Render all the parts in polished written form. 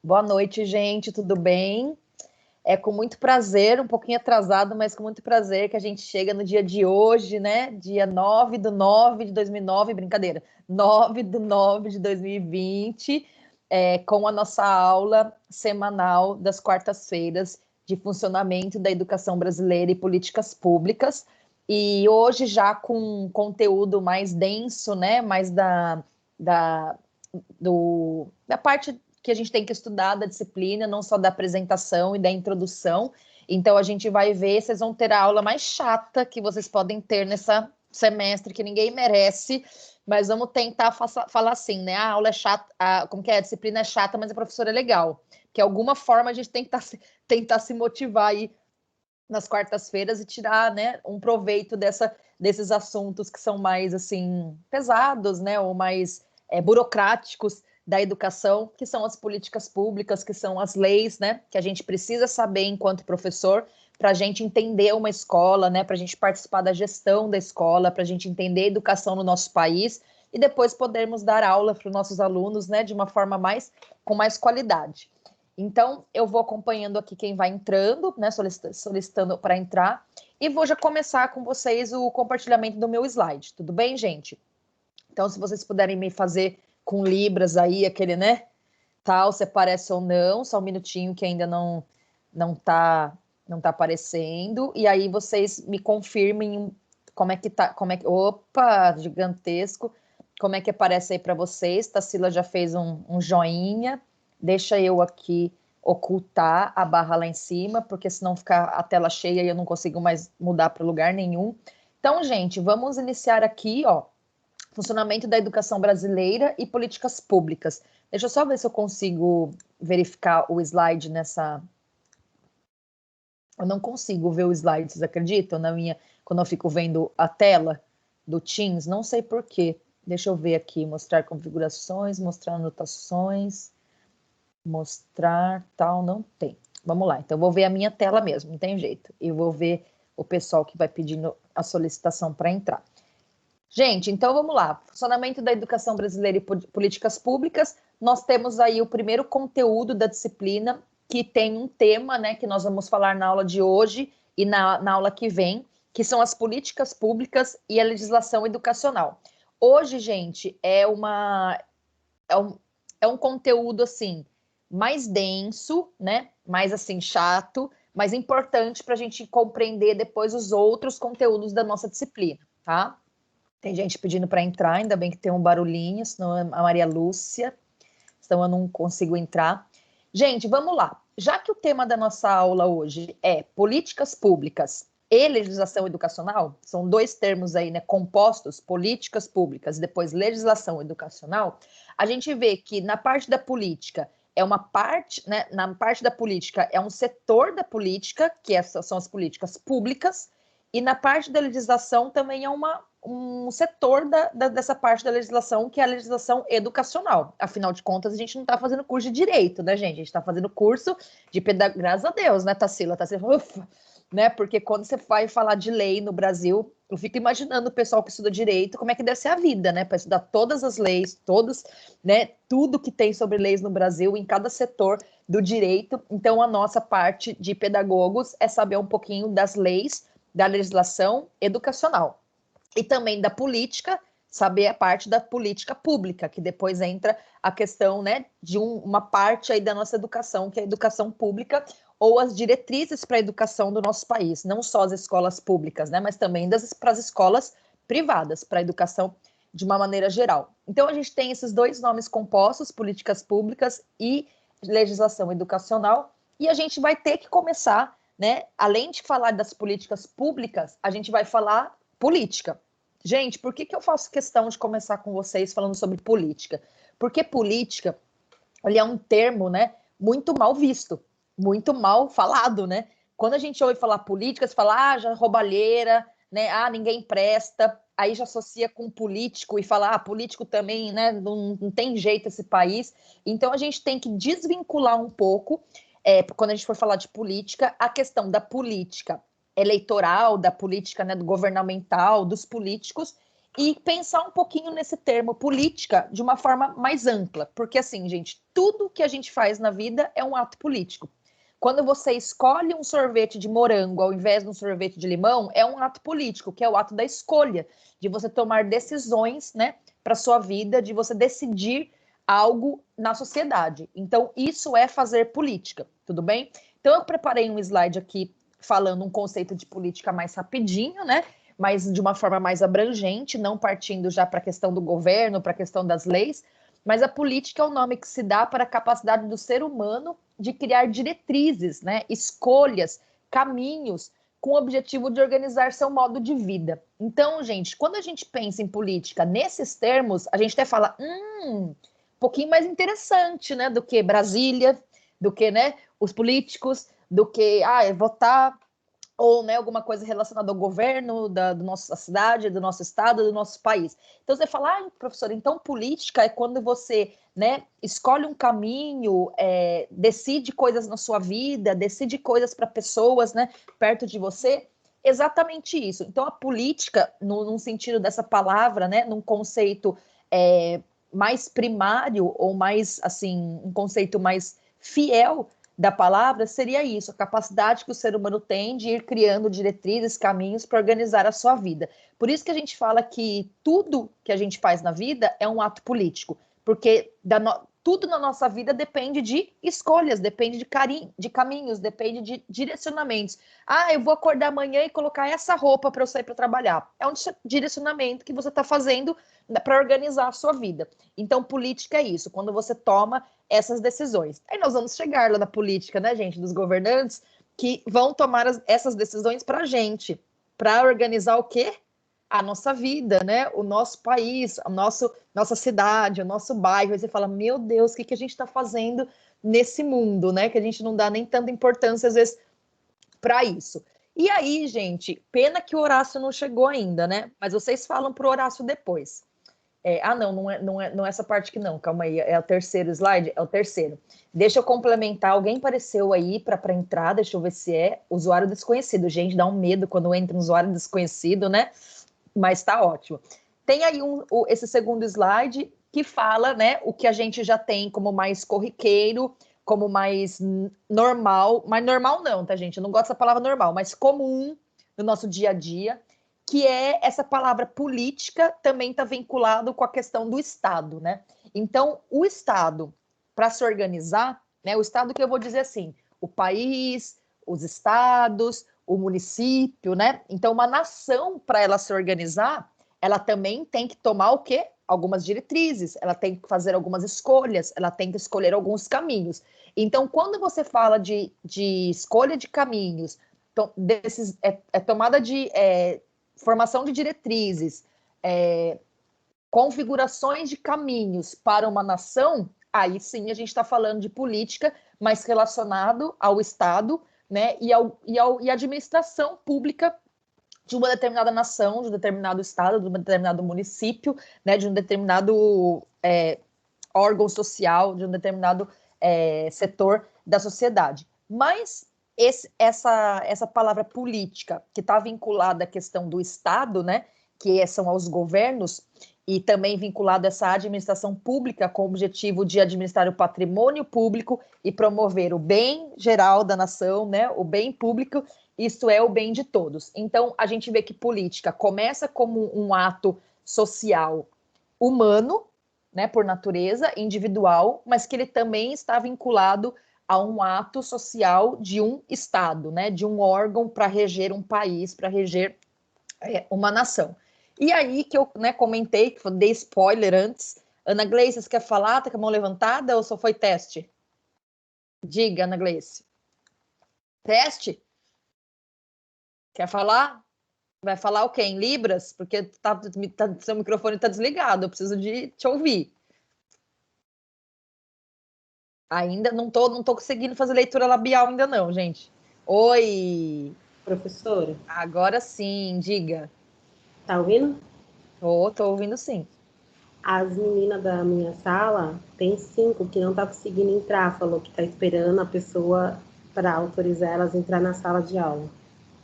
Boa noite, gente, tudo bem? É com muito prazer, um pouquinho atrasado, mas com muito prazer que a gente chega no dia de hoje, né? Dia 9/9 de 2009, brincadeira, 9/9 de 2020, com a nossa aula semanal das quartas-feiras de funcionamento da educação brasileira e políticas públicas. E hoje já com um conteúdo mais denso, né? Mais da, da parte que a gente tem que estudar da disciplina, não só da apresentação e da introdução. Então, a gente vai ver, vocês vão ter a aula mais chata que vocês podem ter nessa semestre, que ninguém merece, mas vamos tentar falar assim, né? A aula é chata, como que é? A disciplina é chata, mas a professora é legal. Que alguma forma a gente tem que tentar se motivar aí nas quartas-feiras e tirar, né, um proveito desses assuntos que são mais, assim, pesados, né, ou mais burocráticos da educação, que são as políticas públicas, que são as leis, né, que a gente precisa saber enquanto professor para a gente entender uma escola, né, para a gente participar da gestão da escola, para a gente entender a educação no nosso país e depois podermos dar aula para os nossos alunos, né, de uma forma com mais qualidade. Então, eu vou acompanhando aqui quem vai entrando, né, solicitando para entrar, e vou já começar com vocês o compartilhamento do meu slide. Tudo bem, gente? Então, se vocês puderem me fazer com libras aí, aquele, né, tal, se aparece ou não, só um minutinho que ainda não tá aparecendo, e aí vocês me confirmem como é que tá, opa, gigantesco, como é que aparece aí para vocês. Tarsila já fez um joinha. Deixa eu aqui ocultar a barra lá em cima, porque senão fica a tela cheia e eu não consigo mais mudar para lugar nenhum. Então, gente, vamos iniciar aqui, ó, funcionamento da educação brasileira e políticas públicas. Deixa eu só ver se eu consigo verificar o slide nessa... Eu não consigo ver o slide, vocês acreditam? Quando eu fico vendo a tela do Teams, não sei por quê. Deixa eu ver aqui, mostrar configurações, mostrar anotações... mostrar, tal, não tem. Vamos lá, então eu vou ver a minha tela mesmo, não tem jeito. E vou ver o pessoal que vai pedindo a solicitação para entrar. Gente, então vamos lá. Funcionamento da educação brasileira e políticas públicas. Nós temos aí o primeiro conteúdo da disciplina, que tem um tema, né, que nós vamos falar na aula de hoje e na aula que vem, que são as políticas públicas e a legislação educacional. Hoje, gente, é um conteúdo, assim, mais denso, né? Mais, assim, chato, mas importante para a gente compreender depois os outros conteúdos da nossa disciplina, tá? Tem gente pedindo para entrar, ainda bem que tem um barulhinho, senão a Maria Lúcia, senão eu não consigo entrar. Gente, vamos lá. Já que o tema da nossa aula hoje é políticas públicas e legislação educacional, são dois termos aí, né, compostos, políticas públicas e depois legislação educacional, a gente vê que na parte da política é uma parte, né, na parte da política é um setor da política, que são as políticas públicas, e na parte da legislação também é um setor dessa parte da legislação, que é a legislação educacional. Afinal de contas, a gente não está fazendo curso de direito, né, gente? A gente está fazendo curso de pedagogia, graças a Deus, né, Tarsila? Tarsila, ufa, né? Porque quando você vai falar de lei no Brasil, eu fico imaginando o pessoal que estuda direito, como é que deve ser a vida, né? Para estudar todas as leis, todos, né? Tudo que tem sobre leis no Brasil, em cada setor do direito. Então, a nossa parte de pedagogos é saber um pouquinho das leis, da legislação educacional. E também da política, saber a parte da política pública, que depois entra a questão, né, de uma parte aí da nossa educação, que é a educação pública, ou as diretrizes para a educação do nosso país, não só as escolas públicas, né, mas também para as escolas privadas, para a educação de uma maneira geral. Então, a gente tem esses dois nomes compostos, políticas públicas e legislação educacional, e a gente vai ter que começar, né, além de falar das políticas públicas, a gente vai falar política. Gente, por que eu faço questão de começar com vocês falando sobre política? Porque política, ele é um termo, né, muito mal visto, muito mal falado, né? Quando a gente ouve falar política, você fala, já roubalheira, né? Ninguém presta, aí já associa com político e fala, político também, né? Não tem jeito esse país. Então a gente tem que desvincular um pouco, quando a gente for falar de política, a questão da política eleitoral, da política, né, do governamental, dos políticos, e pensar um pouquinho nesse termo política de uma forma mais ampla. Porque, assim, gente, tudo que a gente faz na vida é um ato político. Quando você escolhe um sorvete de morango ao invés de um sorvete de limão, é um ato político, que é o ato da escolha, de você tomar decisões, né, para sua vida, de você decidir algo na sociedade. Então, isso é fazer política, tudo bem? Então, eu preparei um slide aqui falando um conceito de política mais rapidinho, né? Mas de uma forma mais abrangente, não partindo já para a questão do governo, para a questão das leis, mas a política é o nome que se dá para a capacidade do ser humano de criar diretrizes, né, escolhas, caminhos, com o objetivo de organizar seu modo de vida. Então, gente, quando a gente pensa em política nesses termos, a gente até fala, um pouquinho mais interessante, né, do que Brasília, do que, né, os políticos, do que votar, ou, né, alguma coisa relacionada ao governo da nossa cidade, do nosso estado, do nosso país. Então você fala, professor, então política é quando você, né, escolhe um caminho, decide coisas na sua vida, decide coisas para pessoas, né, perto de você. Exatamente isso. Então a política, num sentido dessa palavra, né, num conceito mais primário ou mais, assim, um conceito mais fiel da palavra, seria isso, a capacidade que o ser humano tem de ir criando diretrizes, caminhos para organizar a sua vida. Por isso que a gente fala que tudo que a gente faz na vida é um ato político, porque tudo na nossa vida depende de escolhas, depende de caminhos, depende de direcionamentos. Eu vou acordar amanhã e colocar essa roupa para eu sair para trabalhar. É um direcionamento que você está fazendo para organizar a sua vida. Então, política é isso, quando você toma essas decisões. Aí nós vamos chegar lá na política, né, gente, dos governantes, que vão tomar essas decisões para a gente, para organizar o quê? A nossa vida, né? O nosso país, nossa cidade, o nosso bairro. Aí você fala, meu Deus, o que a gente está fazendo nesse mundo, né? Que a gente não dá nem tanta importância, às vezes, para isso. E aí, gente, pena que o Horácio não chegou ainda, né? Mas vocês falam para o Horácio depois. Não é essa parte que não, calma aí, é o terceiro slide? É o terceiro. Deixa eu complementar, alguém apareceu aí para entrar, deixa eu ver se é usuário desconhecido. Gente, dá um medo quando entra um usuário desconhecido, né? Mas tá ótimo. Tem aí esse segundo slide que fala, né, o que a gente já tem como mais corriqueiro, como mais normal, mas normal não, tá, gente? Eu não gosto dessa palavra normal, mas comum no nosso dia a dia, que é essa palavra política também está vinculado com a questão do Estado, né? Então, o Estado, para se organizar, né, o Estado que eu vou dizer assim, o país, os estados, o município, né? Então, uma nação, para ela se organizar, ela também tem que tomar o quê? Algumas diretrizes, ela tem que fazer algumas escolhas, ela tem que escolher alguns caminhos. Então, quando você fala de escolha de caminhos, tomada de formação de diretrizes, configurações de caminhos para uma nação, aí sim a gente está falando de política, mas relacionado ao Estado, né, e administração pública de uma determinada nação, de um determinado estado, de um determinado município, né, de um determinado órgão social, de um determinado setor da sociedade. Mas essa palavra política, que está vinculada à questão do Estado, né, que são aos governos, e também vinculado a essa administração pública com o objetivo de administrar o patrimônio público e promover o bem geral da nação, né, o bem público, isto é o bem de todos. Então, a gente vê que política começa como um ato social humano, né, por natureza, individual, mas que ele também está vinculado a um ato social de um Estado, né, de um órgão para reger um país, para reger uma nação. E aí que eu, né, comentei, que dei spoiler antes. Ana Gleice, você quer falar? Tá com a mão levantada ou só foi teste? Diga, Ana Gleice. Teste? Quer falar? Vai falar o quê? Em Libras? Porque seu microfone está desligado, eu preciso de te ouvir. Ainda não tô conseguindo fazer leitura labial ainda não, gente. Oi! Professora? Agora sim, diga. Tá ouvindo? Tô ouvindo sim. As meninas da minha sala, tem 5 que não tá conseguindo entrar. Falou que tá esperando a pessoa para autorizar elas a entrar na sala de aula.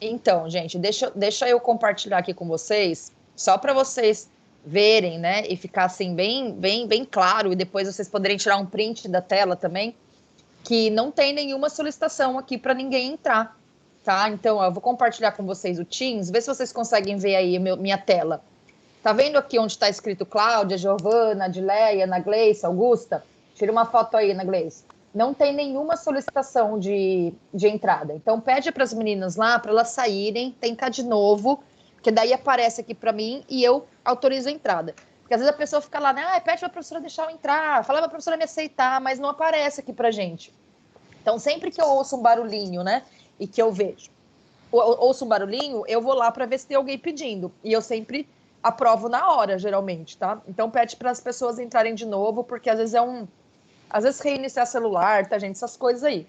Então, gente, deixa eu compartilhar aqui com vocês, só para vocês verem, né? E ficar assim bem claro, e depois vocês poderem tirar um print da tela também, que não tem nenhuma solicitação aqui para ninguém entrar, tá? Então, ó, eu vou compartilhar com vocês o Teams, ver se vocês conseguem ver aí minha tela. Tá vendo aqui onde está escrito Cláudia, Giovana, Adileia, Ana Gleice, Augusta? Tira uma foto aí, Ana Gleice. Não tem nenhuma solicitação de entrada. Então, pede para as meninas lá, para elas saírem, tentar de novo, que daí aparece aqui para mim e eu autorizo a entrada. Porque às vezes a pessoa fica lá, né? Pede para a professora deixar eu entrar, fala para a professora me aceitar, mas não aparece aqui para gente. Então, sempre que eu ouço um barulhinho, né, e que eu vejo, ouço um barulhinho, eu vou lá para ver se tem alguém pedindo. E eu sempre aprovo na hora, geralmente, tá? Então, pede para as pessoas entrarem de novo, porque às vezes às vezes reiniciar celular, tá, gente? Essas coisas aí.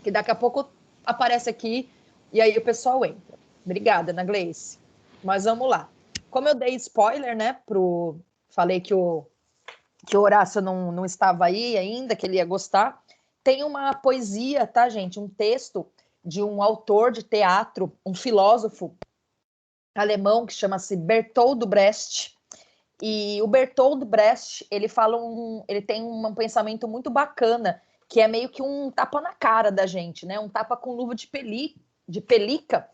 Que daqui a pouco aparece aqui e aí o pessoal entra. Obrigada, Ana Gleice. Mas vamos lá. Como eu dei spoiler, né, falei que o Horácio não estava aí ainda, que ele ia gostar, tem uma poesia, tá, gente? Um texto de um autor de teatro, um filósofo alemão que chama-se Bertolt Brecht. E o Bertolt Brecht, ele tem um pensamento muito bacana, que é meio que um tapa na cara da gente, né? Um tapa com luva de pelica,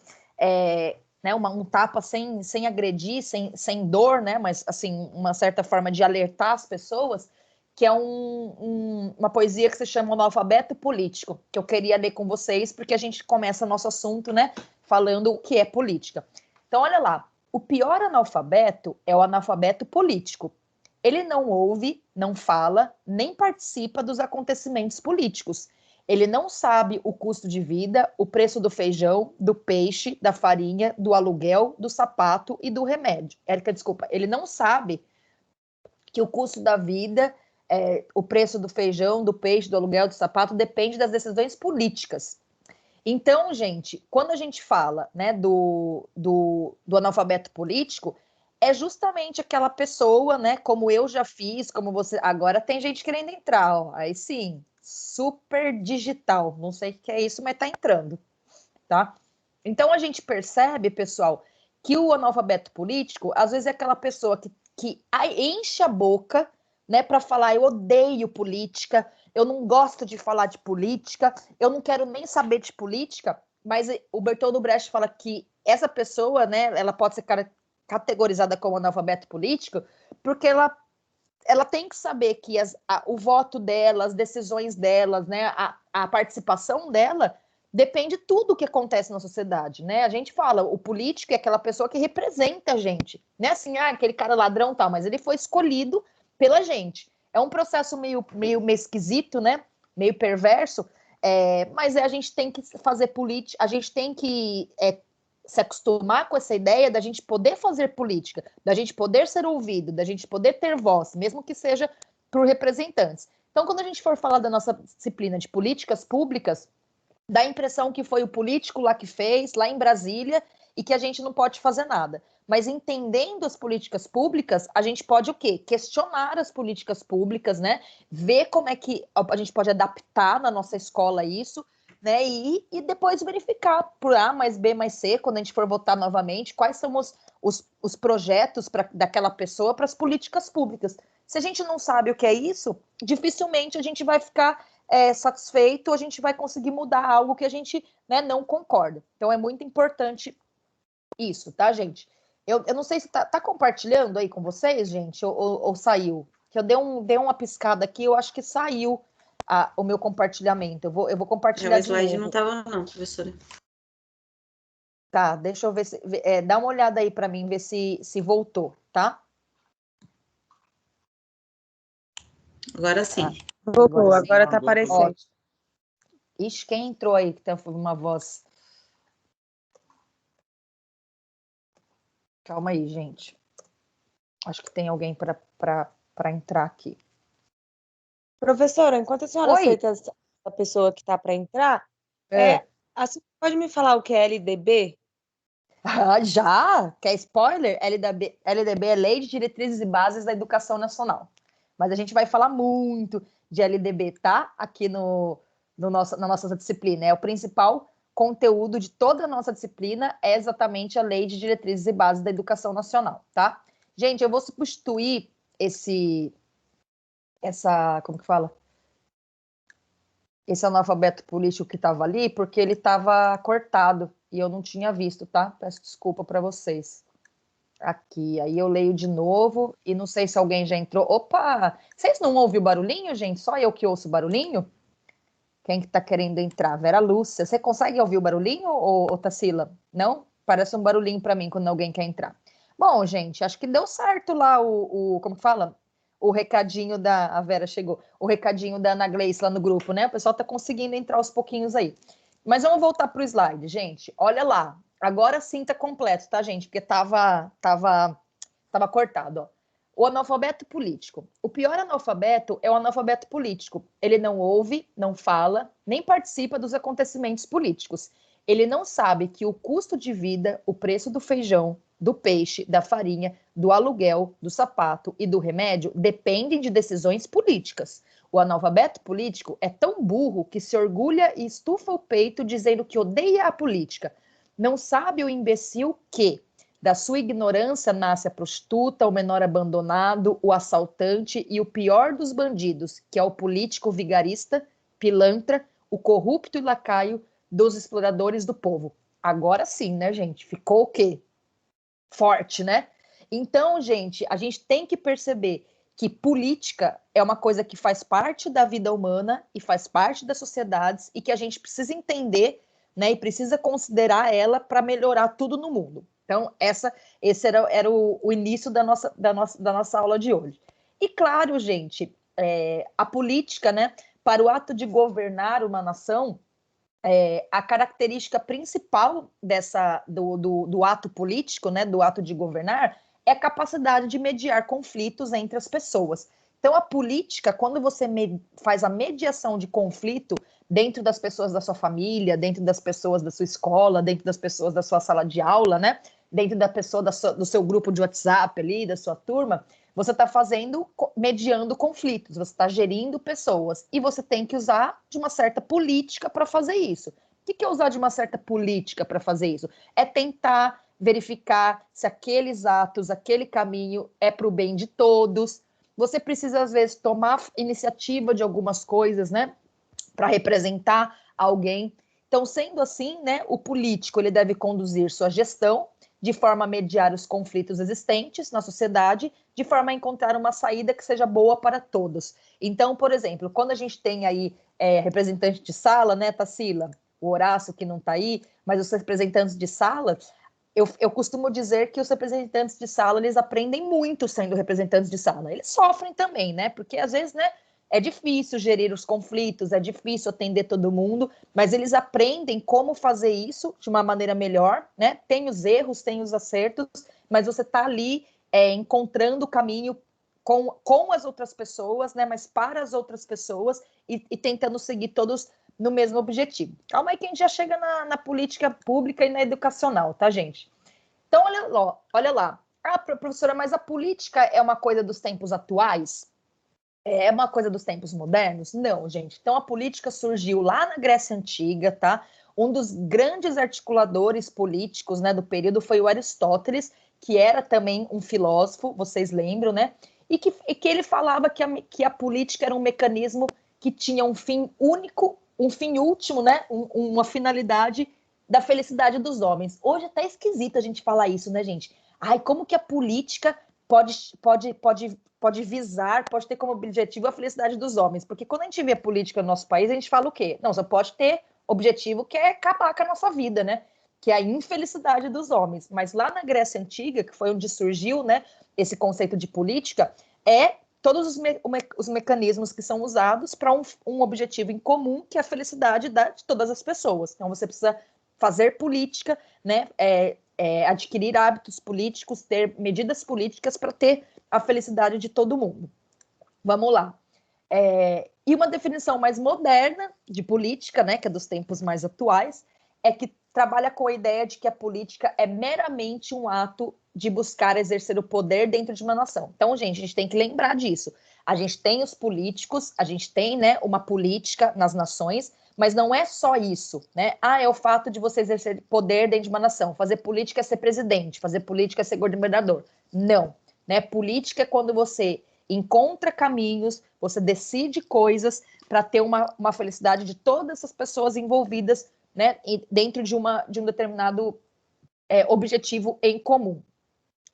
né? Um tapa sem agredir, sem dor, né? Mas assim, uma certa forma de alertar as pessoas, que é uma poesia que se chama O Analfabeto Político, que eu queria ler com vocês, porque a gente começa nosso assunto, né? Falando o que é política. Então, olha lá. O pior analfabeto é o analfabeto político. Ele não ouve, não fala, nem participa dos acontecimentos políticos. Ele não sabe o custo de vida, o preço do feijão, do peixe, da farinha, do aluguel, do sapato e do remédio. Érica, desculpa. Ele não sabe que o custo da vida, o preço do feijão, do peixe, do aluguel, do sapato, depende das decisões políticas. Então, gente, quando a gente fala, né, do analfabeto político, é justamente aquela pessoa, né, como eu já fiz, como você... Agora tem gente querendo entrar, ó, aí sim, super digital, não sei o que é isso, mas tá entrando, tá? Então, a gente percebe, pessoal, que o analfabeto político, às vezes é aquela pessoa que enche a boca, né, para falar, eu odeio política, eu não gosto de falar de política, eu não quero nem saber de política, mas o Bertolt Brecht fala que essa pessoa, né, ela pode ser categorizada como analfabeto político, porque ela tem que saber que o voto dela, as decisões delas, né, a participação dela depende de tudo o que acontece na sociedade, né? A gente fala, o político é aquela pessoa que representa a gente, né? Assim, aquele cara ladrão tal, mas ele foi escolhido pela gente. É um processo meio esquisito, né? Meio perverso, mas a gente tem que fazer política, a gente tem que se acostumar com essa ideia da gente poder fazer política, da gente poder ser ouvido, da gente poder ter voz, mesmo que seja por representantes. Então, quando a gente for falar da nossa disciplina de políticas públicas, dá a impressão que foi o político lá que fez, lá em Brasília, e que a gente não pode fazer nada. Mas entendendo as políticas públicas, a gente pode o quê? Questionar as políticas públicas, né? Ver como é que a gente pode adaptar na nossa escola isso, né? E depois verificar por A mais B mais C, quando a gente for votar novamente, quais são os projetos daquela pessoa para as políticas públicas. Se a gente não sabe o que é isso, dificilmente a gente vai ficar satisfeito, a gente vai conseguir mudar algo que a gente, né, não concorda. Então é muito importante isso, tá, gente? Eu não sei se tá compartilhando aí com vocês, gente, ou saiu. Que eu dei uma piscada aqui, eu acho que saiu o meu compartilhamento. Eu vou compartilhar o slide de novo. não estava não, professora. Tá, deixa eu ver se... dá uma olhada aí para mim, ver se voltou, tá? Agora sim. Voltou, agora tá aparecendo. Ótimo. Ixi, quem entrou aí que tem uma voz... Calma aí, gente. Acho que tem alguém para entrar aqui. Professora, enquanto a senhora Oi. aceita a pessoa que está para entrar, a senhora pode me falar o que é LDB? Já? Quer spoiler? LDB é Lei de Diretrizes e Bases da Educação Nacional. Mas a gente vai falar muito de LDB, tá? Aqui na nossa disciplina. É o principal conteúdo de toda a nossa disciplina, é exatamente a Lei de Diretrizes e Bases da Educação Nacional, tá? Gente, eu vou substituir como que fala? Esse analfabeto político que estava ali, porque ele estava cortado e eu não tinha visto, tá? Peço desculpa para vocês. Aqui, aí eu leio de novo e não sei se alguém já entrou. Opa! Vocês não ouvem o barulhinho, gente? Só eu que ouço o barulhinho? Quem que tá querendo entrar? Vera Lúcia. Você consegue ouvir o barulhinho, ou Tarsila? Não? Parece um barulhinho para mim quando alguém quer entrar. Bom, gente, acho que deu certo lá como que fala? O recadinho a Vera chegou. O recadinho da Ana Gleice lá no grupo, né? O pessoal tá conseguindo entrar aos pouquinhos aí. Mas vamos voltar pro slide, gente. Olha lá. Agora sim tá completo, tá, gente? Porque tava cortado, ó. O analfabeto político. O pior analfabeto é o analfabeto político. Ele não ouve, não fala, nem participa dos acontecimentos políticos. Ele não sabe que o custo de vida, o preço do feijão, do peixe, da farinha, do aluguel, do sapato e do remédio dependem de decisões políticas. O analfabeto político é tão burro que se orgulha e estufa o peito dizendo que odeia a política. Não sabe o imbecil que da sua ignorância nasce a prostituta, o menor abandonado, o assaltante e o pior dos bandidos, que é o político vigarista, pilantra, o corrupto e lacaio dos exploradores do povo. Agora sim, né, gente? Ficou o quê? Forte, né? Então, gente, a gente tem que perceber que política é uma coisa que faz parte da vida humana e faz parte das sociedades e que a gente precisa entender, né, e precisa considerar ela para melhorar tudo no mundo. Então, esse era o início da nossa aula de hoje. E claro, gente, a política, né, para o ato de governar uma nação, a característica principal do ato político, né, do ato de governar, é a capacidade de mediar conflitos entre as pessoas. Então, a política, quando você faz a mediação de conflito dentro das pessoas da sua família, dentro das pessoas da sua escola, dentro das pessoas da sua sala de aula, né, dentro da pessoa do seu grupo de WhatsApp ali, da sua turma, você está mediando conflitos, você está gerindo pessoas e você tem que usar de uma certa política para fazer isso. O que é usar de uma certa política para fazer isso? É tentar verificar se aqueles atos, aquele caminho é para o bem de todos. Você precisa, às vezes, tomar iniciativa de algumas coisas, né, para representar alguém. Então, sendo assim, né, o político ele deve conduzir sua gestão de forma a mediar os conflitos existentes na sociedade, de forma a encontrar uma saída que seja boa para todos. Então, por exemplo, quando a gente tem aí representante de sala, né, Tarsila, o Horácio que não está aí, mas os representantes de sala, eu costumo dizer que os representantes de sala, eles aprendem muito sendo representantes de sala. Eles sofrem também, né, porque às vezes, né, é difícil gerir os conflitos, é difícil atender todo mundo, mas eles aprendem como fazer isso de uma maneira melhor, né? Tem os erros, tem os acertos, mas você está ali encontrando o caminho com as outras pessoas, né? Mas para as outras pessoas e tentando seguir todos no mesmo objetivo. Calma aí que a gente já chega na política pública e na educacional, tá, gente? Então, olha lá. Ah, professora, mas a política é uma coisa dos tempos atuais? É uma coisa dos tempos modernos? Não, gente. Então, a política surgiu lá na Grécia Antiga, tá? Um dos grandes articuladores políticos, né, do período foi o Aristóteles, que era também um filósofo, vocês lembram, né? E que ele falava que a política era um mecanismo que tinha um fim único, um fim último, né? Uma finalidade da felicidade dos homens. Hoje é até esquisito a gente falar isso, né, gente? Ai, como que a política pode visar, pode ter como objetivo a felicidade dos homens. Porque quando a gente vê a política no nosso país, a gente fala o quê? Não, só pode ter objetivo que é acabar com a nossa vida, né? Que é a infelicidade dos homens. Mas lá na Grécia Antiga, que foi onde surgiu, né, esse conceito de política, todos os mecanismos que são usados para um objetivo em comum, que é a felicidade de todas as pessoas. Então, você precisa fazer política, né, adquirir hábitos políticos, ter medidas políticas para ter a felicidade de todo mundo. Vamos lá. E uma definição mais moderna de política, né, que é dos tempos mais atuais, é que trabalha com a ideia de que a política é meramente um ato de buscar exercer o poder dentro de uma nação. Então, gente, a gente tem que lembrar disso. A gente tem os políticos, a gente tem, né, uma política nas nações, mas não é só isso, né? É o fato de você exercer poder dentro de uma nação. Fazer política é ser presidente, fazer política é ser governador. Não. né? Política é quando você encontra caminhos, você decide coisas para ter uma felicidade de todas as pessoas envolvidas, né? Dentro de um determinado objetivo em comum.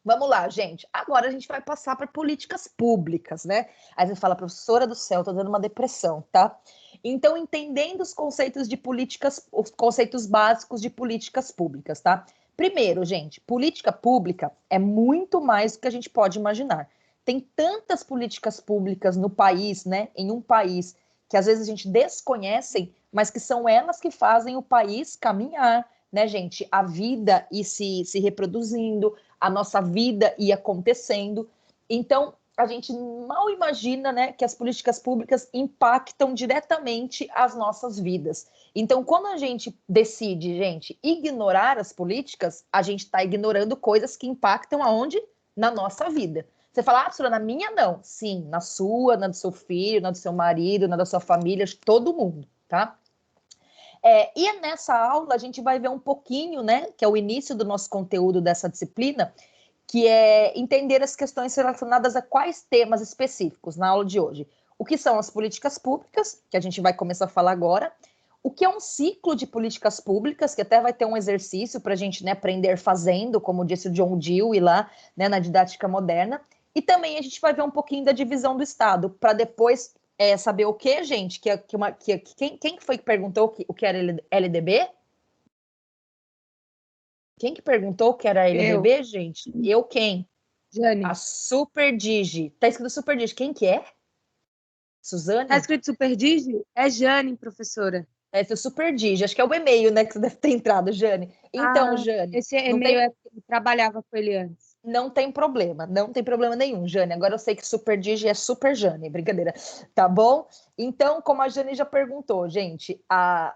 Vamos lá, gente. Agora a gente vai passar para políticas públicas, né? Aí você fala, professora do céu, tô dando uma depressão, tá? Então, entendendo os conceitos de políticas, os conceitos básicos de políticas públicas, tá? Primeiro, gente, política pública é muito mais do que a gente pode imaginar. Tem tantas políticas públicas no país, né? Em um país que às vezes a gente desconhece, mas que são elas que fazem o país caminhar, né, gente? A vida ir se reproduzindo, a nossa vida ir acontecendo. Então, a gente mal imagina, né, que as políticas públicas impactam diretamente as nossas vidas. Então, quando a gente decide, gente, ignorar as políticas, a gente está ignorando coisas que impactam aonde? Na nossa vida. Você fala, professora, na minha não. Sim, na sua, na do seu filho, na do seu marido, na da sua família, de todo mundo, tá? E nessa aula a gente vai ver um pouquinho, né, que é o início do nosso conteúdo dessa disciplina, que é entender as questões relacionadas a quais temas específicos na aula de hoje. O que são as políticas públicas, que a gente vai começar a falar agora, o que é um ciclo de políticas públicas, que até vai ter um exercício para a gente, né, aprender fazendo, como disse o John Dewey lá, né, na didática moderna, e também a gente vai ver um pouquinho da divisão do Estado, para depois saber o que, gente? Quem foi que perguntou o que era LDB? Quem que perguntou o que era LDB, gente? Eu quem? Jane. A Superdigi. Tá escrito Superdigi. Quem que é? Suzane? Tá escrito Superdigi? É Jane, professora. É esse Superdigi. Acho que é o e-mail, né, que você deve ter entrado, Jane. Então, Jane... Esse e-mail eu trabalhava com ele antes. Não tem problema nenhum, Jane. Agora eu sei que Superdigi é Super Jane, brincadeira, tá bom? Então, como a Jane já perguntou, gente, as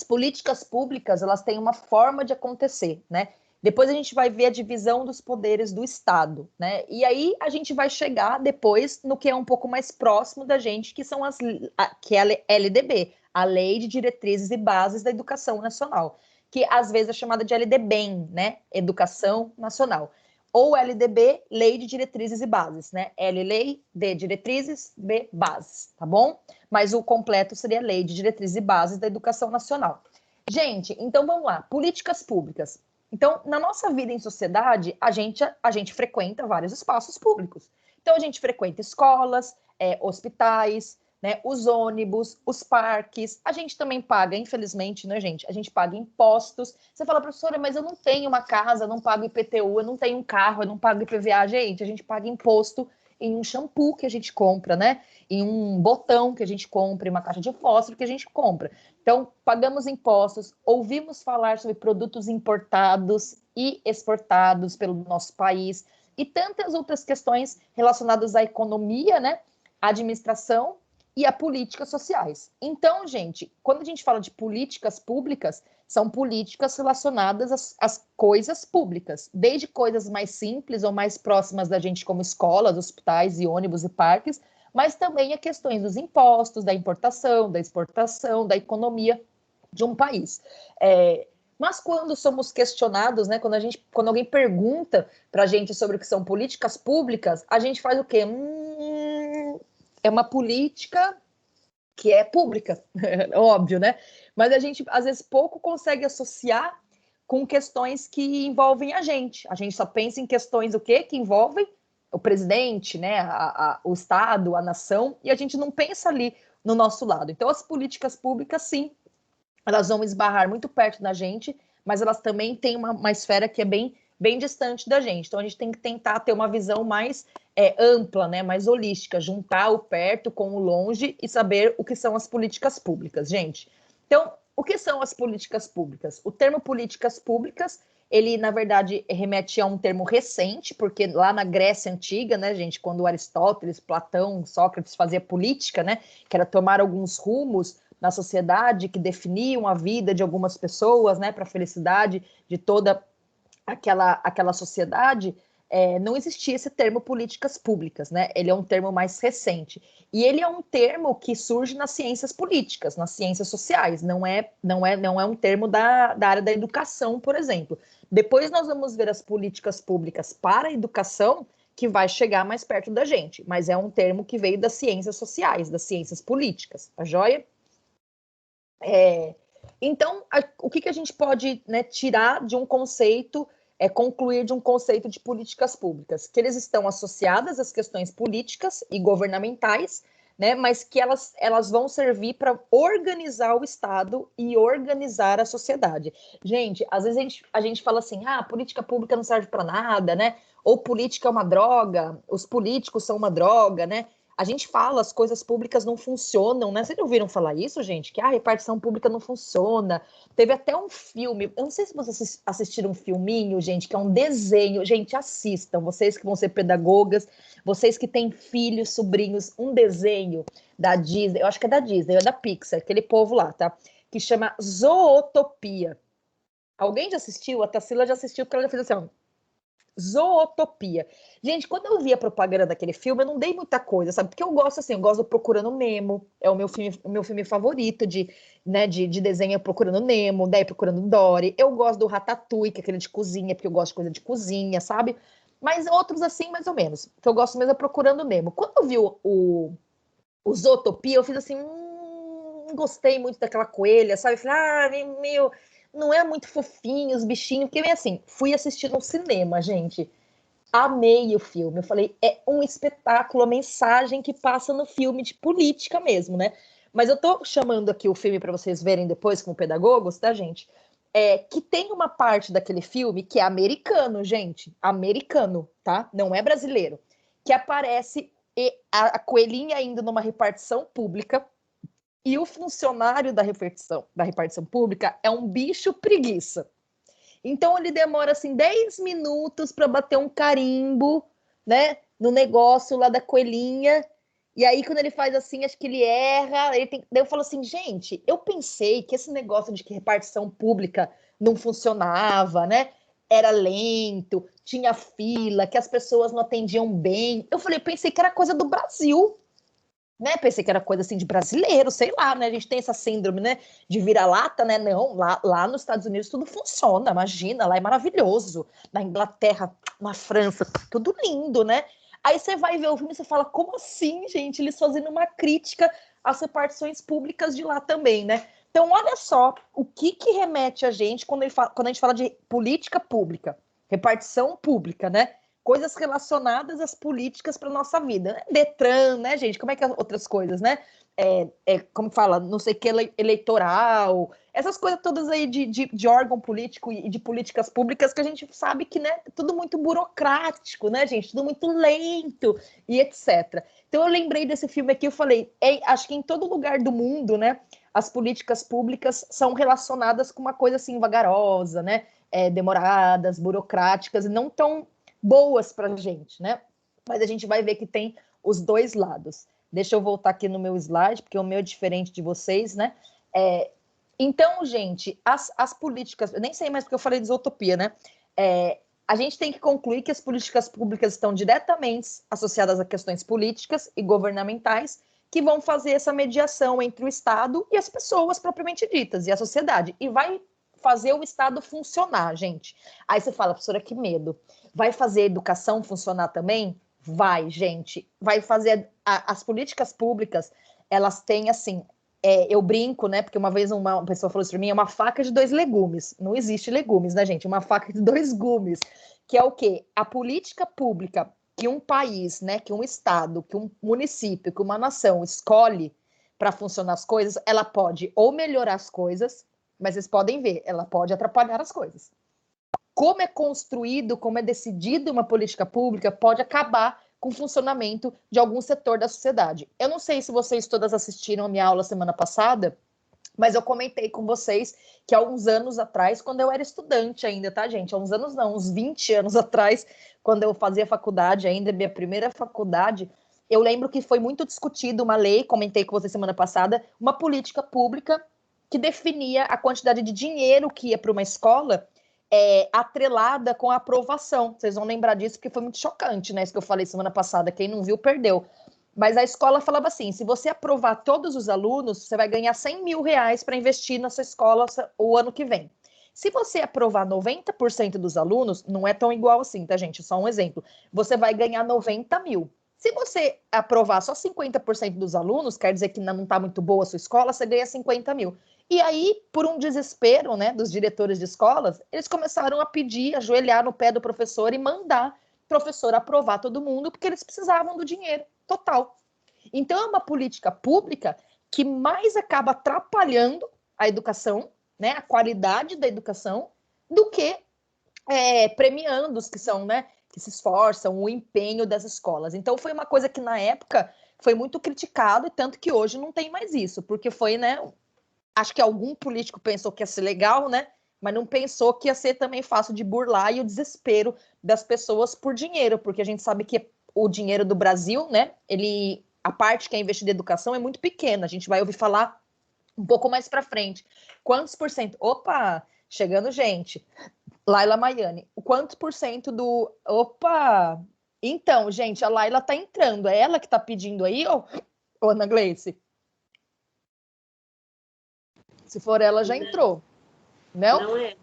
políticas públicas, elas têm uma forma de acontecer, né? Depois a gente vai ver a divisão dos poderes do Estado, né? E aí a gente vai chegar depois no que é um pouco mais próximo da gente, que são que é a LDB, a Lei de Diretrizes e Bases da Educação Nacional, que às vezes é chamada de LDBEM, né? Educação Nacional. Ou LDB, Lei de Diretrizes e Bases, né? L, Lei, D, Diretrizes, B, Bases, tá bom? Mas o completo seria Lei de Diretrizes e Bases da Educação Nacional. Gente, então vamos lá. Políticas públicas. Então, na nossa vida em sociedade, a gente frequenta vários espaços públicos. Então, a gente frequenta escolas, hospitais, né, os ônibus, os parques. A gente também paga, infelizmente, né, gente? A gente paga impostos. Você fala, professora, mas eu não tenho uma casa, eu não pago IPTU, eu não tenho um carro, eu não pago IPVA. Gente, a gente paga imposto em um shampoo que a gente compra, né? Em um botão que a gente compra, em uma caixa de fósforo que a gente compra. Então, pagamos impostos, ouvimos falar sobre produtos importados e exportados pelo nosso país e tantas outras questões relacionadas à economia, né? À administração e a políticas sociais. Então, gente, quando a gente fala de políticas públicas, são políticas relacionadas às coisas públicas, desde coisas mais simples ou mais próximas da gente, como escolas, hospitais e ônibus e parques, mas também a questões dos impostos, da importação, da exportação, da economia de um país. Mas quando somos questionados, né, quando alguém pergunta para a gente sobre o que são políticas públicas, a gente faz o quê? É uma política que é pública, óbvio, né? Mas a gente, às vezes, pouco consegue associar com questões que envolvem a gente. A gente só pensa em questões o quê? Que envolvem o presidente, né? O Estado, a nação, e a gente não pensa ali no nosso lado. Então, as políticas públicas, sim, elas vão esbarrar muito perto da gente, mas elas também têm uma esfera que é bem distante da gente. Então, a gente tem que tentar ter uma visão mais ampla, né, mais holística, juntar o perto com o longe e saber o que são as políticas públicas, gente. Então, o que são as políticas públicas? O termo políticas públicas, ele, na verdade, remete a um termo recente, porque lá na Grécia Antiga, né, gente, quando Aristóteles, Platão, Sócrates fazia política, né, que era tomar alguns rumos na sociedade que definiam a vida de algumas pessoas, né, para a felicidade de toda aquela sociedade, não existia esse termo políticas públicas, né? Ele é um termo mais recente. E ele é um termo que surge nas ciências políticas, nas ciências sociais, não é um termo da área da educação, por exemplo. Depois nós vamos ver as políticas públicas para a educação, que vai chegar mais perto da gente, mas é um termo que veio das ciências sociais, das ciências políticas, tá joia? Então, o que a gente pode, né, tirar de um conceito, concluir de um conceito de políticas públicas? Que eles estão associadas às questões políticas e governamentais, né, mas que elas vão servir para organizar o Estado e organizar a sociedade. Gente, às vezes a gente fala assim, política pública não serve para nada, né? Ou política é uma droga, os políticos são uma droga, né? A gente fala, as coisas públicas não funcionam, né? Vocês não ouviram falar isso, gente? Que a repartição pública não funciona. Teve até um filme, eu não sei se vocês assistiram um filminho, gente, que é um desenho. Gente, assistam, vocês que vão ser pedagogas, vocês que têm filhos, sobrinhos, um desenho da Disney, eu acho que é da Disney, é da Pixar, aquele povo lá, tá? Que chama Zootopia. Alguém já assistiu? A Tarsila já assistiu, porque ela já fez assim, ó. Zootopia. Gente, quando eu vi a propaganda daquele filme, eu não dei muita coisa, sabe? Porque eu gosto assim, eu gosto do Procurando Nemo, é o meu filme favorito de desenho, Procurando Nemo, daí Procurando Dory. Eu gosto do Ratatouille, que é aquele de cozinha, porque eu gosto de coisa de cozinha, sabe? Mas outros assim, mais ou menos. O que eu gosto mesmo é Procurando Nemo. Quando eu vi o Zootopia, eu fiz assim, não gostei muito daquela coelha, sabe? Eu falei, meu, não é muito fofinho os bichinhos, porque, assim, fui assistir no cinema, gente. Amei o filme. Eu falei, é um espetáculo, a mensagem que passa no filme de política mesmo, né? Mas eu tô chamando aqui o filme para vocês verem depois como pedagogos, tá, gente? Que tem uma parte daquele filme que é americano, gente. Americano, tá? Não é brasileiro. Que aparece a coelhinha indo numa repartição pública e o funcionário da repartição pública é um bicho preguiça. Então ele demora assim 10 minutos para bater um carimbo, né, no negócio lá da coelhinha. E aí quando ele faz assim, acho que ele erra, daí eu falo assim, gente, eu pensei que esse negócio de que repartição pública não funcionava, né? Era lento, tinha fila, que as pessoas não atendiam bem. Pensei que era coisa do Brasil, né? Pensei que era coisa assim de brasileiro, sei lá, né? A gente tem essa síndrome, né? De vira-lata, né? Não, lá nos Estados Unidos tudo funciona, imagina, lá é maravilhoso. Na Inglaterra, na França, tudo lindo, né? Aí você vai ver o filme e você fala, como assim, gente? Eles fazendo uma crítica às repartições públicas de lá também, né? Então, olha só o que remete a gente quando a gente fala de política pública, repartição pública, né? Coisas relacionadas às políticas para nossa vida. Detran, né, gente? Como é que é outras coisas, né? Como fala, não sei o que, eleitoral, essas coisas todas aí de órgão político e de políticas públicas que a gente sabe que, né, tudo muito burocrático, né, gente? Tudo muito lento e etc. Então eu lembrei desse filme aqui, eu falei, acho que em todo lugar do mundo, né, as políticas públicas são relacionadas com uma coisa assim vagarosa, né? Demoradas, burocráticas e não tão boas para a gente, né? Mas a gente vai ver que tem os dois lados. Deixa eu voltar aqui no meu slide, porque o meu é diferente de vocês, né? Então, gente, as políticas... Eu nem sei mais porque eu falei de isotopia, né? A gente tem que concluir que as políticas públicas estão diretamente associadas a questões políticas e governamentais que vão fazer essa mediação entre o Estado e as pessoas propriamente ditas, e a sociedade. E vai fazer o Estado funcionar, gente. Aí você fala, professora, que medo. Vai fazer a educação funcionar também? Vai, gente. Vai fazer... As políticas públicas, elas têm, assim... eu brinco, né? Porque uma vez uma pessoa falou isso para mim, é uma faca de 2 legumes. Não existe legumes, né, gente? Uma faca de 2 gumes. Que é o quê? A política pública que um país, né, que um estado, que um município, que uma nação escolhe para funcionar as coisas, ela pode ou melhorar as coisas, mas vocês podem ver, ela pode atrapalhar as coisas. Como é construído, como é decidido uma política pública, pode acabar com o funcionamento de algum setor da sociedade. Eu não sei se vocês todas assistiram a minha aula semana passada, mas eu comentei com vocês que há uns anos atrás, quando eu era estudante ainda, tá, gente? Há uns anos não, uns 20 anos atrás, quando eu fazia faculdade ainda, minha primeira faculdade, eu lembro que foi muito discutido uma lei, comentei com vocês semana passada, uma política pública que definia a quantidade de dinheiro que ia para uma escola atrelada com a aprovação. Vocês vão lembrar disso, porque foi muito chocante, né? Isso que eu falei semana passada. Quem não viu, perdeu. Mas a escola falava assim, se você aprovar todos os alunos, você vai ganhar 100 mil reais para investir na sua escola o ano que vem. Se você aprovar 90% dos alunos, não é tão igual assim, tá, gente? Só um exemplo. Você vai ganhar 90 mil. Se você aprovar só 50% dos alunos, quer dizer que não está muito boa a sua escola, você ganha 50 mil. E aí, por um desespero, né, dos diretores de escolas, eles começaram a pedir, ajoelhar no pé do professor e mandar o professor aprovar todo mundo, porque eles precisavam do dinheiro total. Então, é uma política pública que mais acaba atrapalhando a educação, né, a qualidade da educação, do que premiando os que são, né, que se esforçam, o empenho das escolas. Então, foi uma coisa que, na época, foi muito criticado, e tanto que hoje não tem mais isso, porque foi, né, acho que algum político pensou que ia ser legal, né, mas não pensou que ia ser também fácil de burlar, e o desespero das pessoas por dinheiro, porque a gente sabe que o dinheiro do Brasil, né, a parte que é investida em educação é muito pequena, a gente vai ouvir falar um pouco mais para frente. Quantos por cento? Opa, chegando gente. Laila Maiani, quantos por cento do... Opa! Então, gente, a Laila tá entrando. É ela que tá pedindo aí, ô Ana Gleice? Se for ela, já entrou. Não? Não é.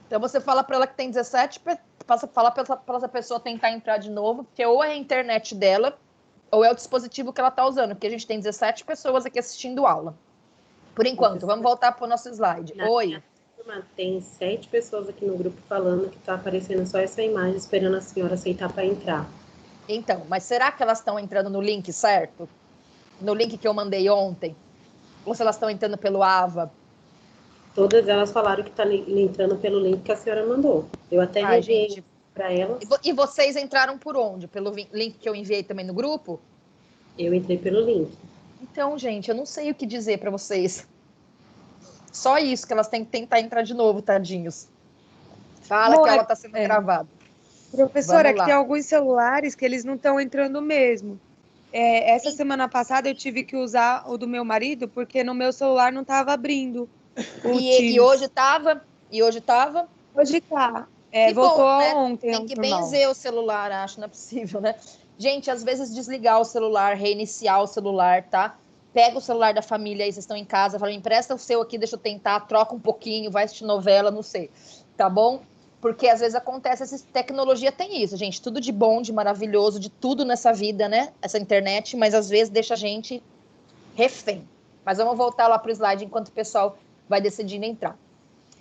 Então você fala para ela que tem 17, fala para essa pessoa tentar entrar de novo, porque ou é a internet dela, ou é o dispositivo que ela tá usando, porque a gente tem 17 pessoas aqui assistindo aula. Por enquanto, vamos voltar para o nosso slide. Oi. Tem 7 pessoas aqui no grupo falando que está aparecendo só essa imagem, esperando a senhora aceitar para entrar. Então, mas será que elas estão entrando no link certo? No link que eu mandei ontem? Ou se elas estão entrando pelo AVA? Todas elas falaram que está entrando pelo link que a senhora mandou. Eu até enviei para elas. E vocês entraram por onde? Pelo link que eu enviei também no grupo? Eu entrei pelo link. Então, gente, eu não sei o que dizer para vocês. Só isso, que elas têm que tentar entrar de novo, tadinhos. Fala que ela está sendo gravada. Professora, é que tem alguns celulares que eles não estão entrando mesmo. Essa semana passada eu tive que usar o do meu marido, porque no meu celular não estava abrindo. E hoje estava? Hoje está. Voltou bom, né? ontem. Tem que benzer o celular, acho, não é possível, né? Gente, às vezes desligar o celular, reiniciar o celular, tá? Pega o celular da família aí, vocês estão em casa, fala, empresta o seu aqui, deixa eu tentar, troca um pouquinho, vai assistir novela, não sei, tá bom? Porque às vezes acontece, essa tecnologia tem isso, gente, tudo de bom, de maravilhoso, de tudo nessa vida, né? Essa internet, mas às vezes deixa a gente refém. Mas vamos voltar lá pro slide enquanto o pessoal vai decidindo entrar.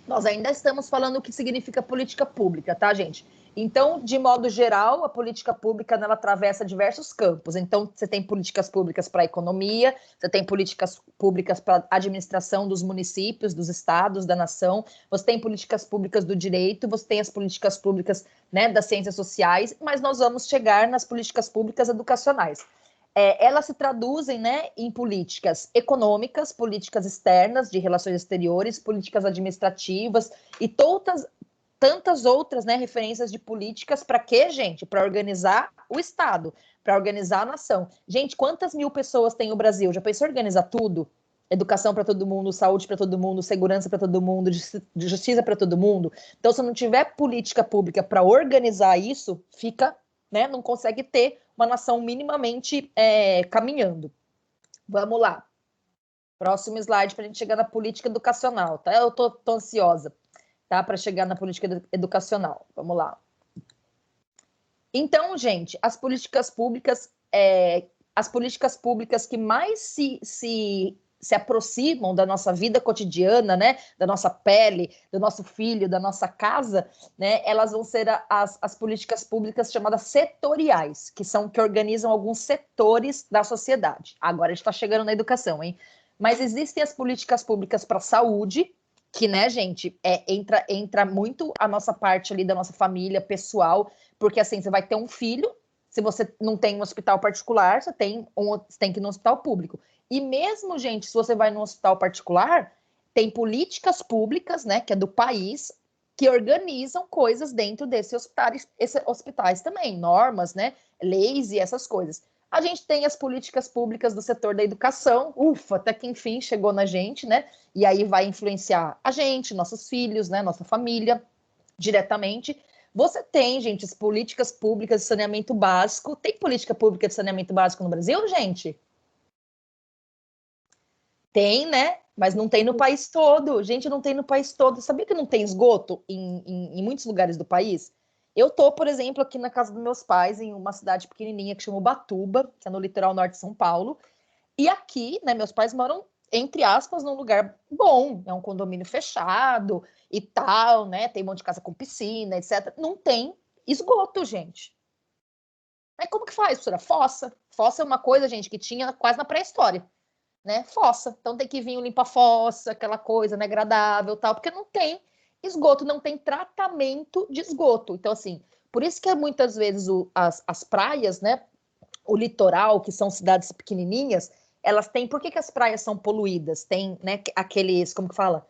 Nós ainda estamos falando o que significa política pública, tá, gente? Então, de modo geral, a política pública ela atravessa diversos campos. Então, você tem políticas públicas para a economia, você tem políticas públicas para a administração dos municípios, dos estados, da nação, você tem políticas públicas do direito, você tem as políticas públicas, né, das ciências sociais, mas nós vamos chegar nas políticas públicas educacionais. Elas se traduzem, né, em políticas econômicas, políticas externas, de relações exteriores, políticas administrativas e tantas outras, né, referências de políticas para quê, gente? Para organizar o Estado, para organizar a nação. Gente, quantas mil pessoas tem o Brasil? Já pensou em organizar tudo? Educação para todo mundo, saúde para todo mundo, segurança para todo mundo, justiça para todo mundo. Então, se não tiver política pública para organizar isso, fica, né, não consegue ter uma nação minimamente caminhando. Vamos lá. Próximo slide para a gente chegar na política educacional, tá? Eu tô ansiosa, tá? Para chegar na política educacional. Vamos lá. Então, gente, as políticas públicas que mais se aproximam da nossa vida cotidiana, né, da nossa pele, do nosso filho, da nossa casa, né, elas vão ser as políticas públicas chamadas setoriais, que organizam alguns setores da sociedade. Agora a gente está chegando na educação, hein? Mas existem as políticas públicas para a saúde, que, né, gente, entra muito a nossa parte ali da nossa família pessoal, porque assim, você vai ter um filho, se você não tem um hospital particular, você tem que ir no hospital público. E mesmo, gente, se você vai no hospital particular, tem políticas públicas, né, que é do país, que organizam coisas dentro desses hospitais também, normas, né, leis e essas coisas. A gente tem as políticas públicas do setor da educação, ufa, até que enfim chegou na gente, né, e aí vai influenciar a gente, nossos filhos, né, nossa família, diretamente. Você tem, gente, as políticas públicas de saneamento básico. Tem política pública de saneamento básico no Brasil, gente? Tem, né? Mas não tem no país todo. Gente, não tem no país todo. Sabia que não tem esgoto em muitos lugares do país? Eu tô, por exemplo, aqui na casa dos meus pais, em uma cidade pequenininha que chama Ubatuba, que é no litoral norte de São Paulo. E aqui, né, meus pais moram, entre aspas, num lugar bom. É um condomínio fechado e tal, né? Tem um monte de casa com piscina, etc. Não tem esgoto, gente. Mas como que faz, professora? Fossa. Fossa é uma coisa, gente, que tinha quase na pré-história, né? Fossa. Então tem que vir o limpa-fossa, aquela coisa, né, agradável, tal, porque não tem esgoto, não tem tratamento de esgoto. Então, assim, por isso que muitas vezes as praias, né, o litoral, que são cidades pequenininhas, elas têm... Por que as praias são poluídas? Tem, né, aqueles, como que fala?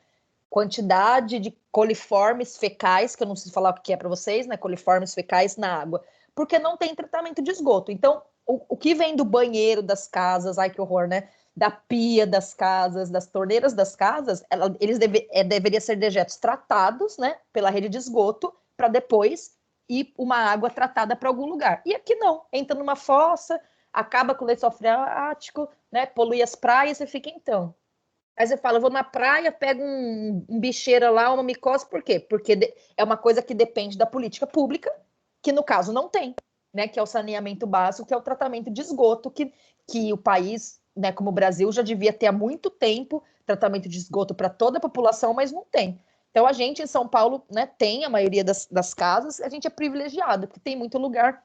Quantidade de coliformes fecais, que eu não sei falar o que é para vocês, né? Coliformes fecais na água. Porque não tem tratamento de esgoto. Então, o que vem do banheiro das casas, ai que horror, né? Da pia das casas, das torneiras das casas, eles deveriam ser dejetos tratados, né? Pela rede de esgoto, para depois ir uma água tratada para algum lugar. E aqui não. Entra numa fossa, acaba com o lençol freático, né? Polui as praias e fica então. Aí você fala, eu vou na praia, pego um bicheira lá, uma micose, por quê? Porque é uma coisa que depende da política pública, que no caso não tem, né? Que é o saneamento básico, que é o tratamento de esgoto, que o país, né, como o Brasil, já devia ter há muito tempo tratamento de esgoto para toda a população, mas não tem. Então a gente em São Paulo, né, tem a maioria das casas, a gente é privilegiado, porque tem muito lugar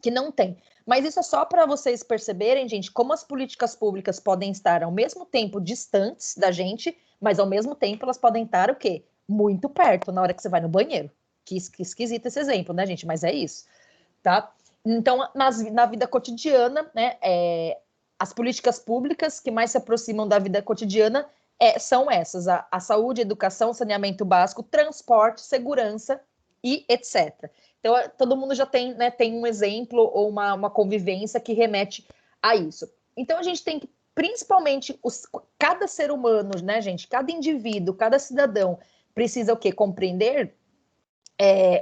que não tem. Mas isso é só para vocês perceberem, gente, como as políticas públicas podem estar ao mesmo tempo distantes da gente, mas ao mesmo tempo elas podem estar o quê? Muito perto na hora que você vai no banheiro. Que esquisito esse exemplo, né, gente? Mas é isso, tá? Então, na vida cotidiana, né, as políticas públicas que mais se aproximam da vida cotidiana são essas: a saúde, educação, saneamento básico, transporte, segurança e etc. Então, todo mundo já tem, né, tem um exemplo ou uma convivência que remete a isso. Então, a gente tem que, principalmente, cada ser humano, né, gente, cada indivíduo, cada cidadão precisa o quê? Compreender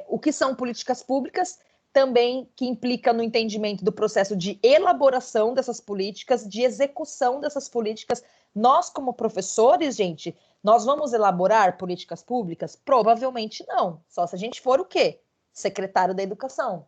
o que são políticas públicas, também que implica no entendimento do processo de elaboração dessas políticas, de execução dessas políticas. Nós, como professores, gente, nós vamos elaborar políticas públicas? Provavelmente não. Só se a gente for o quê? Secretário da Educação.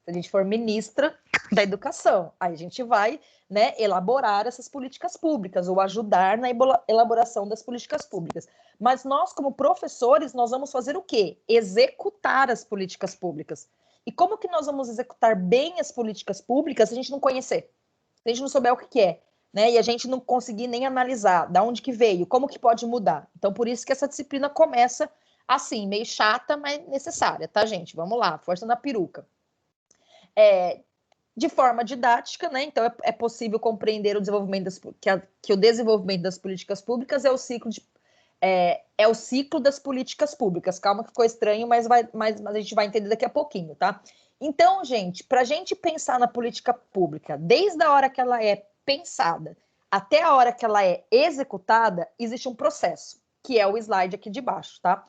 Se a gente for ministra da Educação, aí a gente vai, né, elaborar essas políticas públicas ou ajudar na elaboração das políticas públicas. Mas nós, como professores, nós vamos fazer o quê? Executar as políticas públicas. E como que nós vamos executar bem as políticas públicas se a gente não conhecer? Se a gente não souber o que é, né? E a gente não conseguir nem analisar de onde que veio, como que pode mudar. Então, por isso que essa disciplina começa assim, meio chata, mas necessária, tá, gente? Vamos lá, força na peruca. De forma didática, né? Então é possível compreender o desenvolvimento que o desenvolvimento das políticas públicas é o ciclo das políticas públicas. Calma que ficou estranho, mas a gente vai entender daqui a pouquinho, tá? Então, gente, para a gente pensar na política pública, desde a hora que ela é pensada até a hora que ela é executada, existe um processo, que é o slide aqui de baixo, tá?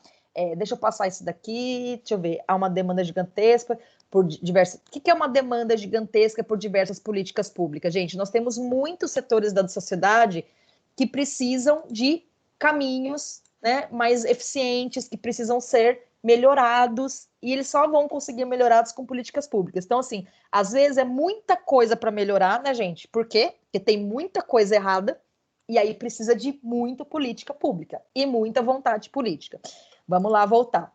Deixa eu passar isso daqui, deixa eu ver. Há uma demanda gigantesca por diversas... O que é uma demanda gigantesca por diversas políticas públicas? Gente, nós temos muitos setores da sociedade que precisam de caminhos, né, mais eficientes, que precisam ser melhorados, e eles só vão conseguir melhorados com políticas públicas. Então, assim, às vezes é muita coisa para melhorar, né, gente? Por quê? Porque tem muita coisa errada, e aí precisa de muita política pública e muita vontade política. Vamos lá voltar.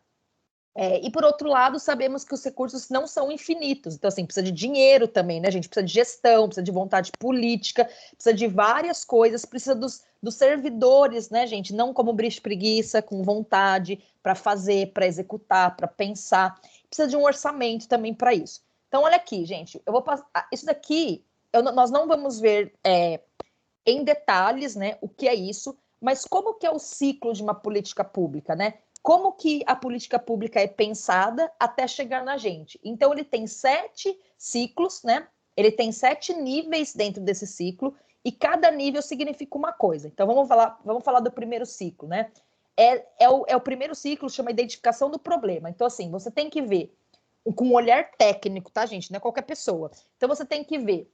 E por outro lado, sabemos que os recursos não são infinitos. Então, assim, precisa de dinheiro também, né? A gente precisa de gestão, precisa de vontade política, precisa de várias coisas, precisa dos servidores, né, gente? Não como bicho preguiça, com vontade para fazer, para executar, para pensar. Precisa de um orçamento também para isso. Então, olha aqui, gente, eu vou passar. Isso daqui, nós não vamos ver em detalhes, né, o que é isso, mas como que é o ciclo de uma política pública, né? Como que a política pública é pensada até chegar na gente. Então, ele tem 7 ciclos, né? Ele tem 7 níveis dentro desse ciclo, e cada nível significa uma coisa. Então, vamos falar do primeiro ciclo, né? O primeiro ciclo, chama identificação do problema. Então, assim, você tem que ver com um olhar técnico, tá, gente? Não é qualquer pessoa. Então, você tem que ver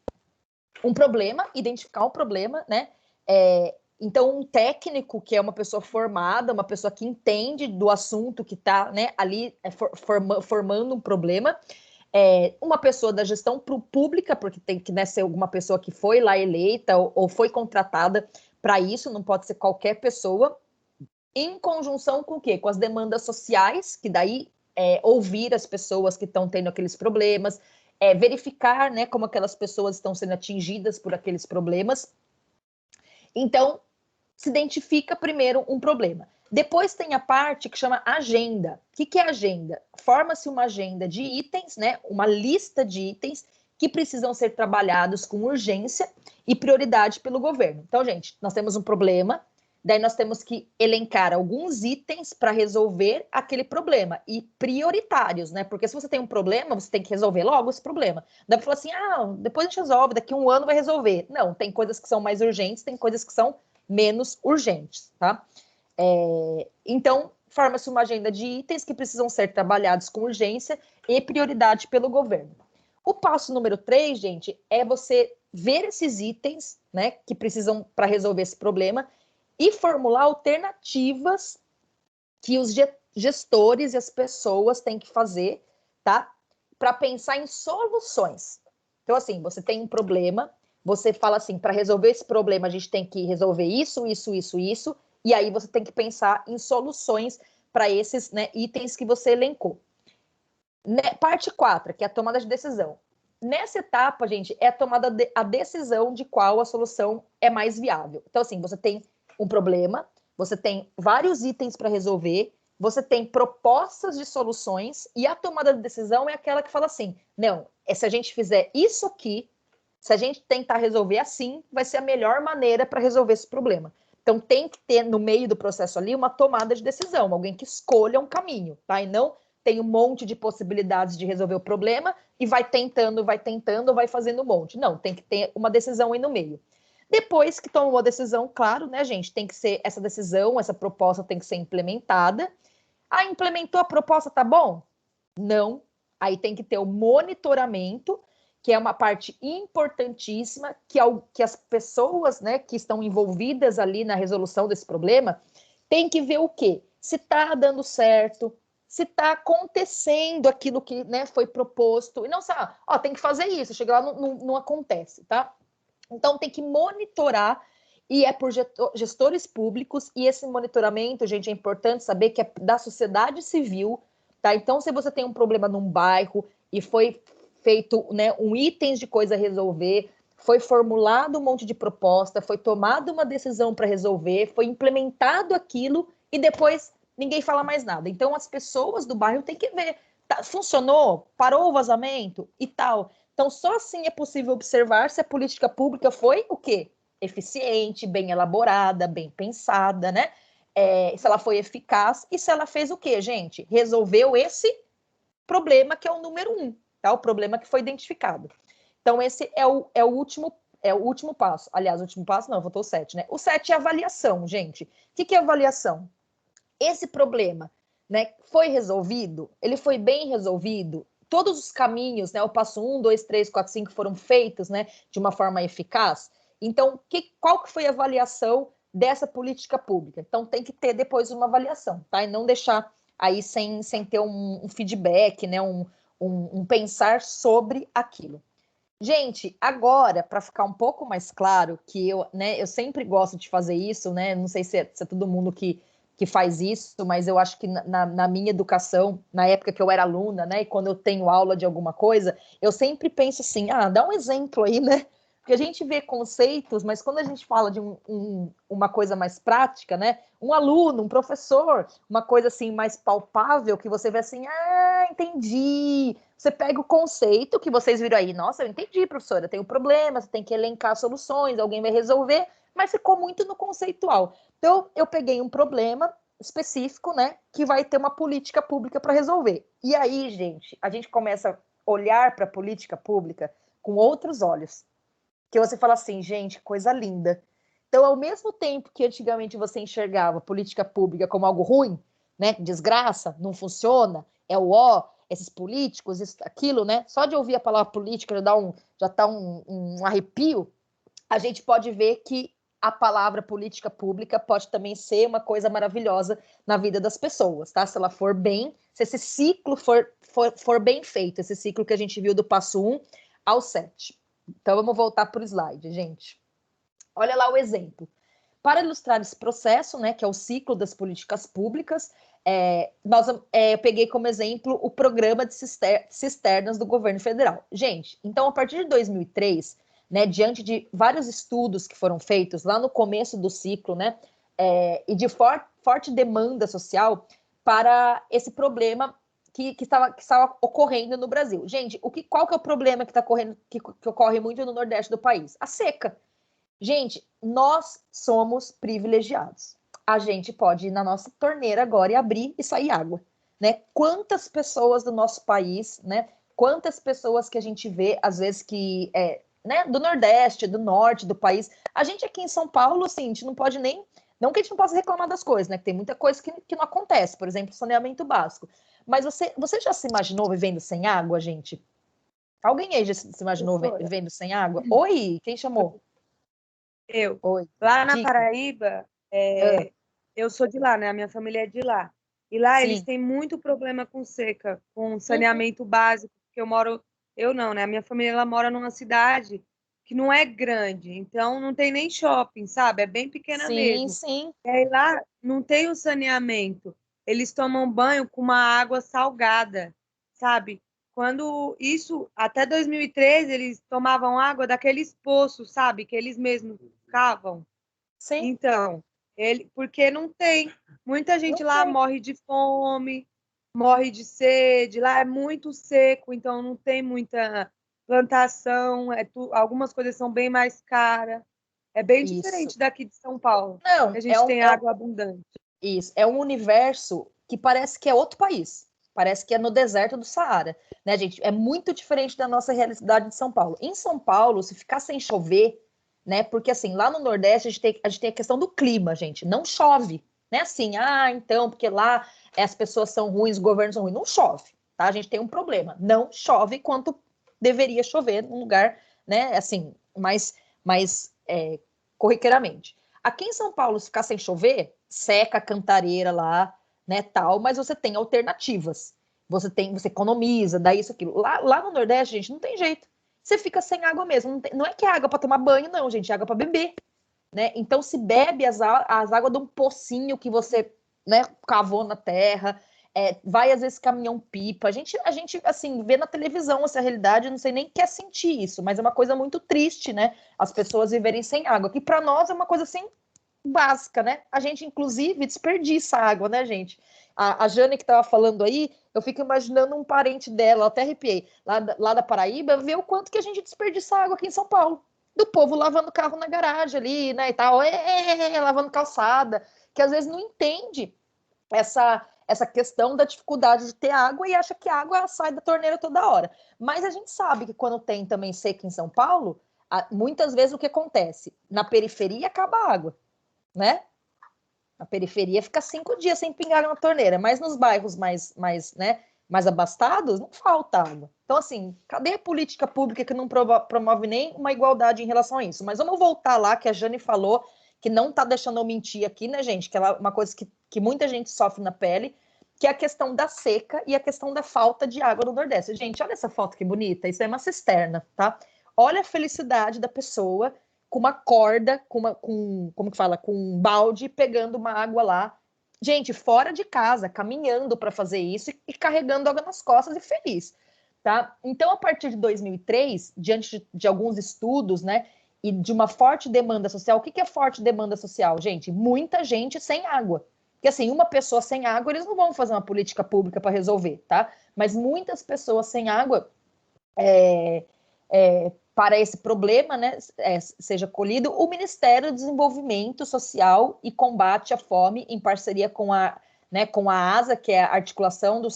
um problema, identificar um problema, né? Então, um técnico, que é uma pessoa formada, uma pessoa que entende do assunto, que está, né, ali formando um problema, uma pessoa da gestão pública, porque tem que, né, ser alguma pessoa que foi lá eleita ou foi contratada para isso, não pode ser qualquer pessoa, em conjunção com o quê? Com as demandas sociais, que daí ouvir as pessoas que estão tendo aqueles problemas, verificar, né, como aquelas pessoas estão sendo atingidas por aqueles problemas. Então, se identifica primeiro um problema. Depois tem a parte que chama agenda. O que é agenda? Forma-se uma agenda de itens, né? Uma lista de itens que precisam ser trabalhados com urgência e prioridade pelo governo. Então, gente, nós temos um problema, daí nós temos que elencar alguns itens para resolver aquele problema, e prioritários, né? Porque se você tem um problema, você tem que resolver logo esse problema. Dá para falar assim, depois a gente resolve, daqui a um ano vai resolver. Não, tem coisas que são mais urgentes, tem coisas que são menos urgentes, tá? Então, forma-se uma agenda de itens que precisam ser trabalhados com urgência e prioridade pelo governo. O passo número 3, gente, é você ver esses itens, né, que precisam para resolver esse problema e formular alternativas que os gestores e as pessoas têm que fazer, tá? Para pensar em soluções. Então, assim, você tem um problema, você fala assim, para resolver esse problema a gente tem que resolver isso, e aí você tem que pensar em soluções para esses, né, itens que você elencou. Parte 4, que é a tomada de decisão. Nessa etapa, gente, é a decisão de qual a solução é mais viável. Então, assim, você tem um problema, você tem vários itens para resolver, você tem propostas de soluções, e a tomada de decisão é aquela que fala assim, não, se a gente fizer isso aqui, se a gente tentar resolver assim, vai ser a melhor maneira para resolver esse problema. Então, tem que ter no meio do processo ali uma tomada de decisão, alguém que escolha um caminho, tá? E não tem um monte de possibilidades de resolver o problema e vai tentando, vai fazendo um monte. Não, tem que ter uma decisão aí no meio. Depois que tomou a decisão, claro, né, gente, tem que ser essa decisão, essa proposta tem que ser implementada. Implementou a proposta, tá bom? Não. Aí tem que ter o monitoramento, que é uma parte importantíssima, que as pessoas, né, que estão envolvidas ali na resolução desse problema, tem que ver o quê? Se está dando certo, se está acontecendo aquilo que, né, foi proposto, e não sabe, tem que fazer isso, chega lá, não acontece, tá? Então tem que monitorar, e é por gestores públicos, e esse monitoramento, gente, é importante saber que é da sociedade civil, tá? Então, se você tem um problema num bairro e foi feito, né, itens de coisa a resolver, foi formulado um monte de proposta, foi tomada uma decisão para resolver, foi implementado aquilo e depois ninguém fala mais nada. Então, as pessoas do bairro têm que ver, funcionou? Parou o vazamento? E tal. Então, só assim é possível observar se a política pública foi o quê? Eficiente, bem elaborada, bem pensada, né? Se ela foi eficaz e se ela fez o quê, gente? Resolveu esse problema que é o número 1, tá? O problema que foi identificado. Então, esse é o último passo. Aliás, o último passo não, faltou o 7, né? O 7 é avaliação, gente. O que é avaliação? Esse problema, né, foi resolvido? Ele foi bem resolvido? Todos os caminhos, né, o passo 1, 2, 3, 4, 5 foram feitos, né, de uma forma eficaz? Então, qual que foi a avaliação dessa política pública? Então, tem que ter depois uma avaliação, tá? E não deixar aí sem ter um feedback, né, um pensar sobre aquilo. Gente, agora, para ficar um pouco mais claro, que eu sempre gosto de fazer isso, né? Não sei se é todo mundo que faz isso, mas eu acho que na minha educação, na época que eu era aluna, né? E quando eu tenho aula de alguma coisa, eu sempre penso assim, dá um exemplo aí, né? Porque a gente vê conceitos, mas quando a gente fala de uma coisa mais prática, né? Um aluno, um professor, uma coisa assim mais palpável, que você vê assim, entendi. Você pega o conceito que vocês viram aí, nossa, eu entendi, professora, tem um problema, você tem que elencar soluções, alguém vai resolver, mas ficou muito no conceitual. Então, eu peguei um problema específico, né, que vai ter uma política pública para resolver. E aí, gente, a gente começa a olhar para a política pública com outros olhos. Que você fala assim, gente, coisa linda. Então, ao mesmo tempo que antigamente você enxergava política pública como algo ruim, né, desgraça, não funciona, é o esses políticos, isso, aquilo, né? Só de ouvir a palavra política já dá um arrepio. A gente pode ver que a palavra política pública pode também ser uma coisa maravilhosa na vida das pessoas, tá? Se ela for bem, se esse ciclo for bem feito, esse ciclo que a gente viu do passo 1 ao 7. Então, vamos voltar para o slide, gente. Olha lá o exemplo. Para ilustrar esse processo, né, que é o ciclo das políticas públicas, eu peguei como exemplo o programa de cisternas do governo federal. Gente, então, a partir de 2003, né, diante de vários estudos que foram feitos lá no começo do ciclo, né, e de forte demanda social para esse problema que estava ocorrendo no Brasil. Gente, qual que é o problema que ocorre muito no Nordeste do país? A seca. Gente, nós somos privilegiados. A gente pode ir na nossa torneira agora e abrir e sair água, né? Quantas pessoas do nosso país, né? Quantas pessoas que a gente vê, às vezes, que né, do Nordeste, do Norte do país. A gente aqui em São Paulo, assim, a gente não pode nem... Não que a gente não possa reclamar das coisas, né? Que tem muita coisa que não acontece, por exemplo, saneamento básico. Mas você já se imaginou vivendo sem água, gente? Alguém aí já se imaginou vivendo sem água? Oi, quem chamou? Eu. Oi. Lá na Paraíba, eu sou de lá, né? A minha família é de lá. E lá eles têm muito problema com seca, com saneamento básico, porque eu não, né? A minha família ela mora numa cidade que não é grande, então não tem nem shopping, sabe? É bem pequena mesmo. Sim. E aí lá não tem o saneamento. Eles tomam banho com uma água salgada, sabe? Quando isso, até 2013, eles tomavam água daqueles poços, sabe? Que eles mesmos cavam. Sim. Então, porque não tem. Muita gente Não lá tem. morre de fome, morre de sede. Lá é muito seco, então não tem muita plantação. Algumas coisas são bem mais caras. É bem diferente daqui de São Paulo. Não, a gente tem água abundante. Isso, é um universo que parece que é outro país. Parece que é no deserto do Saara, né, gente? É muito diferente da nossa realidade de São Paulo. Em São Paulo, se ficar sem chover, né? Porque assim, lá no Nordeste a gente tem a questão do clima, gente. Não chove, né? Assim, então, porque lá as pessoas são ruins, os governos são ruins. Não chove, tá? A gente tem um problema. Não chove quanto deveria chover num lugar, né? Assim, mais corriqueiramente. Aqui em São Paulo, se ficar sem chover, seca a cantareira lá, né, tal, mas você tem alternativas. Você economiza, dá isso, aquilo. Lá no Nordeste, gente, não tem jeito. Você fica sem água mesmo. Não é que é água para tomar banho, não, gente, é água para beber, né? Então se bebe as águas de um pocinho que você, né, cavou na terra. Vai às vezes caminhão-pipa. A gente, assim, vê na televisão essa realidade, não sei nem quer sentir isso, mas é uma coisa muito triste, né? As pessoas viverem sem água, que para nós é uma coisa assim básica, né? A gente, inclusive, desperdiça água, né, gente? A Jane que estava falando aí, eu fico imaginando um parente dela, eu até arrepiei, lá da Paraíba, ver o quanto que a gente desperdiça água aqui em São Paulo. Do povo lavando carro na garagem ali, né, e tal, lavando calçada, que às vezes não entende essa questão da dificuldade de ter água e acha que a água sai da torneira toda hora. Mas a gente sabe que quando tem também seca em São Paulo, muitas vezes o que acontece? Na periferia acaba a água, né? Na periferia fica 5 dias sem pingar na torneira, mas nos bairros mais abastados não falta água. Então, assim, cadê a política pública que não promove nem uma igualdade em relação a isso? Mas vamos voltar lá que a Jane falou, que não está deixando eu mentir aqui, né, gente? Que é uma coisa que muita gente sofre na pele, que é a questão da seca e a questão da falta de água no Nordeste. Gente, olha essa foto que bonita. Isso é uma cisterna, tá? Olha a felicidade da pessoa com uma corda, como que fala? Com um balde, pegando uma água lá. Gente, fora de casa, caminhando para fazer isso e carregando água nas costas e feliz, tá? Então, a partir de 2003, diante de alguns estudos, né, e de uma forte demanda social, o que é forte demanda social, gente? Muita gente sem água. Porque, assim, uma pessoa sem água, eles não vão fazer uma política pública para resolver, tá? Mas muitas pessoas sem água para esse problema, né, seja colhido, o Ministério do Desenvolvimento Social e Combate à Fome, em parceria com a ASA, que é a articulação do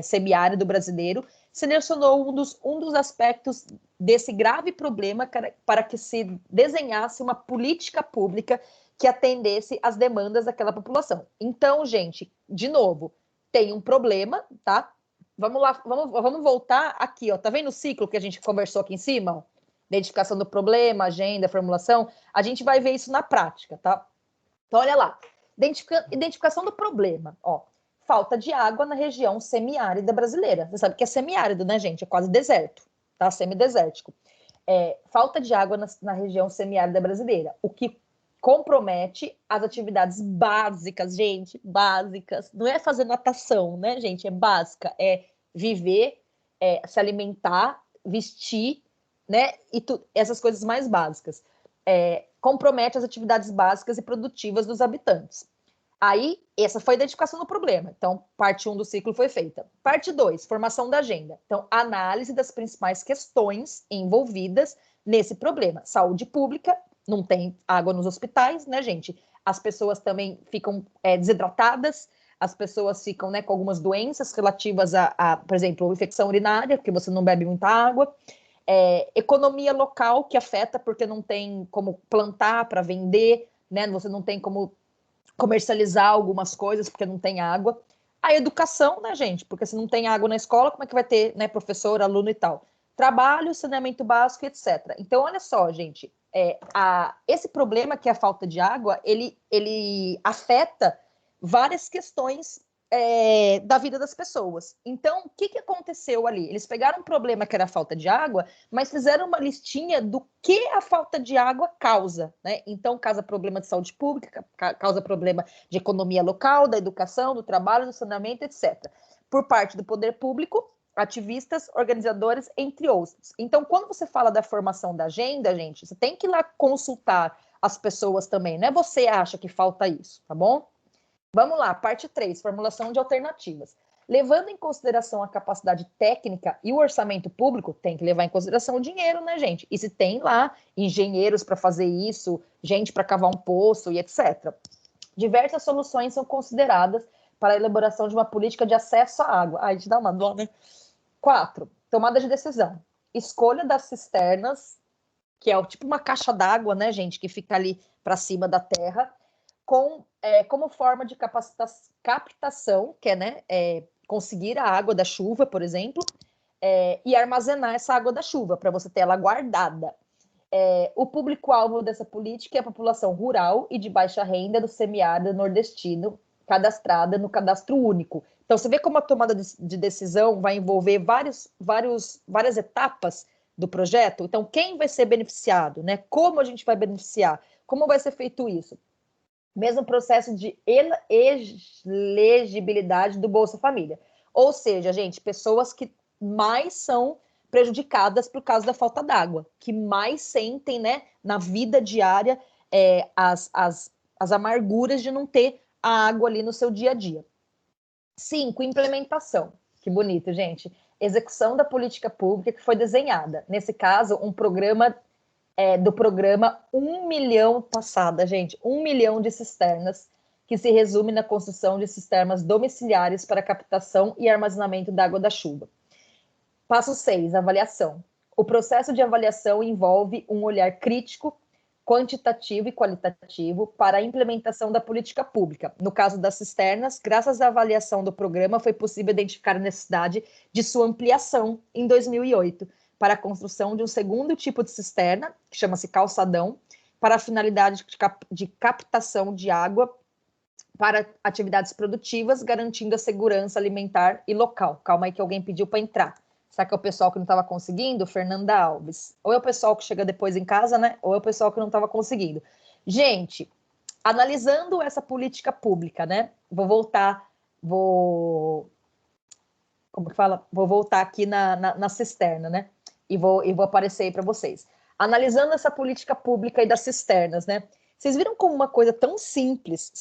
semiárido brasileiro, selecionou um dos aspectos desse grave problema para que se desenhasse uma política pública que atendesse às demandas daquela população. Então, gente, de novo, tem um problema, tá? Vamos lá, vamos voltar aqui, ó. Tá vendo o ciclo que a gente conversou aqui em cima? identificação do problema, agenda, formulação, a gente vai ver isso na prática, tá? Então, olha lá, identificação do problema, ó, falta de água na região semiárida brasileira. Você sabe que é semiárido, né, gente? É quase deserto, tá? Semidesértico. Falta de água na região semiárida brasileira, o que compromete as atividades básicas, gente, básicas. Não é fazer natação, né, gente? É básica, é viver, se alimentar, vestir, né? E essas coisas mais básicas. Compromete as atividades básicas e produtivas dos habitantes. Aí, essa foi a identificação do problema. Então, parte 1 do ciclo foi feita. Parte 2, formação da agenda. Então, análise das principais questões envolvidas nesse problema. Saúde pública, não tem água nos hospitais, né, gente? As pessoas também ficam desidratadas, as pessoas ficam, né, com algumas doenças relativas por exemplo, infecção urinária, porque você não bebe muita água. Economia local, que afeta porque não tem como plantar para vender, né? Você não tem como comercializar algumas coisas porque não tem água. A educação, né, gente? Porque se não tem água na escola, como é que vai ter, né, professor, aluno e tal? Trabalho, saneamento básico, etc. Então, olha só, gente, esse problema que é a falta de água, ele afeta várias questões da vida das pessoas. Então, o que aconteceu ali? Eles pegaram um problema que era a falta de água, mas fizeram uma listinha do que a falta de água causa, né? Então, causa problema de saúde pública, causa problema de economia local, da educação, do trabalho, do saneamento, etc. Por parte do poder público, ativistas, organizadores, entre outros. Então, quando você fala da formação da agenda, gente, você tem que ir lá consultar as pessoas também, não é você acha que falta isso, tá bom? Vamos lá, parte 3, formulação de alternativas. Levando em consideração a capacidade técnica e o orçamento público, tem que levar em consideração o dinheiro, né, gente? E se tem lá engenheiros para fazer isso, gente para cavar um poço e etc. Diversas soluções são consideradas para a elaboração de uma política de acesso à água. Ai, te dá uma dó, né? 4, tomada de decisão. Escolha das cisternas, que é tipo uma caixa d'água, né, gente, que fica ali para cima da terra, como forma de captação, que é, né, conseguir a água da chuva, por exemplo, e armazenar essa água da chuva, para você ter ela guardada. O público-alvo dessa política é a população rural e de baixa renda do semiárido nordestino, cadastrada no cadastro único. Então, você vê como a tomada de decisão vai envolver várias etapas do projeto. Então, quem vai ser beneficiado, né? Como a gente vai beneficiar? Como vai ser feito isso? Mesmo processo de elegibilidade do Bolsa Família. Ou seja, gente, pessoas que mais são prejudicadas por causa da falta d'água, que mais sentem, né, na vida diária as amarguras de não ter a água ali no seu dia a dia. 5, implementação. Que bonito, gente. Execução da política pública que foi desenhada. Nesse caso, um programa do programa 1 milhão passada, gente, 1 milhão de cisternas, que se resume na construção de cisternas domiciliares para captação e armazenamento da água da chuva. Passo 6, avaliação. O processo de avaliação envolve um olhar crítico, quantitativo e qualitativo para a implementação da política pública. No caso das cisternas, graças à avaliação do programa, foi possível identificar a necessidade de sua ampliação em 2008, para a construção de um segundo tipo de cisterna, que chama-se calçadão, para a finalidade de captação de água para atividades produtivas, garantindo a segurança alimentar e local. Calma aí que alguém pediu para entrar. Será que é o pessoal que não estava conseguindo? Fernanda Alves. Ou é o pessoal que chega depois em casa, né? Ou é o pessoal que não estava conseguindo. Gente, analisando essa política pública, né? Vou voltar aqui na cisterna, né? E vou aparecer aí para vocês. Analisando essa política pública e das cisternas, né? Vocês viram como uma coisa tão simples,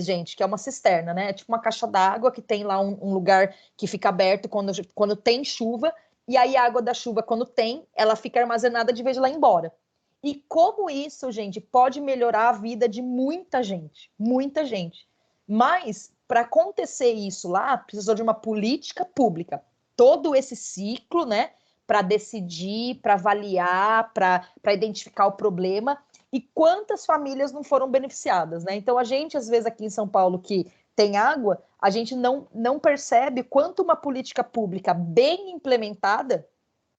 gente, que é uma cisterna, né? É tipo uma caixa d'água que tem lá um lugar que fica aberto quando tem chuva, e aí a água da chuva, quando tem, ela fica armazenada de vez de lá embora. E como isso, gente, pode melhorar a vida de muita gente, muita gente. Mas, para acontecer isso lá, precisou de uma política pública. Todo esse ciclo, né? Para decidir, para avaliar, para identificar o problema, e quantas famílias não foram beneficiadas, né? Então, a gente, às vezes, aqui em São Paulo, que tem água, a gente não percebe quanto uma política pública bem implementada,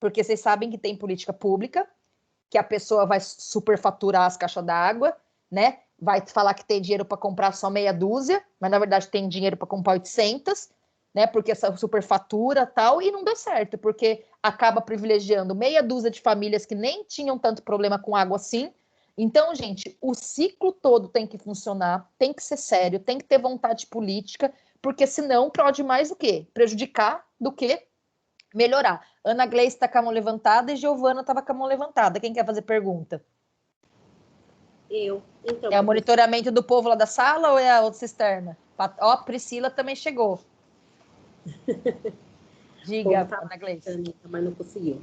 porque vocês sabem que tem política pública, que a pessoa vai superfaturar as caixas d'água, né? Vai falar que tem dinheiro para comprar só meia dúzia, mas na verdade tem dinheiro para comprar 800, né? Porque essa superfatura tal, e não deu certo, porque acaba privilegiando meia dúzia de famílias que nem tinham tanto problema com água assim. Então, gente, o ciclo todo tem que funcionar, tem que ser sério, tem que ter vontade política, porque senão pode mais o quê? Prejudicar do que melhorar. Ana Gleice está com a mão levantada e Giovana estava com a mão levantada. Quem quer fazer pergunta? Eu. Então, É o monitoramento do povo lá da sala ou é a outra cisterna? Ó, Priscila também chegou. Diga, Ana Gleice. Mas não conseguiu.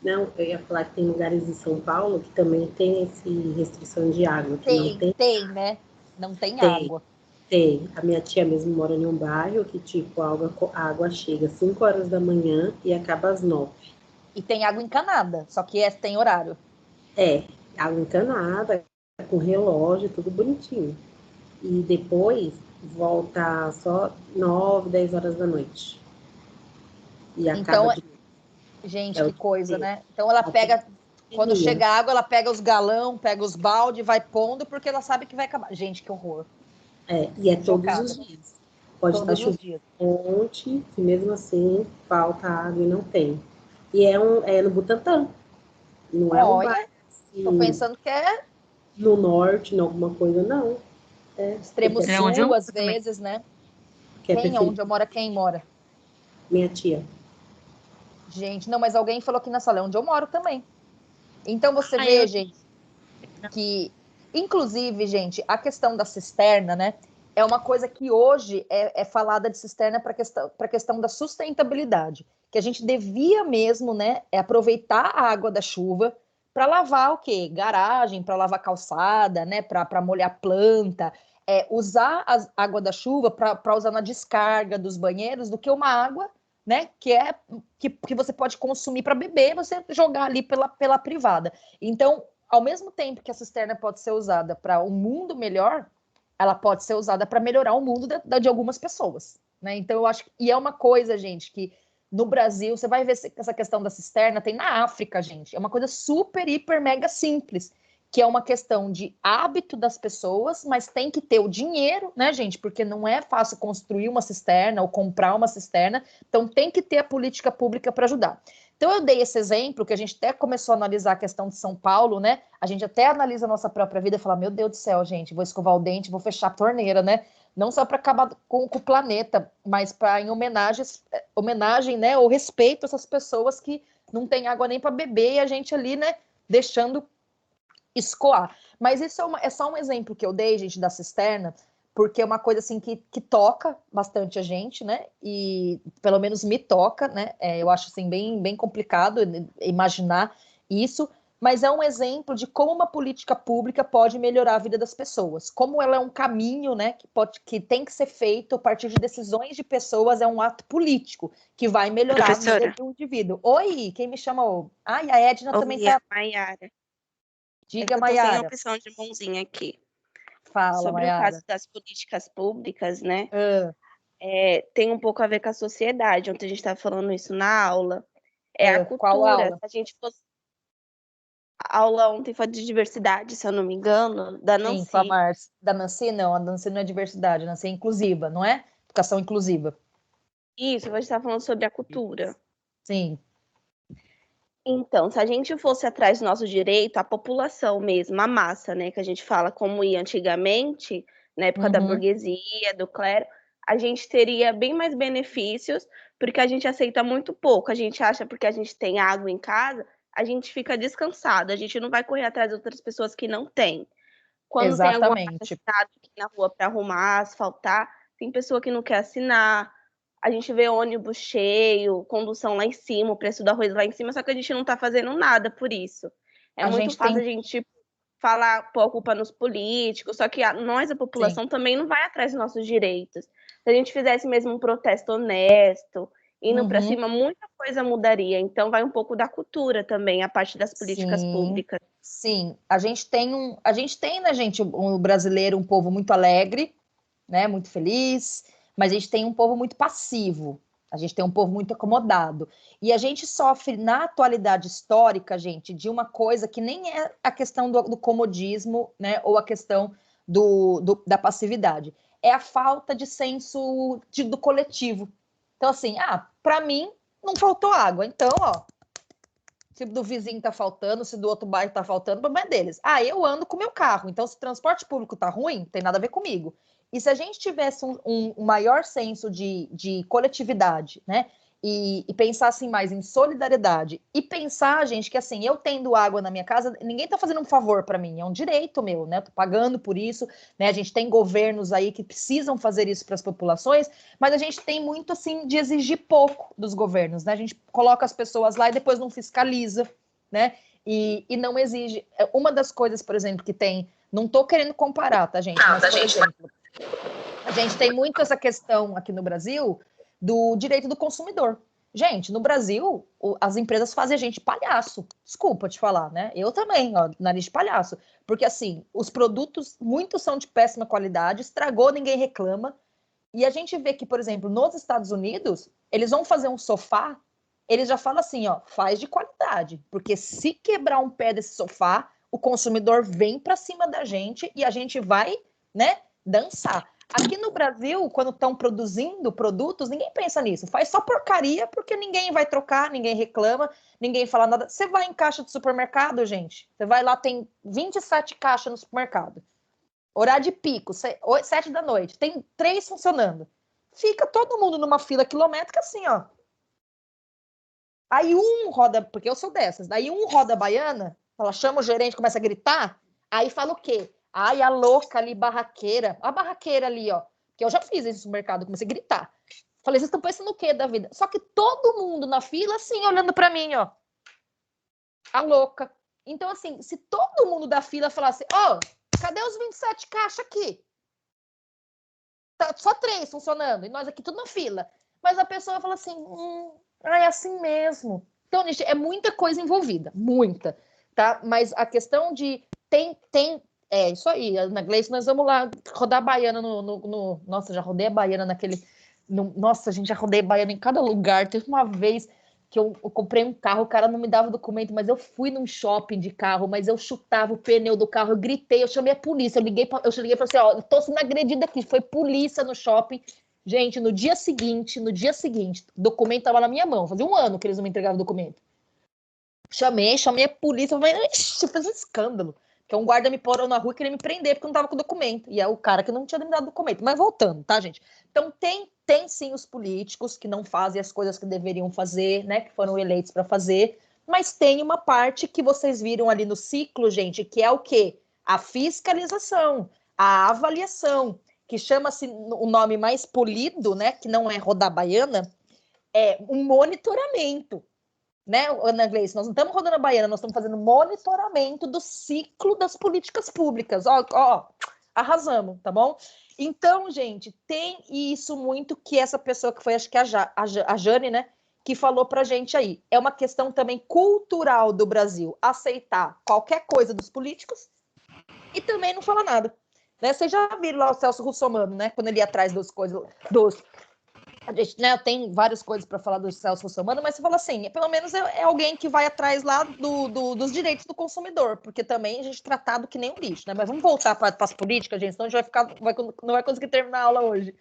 Não, eu ia falar que tem lugares em São Paulo que também tem esse restrição de água. Que não tem, né? Não tem água. Tem. A minha tia mesmo mora em um bairro que, tipo, a água chega às 5 horas da manhã e acaba às 9. E tem água encanada, só que tem horário. Água encanada, com relógio, tudo bonitinho. E depois volta só 9, 10 horas da noite. E acaba de... Gente, que coisa, né? Então ela pega, quando chega a água, ela pega os galão, pega os balde, vai pondo, porque ela sabe que vai acabar. Gente, que horror. E é todos os dias. Pode estar chovendo um monte, e mesmo assim falta água e não tem. E é no Butantã. Não é um bairro assim, tô pensando que é no norte, em alguma coisa, não. Extremo sul, às vezes, né? Quem? Onde eu moro, quem mora? Minha tia. Gente, não, mas alguém falou aqui na sala, é onde eu moro também. Então você vê, gente, que, inclusive, gente, a questão da cisterna, né, é uma coisa que hoje é falada de cisterna para a questão da sustentabilidade, que a gente devia mesmo, né, aproveitar a água da chuva para lavar o quê? Garagem, para lavar calçada, né, para molhar planta, usar a água da chuva para usar na descarga dos banheiros do que uma água, né, que você pode consumir para beber, você jogar ali pela privada. Então, ao mesmo tempo que a cisterna pode ser usada para um mundo melhor, ela pode ser usada para melhorar o mundo de algumas pessoas, né? Então, eu acho e é uma coisa, gente, que no Brasil, você vai ver essa questão da cisterna, tem na África, gente. É uma coisa super, hiper, mega simples, que é uma questão de hábito das pessoas, mas tem que ter o dinheiro, né, gente? Porque não é fácil construir uma cisterna ou comprar uma cisterna, então tem que ter a política pública para ajudar. Então eu dei esse exemplo, que a gente até começou a analisar a questão de São Paulo, né? A gente até analisa a nossa própria vida e fala, meu Deus do céu, gente, vou escovar o dente, vou fechar a torneira, né? Não só para acabar com o planeta, mas para em homenagem, né, ou respeito a essas pessoas que não têm água nem para beber e a gente ali, né, deixando escoar. Mas isso é só um exemplo que eu dei, gente, da cisterna, porque é uma coisa assim que toca bastante a gente, né? E pelo menos me toca, né? Eu acho assim bem complicado imaginar isso, mas é um exemplo de como uma política pública pode melhorar a vida das pessoas, como ela é um caminho, né? Que tem que ser feito a partir de decisões de pessoas, é um ato político que vai melhorar a vida do indivíduo. Oi, quem me chamou? Ai, a Edna também tá. Maiara. Diga, eu Maiara. tô sem opção de mãozinha aqui. Fala, sobre Maiara. o caso das políticas públicas, né? Tem um pouco a ver com a sociedade. Ontem a gente estava falando isso na aula. A cultura. Qual aula? Se a gente fosse... A aula ontem foi de diversidade, se eu não me engano, da Nancy. Sim, com a Marcia. Da Nancy, não. A Nancy não é diversidade, a Nancy é inclusiva, não é? Educação inclusiva. Isso, a gente estava falando sobre a cultura. Sim. Então, se a gente fosse atrás do nosso direito, a população mesmo, a massa, né, que a gente fala como ia antigamente, na época da burguesia, do clero, a gente teria bem mais benefícios, porque a gente aceita muito pouco. A gente acha porque a gente tem água em casa, a gente fica descansado, a gente não vai correr atrás de outras pessoas que não têm. Quando tem alguma necessidade aqui na rua para arrumar, asfaltar, tem pessoa que não quer assinar. A gente vê ônibus cheio, condução lá em cima, o preço do arroz lá em cima, só que a gente não está fazendo nada por isso. É muito fácil a gente falar, pôr a culpa nos políticos, só que nós, a população, também não vai atrás dos nossos direitos. Se a gente fizesse mesmo um protesto honesto, indo para cima, muita coisa mudaria. Então, vai um pouco da cultura também, a parte das políticas públicas. Sim, a gente tem, né, gente, o brasileiro, um povo muito alegre, né, muito feliz, mas a gente tem um povo muito passivo. A gente tem um povo muito acomodado. E a gente sofre, na atualidade histórica, gente, de uma coisa que nem é a questão do comodismo, né? Ou a questão da passividade. É a falta de senso do coletivo. Então, assim, para mim, não faltou água. Então, ó, se do vizinho tá faltando, se do outro bairro tá faltando, o problema é deles. Eu ando com o meu carro. Então, se o transporte público tá ruim, tem nada a ver comigo. E se a gente tivesse um maior senso de coletividade, né? E pensasse mais em solidariedade e pensar, gente, que assim, eu tendo água na minha casa, ninguém tá fazendo um favor para mim, é um direito meu, né? Eu tô pagando por isso, né? A gente tem governos aí que precisam fazer isso para as populações, mas a gente tem muito assim de exigir pouco dos governos, né? A gente coloca as pessoas lá e depois não fiscaliza, né? E não exige. Uma das coisas, por exemplo, que tem, não tô querendo comparar, tá, gente? Mas, por exemplo, a gente tem muito essa questão aqui no Brasil do direito do consumidor. Gente, no Brasil, as empresas fazem a gente palhaço. Desculpa te falar, né? Eu também, ó, nariz de palhaço. Porque, assim, os produtos, muitos são de péssima qualidade, estragou, ninguém reclama. E a gente vê que, por exemplo, nos Estados Unidos, eles vão fazer um sofá, eles já falam assim, ó, faz de qualidade. Porque se quebrar um pé desse sofá, o consumidor vem para cima da gente e a gente vai, né, dançar. Aqui no Brasil, quando estão produzindo produtos, ninguém pensa nisso. Faz só porcaria, porque ninguém vai trocar, ninguém reclama, ninguém fala nada. Você vai em caixa de supermercado, gente. Você vai lá, tem 27 caixas no supermercado. Horário de pico, 7 da noite. Tem 3 funcionando. Fica todo mundo numa fila quilométrica assim, ó. Aí um roda, porque eu sou dessas, aí um roda a baiana, ela chama o gerente, começa a gritar, aí fala o quê? A louca ali, barraqueira. A barraqueira ali, ó. Que eu já fiz isso no mercado, comecei a gritar. Falei, vocês estão pensando o quê da vida? Só que todo mundo na fila, assim, olhando para mim, ó. A louca. Então, assim, se todo mundo da fila falasse, cadê os 27 caixas aqui? Tá só 3 funcionando, e nós aqui tudo na fila. Mas a pessoa fala assim, é assim mesmo. Então, gente, é muita coisa envolvida, muita, tá? Mas a questão de é isso aí, Ana Gleice, nós vamos lá rodar a baiana no nossa, já rodei a baiana naquele, nossa, gente, já rodei a baiana em cada lugar. Teve uma vez que eu comprei um carro, o cara não me dava documento, mas eu fui num shopping de carro, mas eu chutava o pneu do carro, eu gritei, eu chamei a polícia, eu liguei e falei assim, ó, eu tô sendo agredida aqui, foi polícia no shopping. Gente, no dia seguinte, o documento tava na minha mão, fazia 1 ano que eles não me entregavam o documento. Chamei a polícia, eu falei, fez um escândalo. Porque um guarda me parou na rua e queria me prender porque eu não tava com o documento. E é o cara que não tinha me dado o documento. Mas voltando, tá, gente? Então tem sim os políticos que não fazem as coisas que deveriam fazer, né? Que foram eleitos para fazer. Mas tem uma parte que vocês viram ali no ciclo, gente, que é o quê? A fiscalização, a avaliação, que chama-se o nome mais polido, né? Que não é rodar baiana, é um monitoramento. Né, Ana Gleice, nós não estamos rodando a baiana, nós estamos fazendo monitoramento do ciclo das políticas públicas. Ó, arrasamos, tá bom? Então, gente, tem isso muito que essa pessoa que foi, acho que a Jane, né, que falou pra gente aí. É uma questão também cultural do Brasil, aceitar qualquer coisa dos políticos e também não falar nada. Né? Vocês já viram lá o Celso Russomano, né, quando ele ia atrás das coisas, a gente, né, tem várias coisas para falar do Celso Russomano, mas você fala assim, pelo menos é alguém que vai atrás lá dos direitos do consumidor, porque também a gente é tratado que nem um lixo, né? Mas vamos voltar para as políticas, gente, senão a gente não vai conseguir terminar a aula hoje.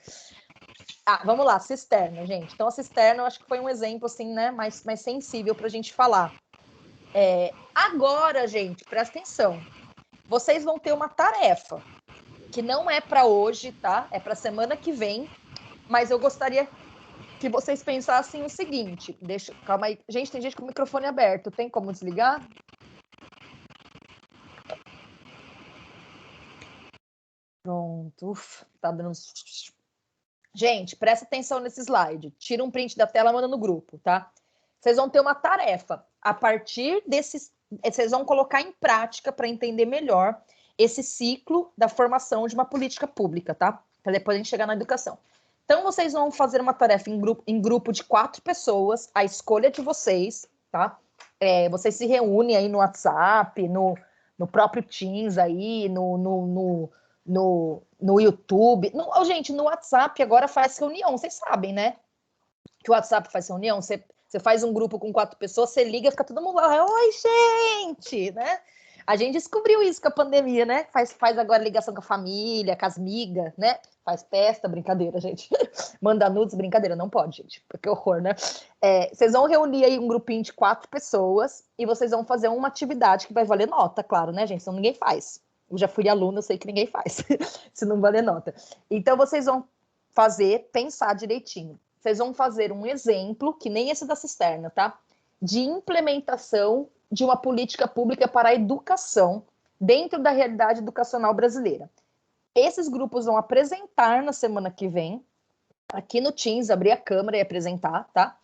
Vamos lá, cisterna, gente. Então a cisterna eu acho que foi um exemplo assim, né, mais sensível para a gente falar. Agora, gente, presta atenção. Vocês vão ter uma tarefa que não é para hoje, tá? É para semana que vem. Mas eu gostaria que vocês pensassem o seguinte. Calma aí. Gente, tem gente com o microfone aberto. Tem como desligar? Pronto. Tá dando... Gente, presta atenção nesse slide. Tira um print da tela e manda no grupo, tá? Vocês vão ter uma tarefa. A partir desses... Vocês vão colocar em prática para entender melhor esse ciclo da formação de uma política pública, tá? Para depois a gente chegar na educação. Então, vocês vão fazer uma tarefa em grupo de 4 pessoas, a escolha de vocês, tá? Vocês se reúnem aí no WhatsApp, no próprio Teams aí, no YouTube. Gente, no WhatsApp agora faz reunião, vocês sabem, né? que o WhatsApp faz reunião, você faz um grupo com 4 pessoas, você liga, fica todo mundo lá, oi, gente, né? A gente descobriu isso com a pandemia, né? Faz agora ligação com a família, com as migas, né? Faz festa, brincadeira, gente. Manda nudes, brincadeira, não pode, gente, porque horror, né? Vocês vão reunir aí um grupinho de 4 pessoas e vocês vão fazer uma atividade que vai valer nota, claro, né, gente? Senão ninguém faz. Eu já fui aluna, eu sei que ninguém faz, se não valer nota. Então, vocês vão pensar direitinho. Vocês vão fazer um exemplo, que nem esse da cisterna, tá? De implementação de uma política pública para a educação dentro da realidade educacional brasileira. Esses grupos vão apresentar na semana que vem, aqui no Teams, abrir a câmera e apresentar, tá?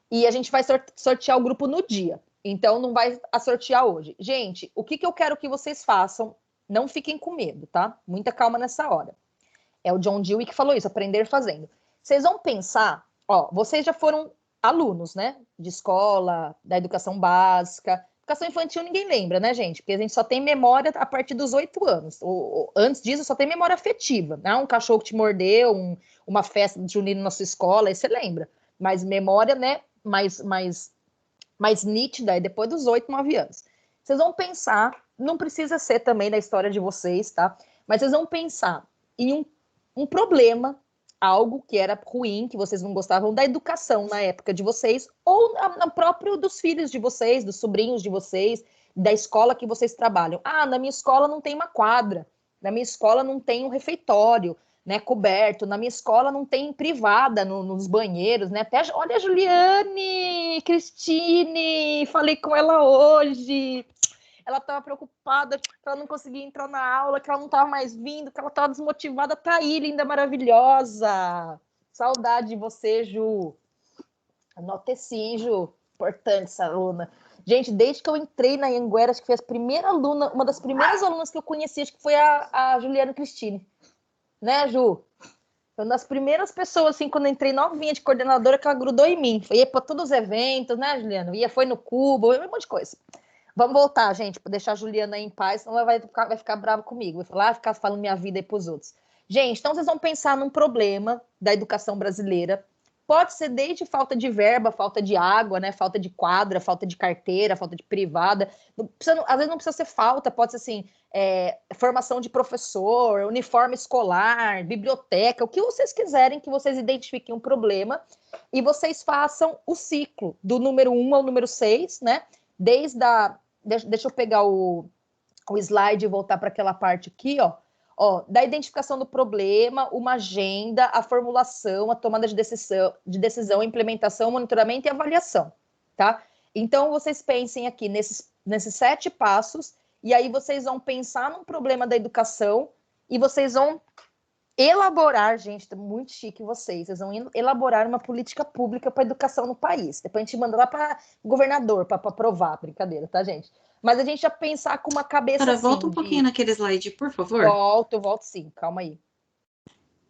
E a gente vai sortear o grupo no dia. Então, não vai sortear hoje. Gente, o que eu quero que vocês façam? Não fiquem com medo, tá? Muita calma nessa hora. É o John Dewey que falou isso, aprender fazendo. Vocês vão pensar, vocês já foram alunos, né? De escola, da educação básica. Educação infantil ninguém lembra, né, gente? Porque a gente só tem memória a partir dos 8 anos. Antes disso, só tem memória afetiva, né? Um cachorro que te mordeu, uma festa de junino na sua escola, aí você lembra. Mas memória, né, mais nítida é depois dos 8, 9 anos. Vocês vão pensar, não precisa ser também da história de vocês, tá? Mas vocês vão pensar em um problema, algo que era ruim, que vocês não gostavam da educação na época de vocês, ou no próprio dos filhos de vocês, dos sobrinhos de vocês, da escola que vocês trabalham. Na minha escola não tem uma quadra, na minha escola não tem um refeitório, né, coberto, na minha escola não tem privada nos banheiros, né? Até, olha a Juliane, Cristine, falei com ela hoje. Ela estava preocupada que ela não conseguia entrar na aula, que ela não estava mais vindo, que ela estava desmotivada. Tá aí, linda, maravilhosa. Saudade de você, Ju. Anota sim, Ju. Importante essa aluna. Gente, desde que eu entrei na Anhanguera, acho que foi a primeira aluna, uma das primeiras alunas que eu conheci, acho que foi a Juliana Cristine. Né, Ju? Foi uma das primeiras pessoas, assim, quando eu entrei novinha de coordenadora, que ela grudou em mim. Ia para todos os eventos, né, Juliana? Foi no Cubo, um monte de coisa. Vamos voltar, gente, para deixar a Juliana aí em paz, senão ela vai ficar brava comigo. Vai falar, ficar falando minha vida aí para os outros. Gente, então vocês vão pensar num problema da educação brasileira. Pode ser desde falta de verba, falta de água, né? Falta de quadra, falta de carteira, falta de privada. Às vezes não precisa ser falta, pode ser assim, formação de professor, uniforme escolar, biblioteca, o que vocês quiserem, que vocês identifiquem um problema e vocês façam o ciclo do número 1 ao número 6, né? Deixa eu pegar o slide e voltar para aquela parte aqui, da identificação do problema, uma agenda, a formulação, a tomada de decisão, implementação, monitoramento e avaliação, tá? Então, vocês pensem aqui nesses 7 passos, e aí vocês vão pensar num problema da educação, e vocês vão elaborar, gente, tá muito chique vocês vão elaborar uma política pública para a educação no país. Depois a gente manda lá para o governador para aprovar, brincadeira, tá, gente? Mas a gente já pensar com uma cabeça Cara, volta um pouquinho naquele slide, por favor. Volto sim, calma aí.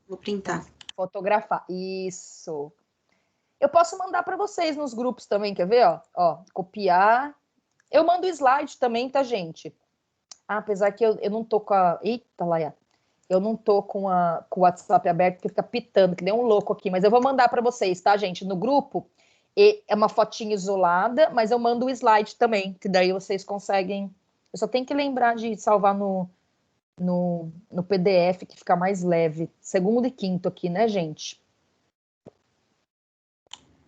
Vou printar. Fotografar, isso. Eu posso mandar para vocês nos grupos também, quer ver? Copiar. Eu mando o slide também, tá, gente? Apesar que eu não tô com a... Eita, Laia. Eu não tô com o WhatsApp aberto, porque fica pitando, que nem um louco aqui. Mas eu vou mandar para vocês, tá, gente? No grupo, é uma fotinha isolada, mas eu mando o slide também, que daí vocês conseguem... Eu só tenho que lembrar de salvar no PDF, que fica mais leve. 2º e 5º aqui, né, gente?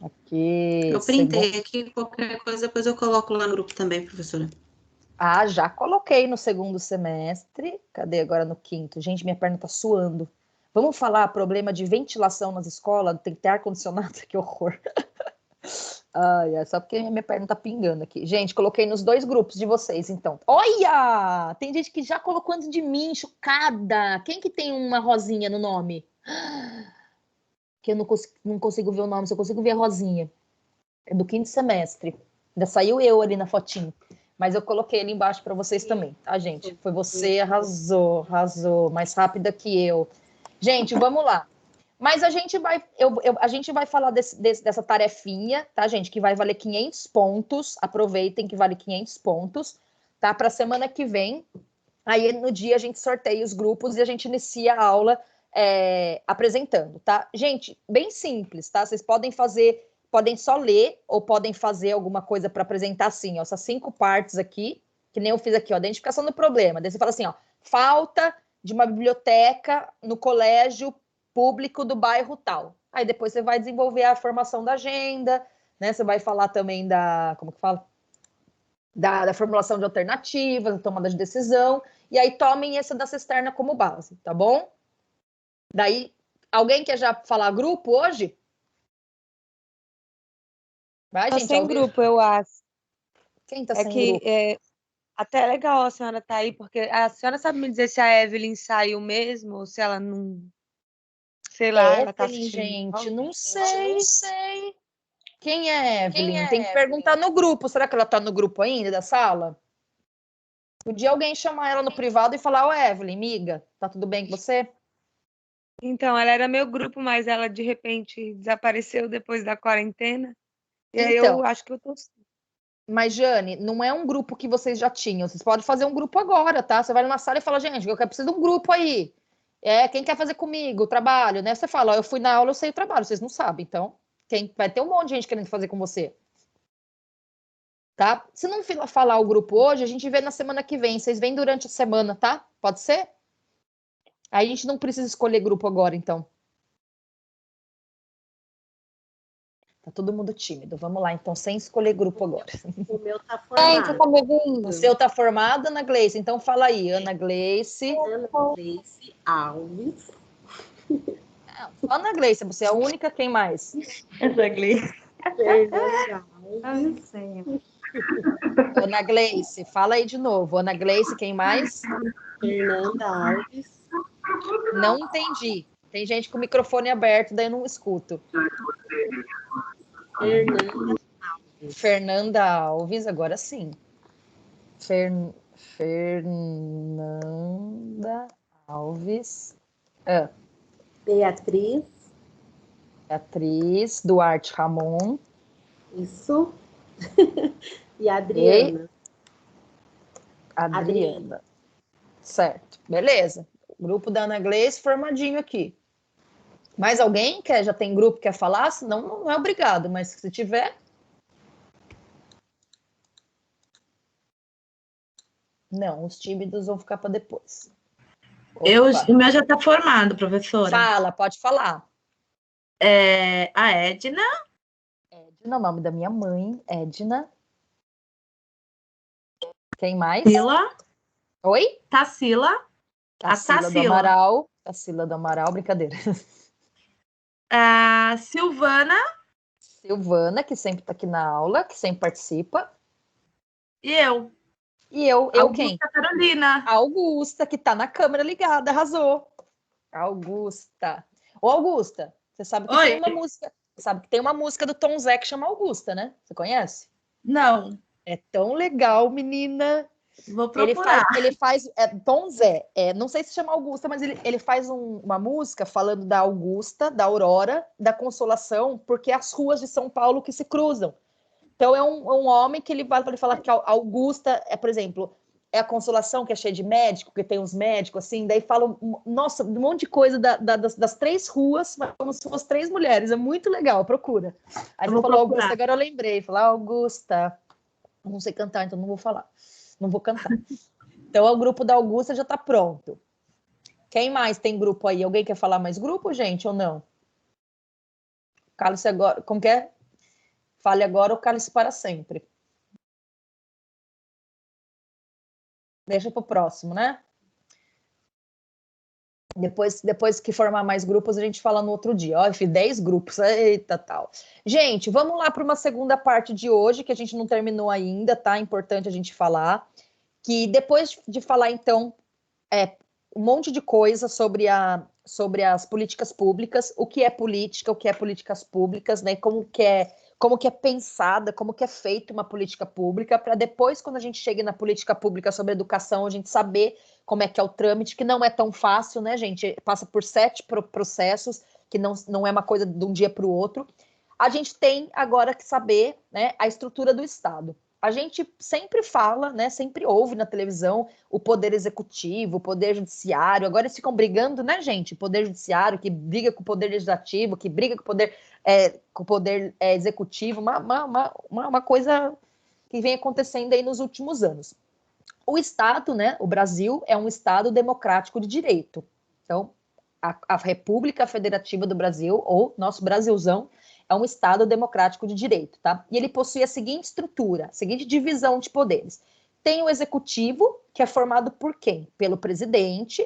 Aqui. Eu printei aqui, qualquer coisa, depois eu coloco lá no grupo também, professora. Já coloquei no 2º semestre. Cadê agora no 5º? Gente, minha perna tá suando. Vamos falar problema de ventilação nas escolas? Tem que ter ar-condicionado? Que horror. Só porque minha perna tá pingando aqui. Gente, coloquei nos 2 grupos de vocês, então. Olha! Tem gente que já colocou antes de mim, chocada. Quem que tem uma rosinha no nome? Que eu não consigo ver o nome, só consigo ver a rosinha. É do 5º semestre. Ainda saiu eu ali na fotinho. Mas eu coloquei ele embaixo para vocês também, tá, gente? Foi você, arrasou, mais rápida que eu. Gente, vamos lá. Mas a gente vai falar dessa tarefinha, tá, gente? Que vai valer 500 pontos. Aproveitem que vale 500 pontos, tá? Para semana que vem. Aí no dia a gente sorteia os grupos e a gente inicia a aula apresentando, tá? Gente, bem simples, tá? Vocês podem fazer podem só ler ou podem fazer alguma coisa para apresentar assim, ó, essas 5 partes aqui, que nem eu fiz aqui, ó, identificação do problema. Daí você fala assim, ó, falta de uma biblioteca no colégio público do bairro tal. Aí depois você vai desenvolver a formação da agenda, né? Você vai falar também da, como que fala? Da formulação de alternativas, da tomada de decisão, e aí tomem essa da cisterna como base, tá bom? Daí, alguém quer já falar grupo hoje? Vai, Tô gente, sem alguém... grupo, eu acho. Quem tá É sem que grupo? até é legal a senhora tá aí, porque a senhora sabe me dizer se a Evelyn saiu mesmo, ou se ela não. Sei lá, ela tá Evelyn, assistindo. gente, não sei. Quem é Evelyn? Tem que perguntar no grupo. Será que ela tá no grupo ainda da sala? Podia alguém chamar ela no privado e falar, ô Evelyn, miga, tá tudo bem com você? Então, ela era meu grupo, mas ela de repente desapareceu depois da quarentena. E aí eu Então, acho que eu tô. mas Jane, não é um grupo que vocês já tinham. Vocês podem fazer um grupo agora, tá? Você vai numa sala e fala, gente, eu preciso de um grupo aí. Quem quer fazer comigo o trabalho, né? Você fala, ó, eu fui na aula, eu sei o trabalho, vocês não sabem. Então, quem vai ter um monte de gente querendo fazer com você. Tá? Se não falar o grupo hoje, a gente vê na semana que vem. Vocês vêm durante a semana, tá? Pode ser? Aí a gente não precisa escolher grupo agora, então. Tá todo mundo tímido. Vamos lá, então, sem escolher grupo agora. O meu tá Gente, formado. tá me ouvindo? O seu tá formado, Ana Gleice? Então fala aí, Ana Gleice. Ana Gleice Alves. Só Ana Gleice, você é a única, quem mais? Essa Gleice. Fernanda Ai, Alves. sei. Ana Gleice, fala aí de novo. Ana Gleice, quem mais? Fernanda Alves. Não entendi. Tem gente com o microfone aberto, daí eu não escuto. Fernanda Fernanda Alves, agora sim. Fernanda Alves. Beatriz. Beatriz Duarte Ramon. Isso. E Adriana. Adriana. Certo, beleza. Grupo da Ana Gleice formadinho aqui. Mais alguém que já tem grupo que quer falar? Senão não é obrigado, mas se tiver. Não, os tímidos vão ficar para depois. O meu já está formado, professora. Fala, pode falar. A Edna. Edna, o nome da minha mãe, Edna. Quem mais? Tarsila. Oi? Tarsila. Tarsila do Amaral. Tarsila do Amaral, brincadeira. A Silvana. Silvana, que sempre está aqui na aula, que sempre participa. E eu. E eu quem? Augusta Carolina. Augusta, que está na câmera ligada, arrasou. Augusta. Ô, Augusta, você sabe que tem uma música. Você sabe que tem uma música do Tom Zé que chama Augusta, né? Você conhece? Não. É tão legal, menina. Vou procurar. Ele faz Tom Zé. Não sei se chama Augusta, mas ele faz uma música falando da Augusta, da Aurora, da Consolação, porque é as ruas de São Paulo que se cruzam. Então é um homem que ele vai falar que a Augusta por exemplo, é a Consolação, que é cheia de médico, que tem uns médicos, assim, daí falam, nossa, um monte de coisa das 3 ruas, como se fossem 3 mulheres, é muito legal, procura. Aí você falou Augusta, agora eu lembrei, falar Augusta, não sei cantar, então não vou falar, não vou cantar. Então o grupo da Augusta já tá pronto. Quem mais tem grupo aí? Alguém quer falar mais grupo, gente, ou não? Cálice agora, como que é? Fale agora ou cálice para sempre. Deixa para o próximo, né? Depois que formar mais grupos, a gente fala no outro dia. Ó, eu fiz 10 grupos, eita tal. Gente, vamos lá para uma segunda parte de hoje, que a gente não terminou ainda, tá? Importante a gente falar. Que depois de falar, então, um monte de coisa sobre as políticas públicas, o que é política, o que é políticas públicas, né? Como que é pensada, como que é feita uma política pública, para depois, quando a gente chegue na política pública sobre educação, a gente saber como é que é o trâmite, que não é tão fácil, né, gente? Passa por 7 processos, que não é uma coisa de um dia para o outro. A gente tem agora que saber, né, a estrutura do Estado. a gente sempre fala, né, sempre ouve na televisão o poder executivo, o poder judiciário, agora eles ficam brigando, né, gente? O poder judiciário que briga com o poder legislativo, que briga com o poder executivo, uma coisa que vem acontecendo aí nos últimos anos. O Estado, né, o Brasil, é um Estado democrático de direito. Então, a República Federativa do Brasil, ou nosso Brasilzão, é um Estado democrático de direito, tá? E ele possui a seguinte estrutura, a seguinte divisão de poderes. Tem o Executivo, que é formado por quem? Pelo presidente,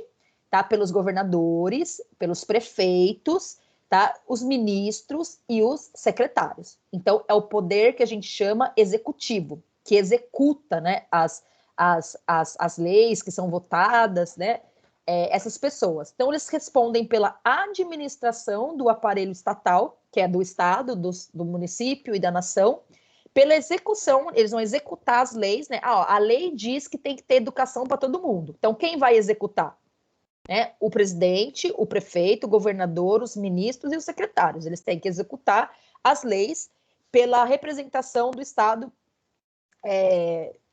tá? Pelos governadores, pelos prefeitos, tá? Os ministros e os secretários. Então, é o poder que a gente chama executivo, que executa, né, as leis que são votadas, né? Essas pessoas. Então, eles respondem pela administração do aparelho estatal, que é do Estado, do município e da nação, pela execução, eles vão executar as leis, né? A lei diz que tem que ter educação para todo mundo. Então, quem vai executar? Né? O presidente, o prefeito, o governador, os ministros e os secretários. Eles têm que executar as leis pela representação do Estado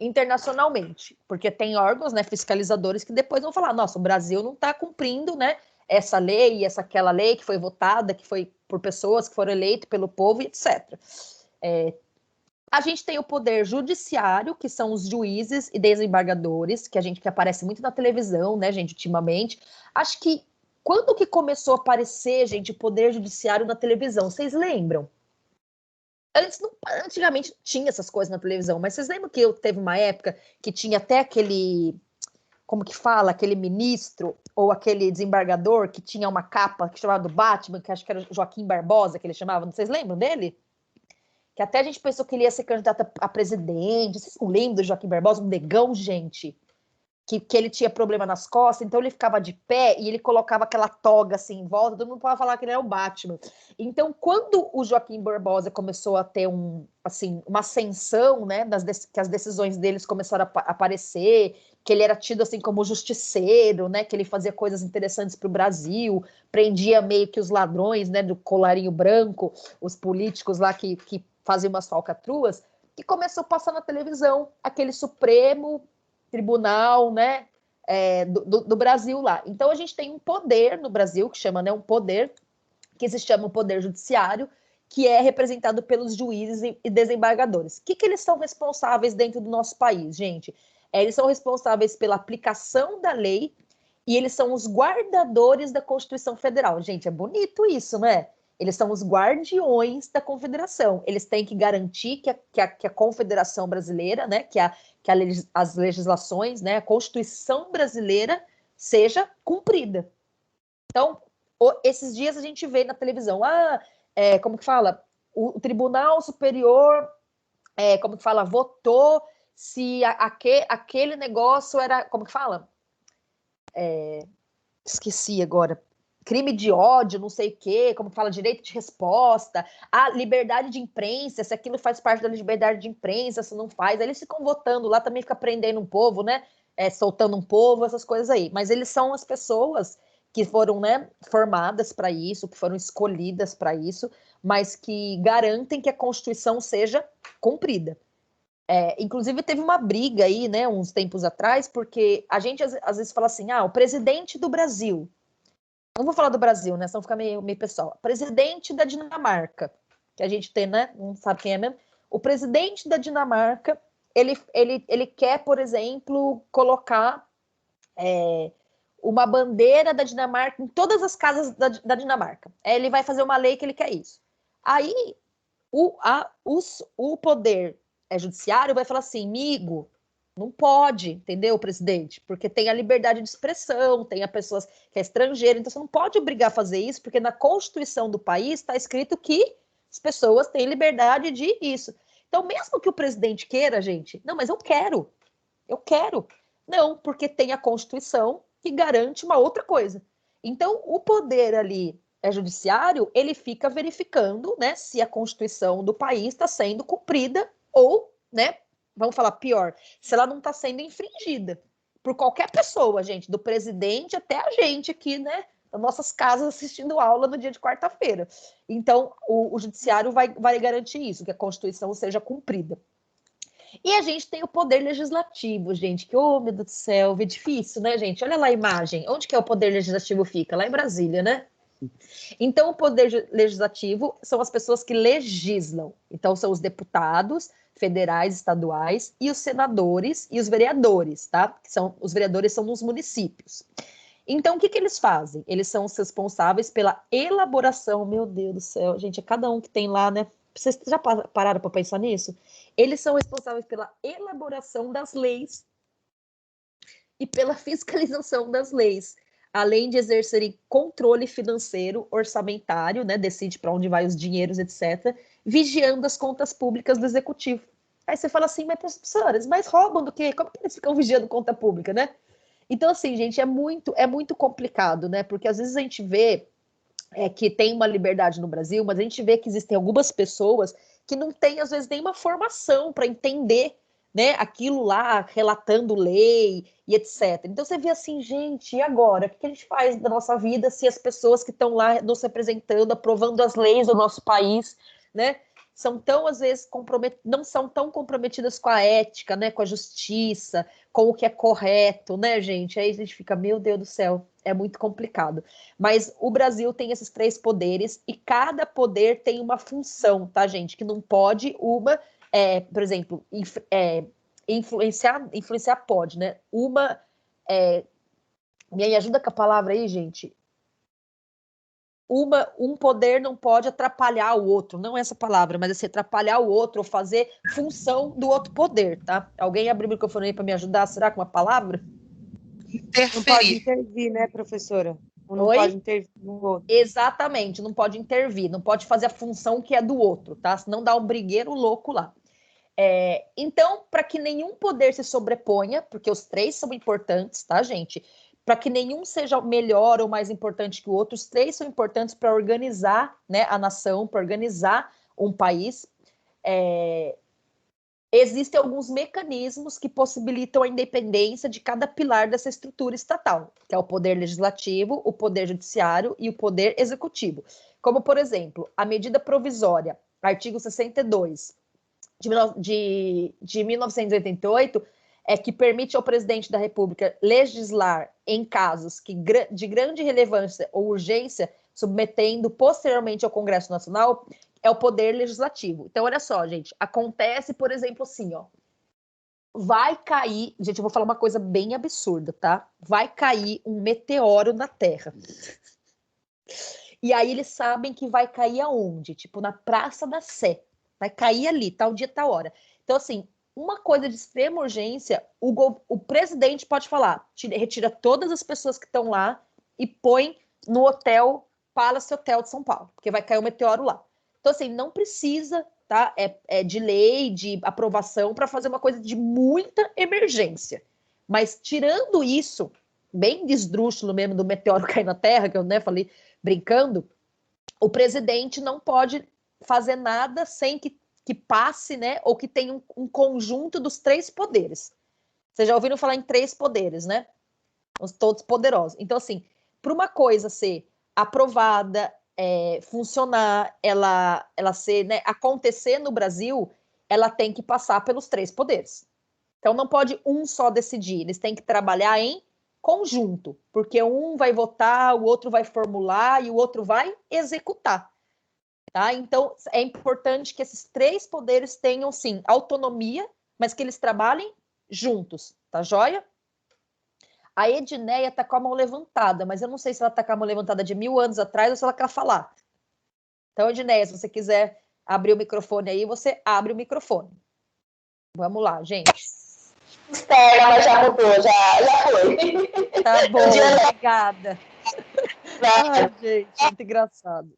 internacionalmente, porque tem órgãos, né, fiscalizadores que depois vão falar, nossa, o Brasil não está cumprindo, né, essa lei, aquela lei que foi votada, que foi por pessoas que foram eleitas pelo povo, etc. A gente tem o poder judiciário, que são os juízes e desembargadores, que aparece muito na televisão, né, gente, ultimamente. Acho que quando que aparecer, gente, o poder judiciário na televisão? Vocês lembram? Antigamente tinha essas coisas na televisão, mas vocês lembram que teve uma época que tinha até aquele, como que fala, aquele ministro ou aquele desembargador que tinha uma capa que chamava do Batman, que acho que era Joaquim Barbosa, que ele chamava, vocês lembram dele? Que até a gente pensou que ele ia ser candidato a presidente, vocês não lembram do Joaquim Barbosa, um negão, gente? Que ele tinha problema nas costas, então ele ficava de pé e ele colocava aquela toga assim em volta, todo mundo pode falar que ele era o Batman. Então, quando o Joaquim Barbosa começou a ter uma ascensão, né, que as decisões deles começaram a aparecer, que ele era tido assim como justiceiro, né, que ele fazia coisas interessantes para o Brasil, prendia meio que os ladrões, né, do colarinho branco, os políticos lá que faziam umas falcatruas, que começou a passar na televisão aquele Supremo Tribunal, né, do Brasil lá. Então, a gente tem um poder no Brasil, que chama, né, um poder, que se chama o Poder Judiciário, que é representado pelos juízes e desembargadores. O que eles são responsáveis dentro do nosso país, gente? Eles são responsáveis pela aplicação da lei e eles são os guardadores da Constituição Federal. Gente, é bonito isso, né? Eles são os guardiões da Confederação. Eles têm que garantir que a Confederação Brasileira, né, as legislações, né, a Constituição Brasileira seja cumprida. Então, esses dias a gente vê na televisão, como que fala? O Tribunal Superior, como que fala? Votou se aquele negócio era, como que fala? Esqueci agora. Crime de ódio, não sei o quê, como fala, direito de resposta, a liberdade de imprensa, se aquilo faz parte da liberdade de imprensa, se não faz, aí eles ficam votando lá, também fica prendendo um povo, né, soltando um povo, essas coisas aí, mas eles são as pessoas que foram, né, formadas para isso, que foram escolhidas para isso, mas que garantem que a Constituição seja cumprida. Inclusive teve uma briga aí, né, uns tempos atrás, porque a gente às vezes fala assim, o presidente do Brasil, não vou falar do Brasil, né? Senão fica meio pessoal. Presidente da Dinamarca, que a gente tem, né? Não sabe quem é mesmo. O presidente da Dinamarca, ele quer, por exemplo, colocar uma bandeira da Dinamarca em todas as casas da Dinamarca. Ele vai fazer uma lei que ele quer isso. Aí, o poder judiciário vai falar assim, amigo, não pode, entendeu, presidente? Porque tem a liberdade de expressão, tem a pessoa que é estrangeira, então você não pode obrigar a fazer isso, porque na Constituição do país está escrito que as pessoas têm liberdade de isso. Então, mesmo que o presidente queira, gente, não, mas eu quero. Não, porque tem a Constituição que garante uma outra coisa. Então, o poder ali judiciário, ele fica verificando, né, se a Constituição do país está sendo cumprida ou, né, vamos falar pior, se ela não está sendo infringida por qualquer pessoa, gente, do presidente até a gente aqui, né, nas nossas casas assistindo aula no dia de quarta-feira. Então, o judiciário vai garantir isso, que a Constituição seja cumprida. E a gente tem o poder legislativo, gente, que, oh, meu Deus do céu, é difícil, né, gente? Olha lá a imagem. Onde que é o poder legislativo fica? Lá em Brasília, né? Então, o poder legislativo são as pessoas que legislam. Então, são os deputados federais, estaduais, e os senadores e os vereadores, tá? Os vereadores são nos municípios. Então, o que eles fazem? Eles são os responsáveis pela elaboração, meu Deus do céu, gente, é cada um que tem lá, né? Vocês já pararam para pensar nisso? Eles são responsáveis pela elaboração das leis e pela fiscalização das leis, além de exercerem controle financeiro, orçamentário, né? Decide para onde vai os dinheiros, etc., vigiando as contas públicas do executivo. Aí você fala assim, mas professores, mas roubam do quê? Como que eles ficam vigiando conta pública, né? Então, assim, gente, é muito complicado, né? Porque às vezes a gente vê que tem uma liberdade no Brasil, mas a gente vê que existem algumas pessoas que não têm, às vezes, nenhuma formação para entender, né, aquilo lá, relatando lei e etc. Então você vê assim, gente, e agora? O que a gente faz da nossa vida se as pessoas que estão lá nos representando, aprovando as leis do nosso país, né, são tão, às vezes, não são tão comprometidas com a ética, né, com a justiça, com o que é correto, né, gente? Aí a gente fica, meu Deus do céu, é muito complicado. Mas o Brasil tem esses 3 poderes e cada poder tem uma função, tá, gente? Que não pode por exemplo, influenciar pode, né? Me ajuda com a palavra aí, gente. Um poder não pode atrapalhar o outro, não essa palavra, mas assim, atrapalhar o outro ou fazer função do outro poder, tá? Alguém abriu o microfone aí para me ajudar? Será que uma palavra? Interferir. Não pode intervir, né, professora? Ou não pode intervir no outro. Exatamente, não pode intervir, não pode fazer a função que é do outro, tá? Senão dá um brigueiro louco lá. Então, para que nenhum poder se sobreponha, porque os 3 são importantes, tá, gente? Para que nenhum seja melhor ou mais importante que o outro, os 3 são importantes para organizar, né, a nação, para organizar um país. Existem alguns mecanismos que possibilitam a independência de cada pilar dessa estrutura estatal, que é o poder legislativo, o poder judiciário e o poder executivo. Como, por exemplo, a medida provisória, artigo 62 de 1988, que permite ao presidente da República legislar em casos de grande relevância ou urgência, submetendo posteriormente ao Congresso Nacional, é o poder legislativo. Então, olha só, gente, acontece, por exemplo, assim, ó, vai cair, gente, eu vou falar uma coisa bem absurda, tá? Vai cair um meteoro na Terra. E aí eles sabem que vai cair aonde? Tipo, na Praça da Sé. Vai cair ali, tal dia, tal hora. Então, assim, uma coisa de extrema urgência, o presidente pode falar, retira todas as pessoas que estão lá e põe no hotel, Palace Hotel de São Paulo, porque vai cair um meteoro lá. Então, assim, não precisa, tá? De lei, de aprovação para fazer uma coisa de muita emergência. Mas tirando isso, bem desdrúxulo mesmo do meteoro cair na Terra, que eu, né, falei brincando, o presidente não pode fazer nada sem que passe, né, ou que tenha um conjunto dos 3 poderes. Vocês já ouviram falar em 3 poderes, né? Os todos poderosos. Então, assim, para uma coisa ser aprovada, funcionar, ela ser, né, acontecer no Brasil, ela tem que passar pelos 3 poderes. Então, não pode um só decidir, eles têm que trabalhar em conjunto, porque um vai votar, o outro vai formular e o outro vai executar. Tá? Então, é importante que esses 3 poderes tenham, sim, autonomia, mas que eles trabalhem juntos, tá joia? A Edneia está com a mão levantada, mas eu não sei se ela está com a mão levantada de 1000 anos atrás ou se ela quer falar. Então, Edneia, se você quiser abrir o microfone aí, você abre o microfone. Vamos lá, gente. Espera, mas já mudou, já foi. Tá bom, obrigada. Ai, gente, muito engraçado.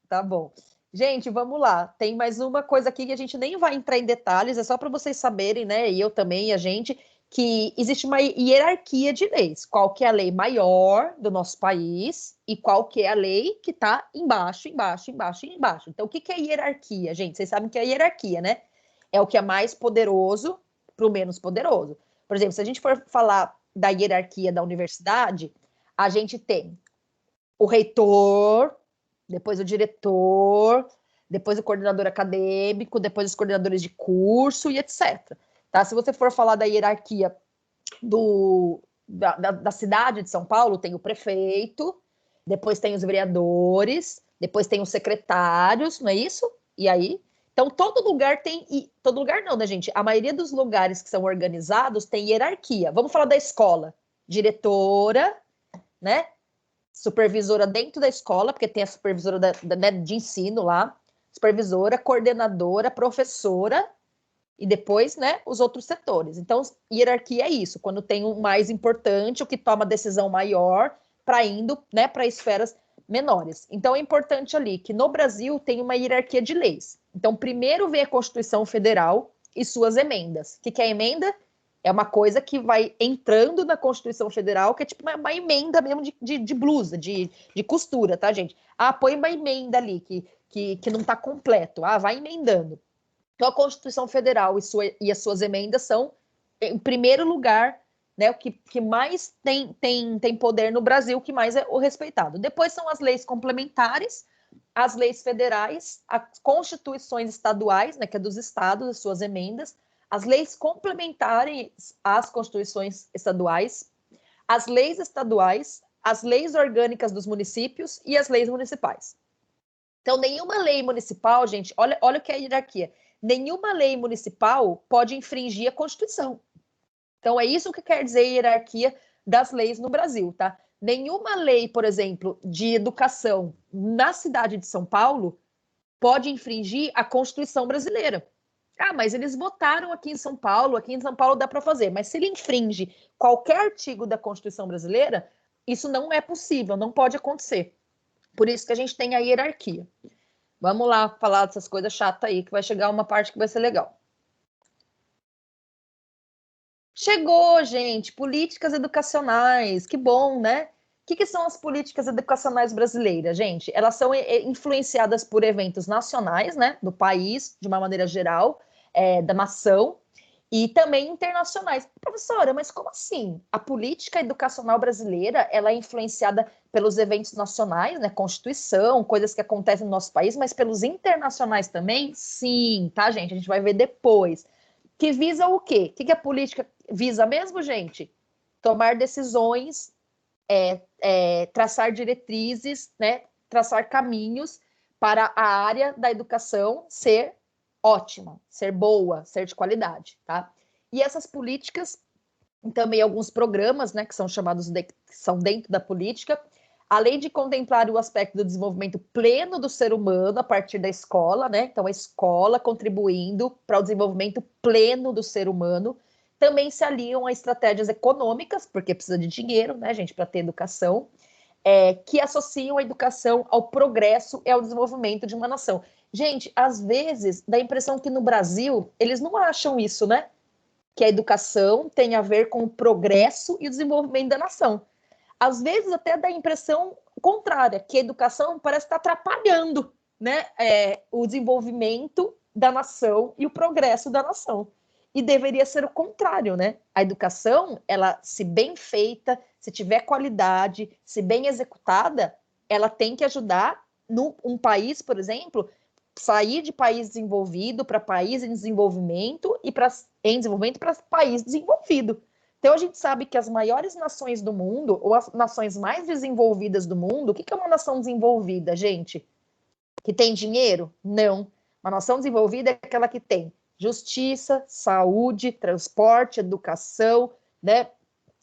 Tá bom. Gente, vamos lá. Tem mais uma coisa aqui que a gente nem vai entrar em detalhes, é só para vocês saberem, né? E eu também, e a gente, que existe uma hierarquia de leis. Qual que é a lei maior do nosso país e qual que é a lei que está embaixo, embaixo, embaixo, embaixo. Então, o que é hierarquia, gente? Vocês sabem que é a hierarquia, né? É o que é mais poderoso para o menos poderoso. Por exemplo, se a gente for falar da hierarquia da universidade, a gente tem o reitor, depois o diretor, depois o coordenador acadêmico, depois os coordenadores de curso e etc. Tá? Se você for falar da hierarquia da cidade de São Paulo, tem o prefeito, depois tem os vereadores, depois tem os secretários, não é isso? E aí? Então, todo lugar tem... Todo lugar não, né, gente? A maioria dos lugares que são organizados tem hierarquia. Vamos falar da escola. Diretora, né? Supervisora dentro da escola, porque tem a supervisora né, de ensino lá, supervisora, coordenadora, professora, e depois, né, os outros setores. Então, hierarquia é isso, quando tem o mais importante, o que toma decisão maior, para indo, né, para esferas menores. Então, é importante ali que no Brasil tem uma hierarquia de leis. Então, primeiro vem a Constituição Federal e suas emendas. O que é emenda? É uma coisa que vai entrando na Constituição Federal, que é tipo uma emenda mesmo de blusa, de costura, tá, gente? Ah, põe uma emenda ali, que não está completo. Ah, vai emendando. Então, a Constituição Federal e as suas emendas são, em primeiro lugar, né, o que mais tem poder no Brasil, o que mais é o respeitado. Depois são as leis complementares, as leis federais, as constituições estaduais, né, que é dos estados, as suas emendas, as leis complementares às constituições estaduais, as leis estaduais, as leis orgânicas dos municípios e as leis municipais. Então, nenhuma lei municipal, gente, olha o que é a hierarquia. Nenhuma lei municipal pode infringir a Constituição. Então, é isso que quer dizer a hierarquia das leis no Brasil, tá? Nenhuma lei, por exemplo, de educação na cidade de São Paulo pode infringir a Constituição brasileira. Ah, mas eles votaram aqui em São Paulo dá para fazer. Mas se ele infringe qualquer artigo da Constituição brasileira, isso não é possível, não pode acontecer. Por isso que a gente tem a hierarquia. Vamos lá falar dessas coisas chatas aí, que vai chegar uma parte que vai ser legal. Chegou, gente, políticas educacionais, que bom, né? O que são as políticas educacionais brasileiras, gente? Elas são influenciadas por eventos nacionais, né, do país, de uma maneira geral, da nação, e também internacionais. Professora, mas como assim? A política educacional brasileira, ela é influenciada pelos eventos nacionais, né, Constituição, coisas que acontecem no nosso país, mas pelos internacionais também? Sim, tá, gente? A gente vai ver depois. Que visa o quê? O que a política visa mesmo, gente? Tomar decisões, traçar diretrizes, né, traçar caminhos para a área da educação ser ótima, ser boa, ser de qualidade, tá? E essas políticas, também alguns programas, né, que são chamados que são dentro da política, além de contemplar o aspecto do desenvolvimento pleno do ser humano a partir da escola, né? Então, a escola contribuindo para o desenvolvimento pleno do ser humano, também se aliam a estratégias econômicas, porque precisa de dinheiro, né, gente, para ter educação, que associam a educação ao progresso e ao desenvolvimento de uma nação. Gente, às vezes, dá a impressão que no Brasil, eles não acham isso, né? Que a educação tem a ver com o progresso e o desenvolvimento da nação. Às vezes, até dá a impressão contrária, que a educação parece estar atrapalhando, né, o desenvolvimento da nação e o progresso da nação. E deveria ser o contrário, né? A educação, ela, se bem feita, se tiver qualidade, se bem executada, ela tem que ajudar um país, por exemplo, sair de país desenvolvido para país em desenvolvimento e em desenvolvimento para país desenvolvido. Então, a gente sabe que as maiores nações do mundo, ou as nações mais desenvolvidas do mundo, o que é uma nação desenvolvida, gente? Que tem dinheiro? Não. Uma nação desenvolvida é aquela que tem justiça, saúde, transporte, educação, né,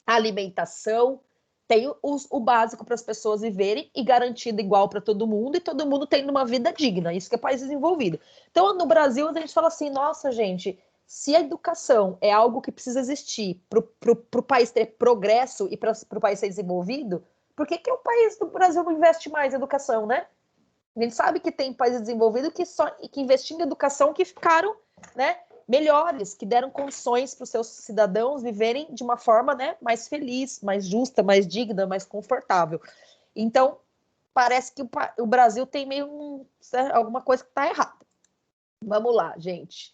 alimentação, tem o básico para as pessoas viverem e garantido igual para todo mundo, e todo mundo tendo uma vida digna. Isso que é país desenvolvido. Então, no Brasil, a gente fala assim, nossa, gente, se a educação é algo que precisa existir para o país ter progresso e para o país ser desenvolvido, por que o país do Brasil não investe mais em educação, né? A gente sabe que tem países desenvolvidos que investindo em educação que ficaram, né, melhores, que deram condições para os seus cidadãos viverem de uma forma, né, mais feliz, mais justa, mais digna, mais confortável. Então, parece que o Brasil tem meio alguma coisa que está errada. Vamos lá, gente.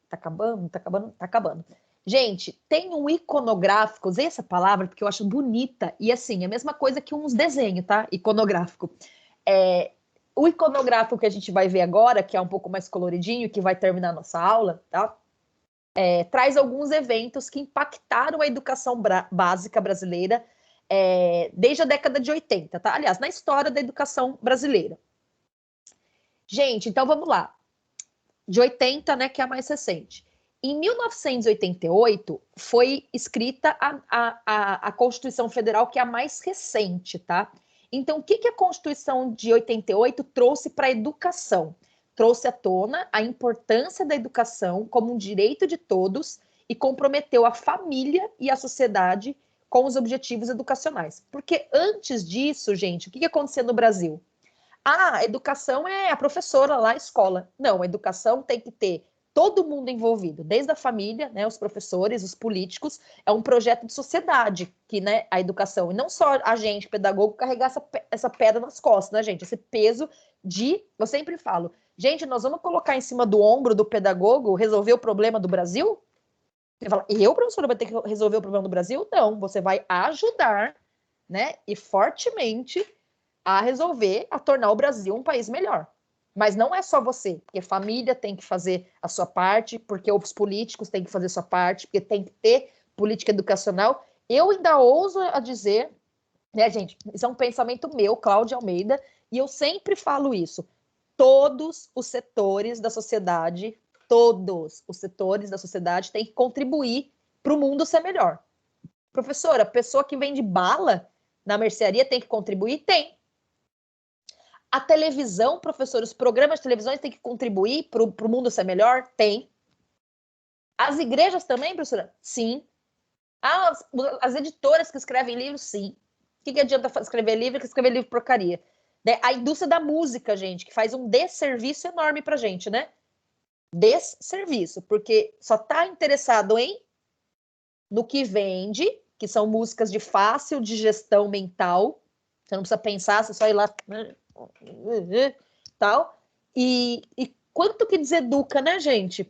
Tá acabando? Tá acabando? Tá acabando. Gente, tem um iconográfico, usei essa palavra porque eu acho bonita, e assim, é a mesma coisa que uns desenhos, tá? Iconográfico. o iconográfico que a gente vai ver agora, que é um pouco mais coloridinho, que vai terminar a nossa aula, tá? Traz alguns eventos que impactaram a educação básica brasileira desde a década de 80, tá? Aliás, na história da educação brasileira. Gente, então vamos lá. De 80, né, que é a mais recente. Em 1988, foi escrita a Constituição Federal, que é a mais recente, tá? Então, o que a Constituição de 88 trouxe para a educação? Trouxe à tona a importância da educação como um direito de todos e comprometeu a família e a sociedade com os objetivos educacionais. Porque antes disso, gente, o que acontecia no Brasil? A educação é a professora lá, a escola. Não, a educação tem que ter todo mundo envolvido, desde a família, né, os professores, os políticos, é um projeto de sociedade, que, né, a educação, e não só a gente, pedagogo, carregar essa pedra nas costas, né, gente, esse peso eu sempre falo, gente, nós vamos colocar em cima do ombro do pedagogo resolver o problema do Brasil? Você fala, professora, vai ter que resolver o problema do Brasil? Não, você vai ajudar, né, e fortemente a resolver, a tornar o Brasil um país melhor. Mas não é só você, porque a família tem que fazer a sua parte, porque os políticos têm que fazer a sua parte, porque tem que ter política educacional. Eu ainda ouso a dizer, né, gente, isso é um pensamento meu, Cláudia Almeida, e eu sempre falo isso. Todos os setores da sociedade têm que contribuir para o mundo ser melhor. Professora, a pessoa que vende bala na mercearia tem que contribuir? Tem. A televisão, professor, os programas de televisão têm que contribuir para o mundo ser melhor? Tem. As igrejas também, professora? Sim. As editoras que escrevem livros? Sim. O que adianta escrever livro que escrever livro porcaria? A indústria da música, gente, que faz um desserviço enorme pra gente, né? Desserviço, porque só tá interessado no que vende, que são músicas de fácil digestão mental. Você não precisa pensar, você só ir lá... tal, e quanto que deseduca, né, gente?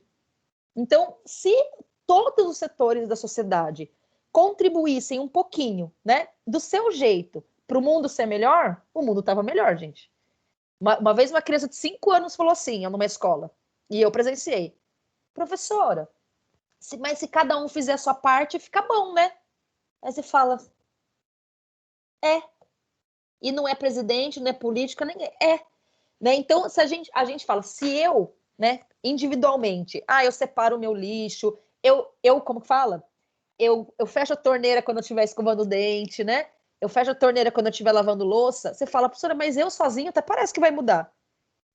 Então, se todos os setores da sociedade contribuíssem um pouquinho, né, do seu jeito, para o mundo ser melhor, o mundo estava melhor, gente. Uma vez uma criança de 5 anos falou assim, numa escola, e eu presenciei, professora, mas se cada um fizer a sua parte, fica bom, né? Aí você fala, e não é presidente, não é política, ninguém. Né? Então, se a gente fala, se eu, né, individualmente, eu separo o meu lixo, eu como que fala? Eu fecho a torneira quando eu estiver escovando o dente, né? Eu fecho a torneira quando eu estiver lavando louça. Você fala, professora, mas eu sozinho até parece que vai mudar.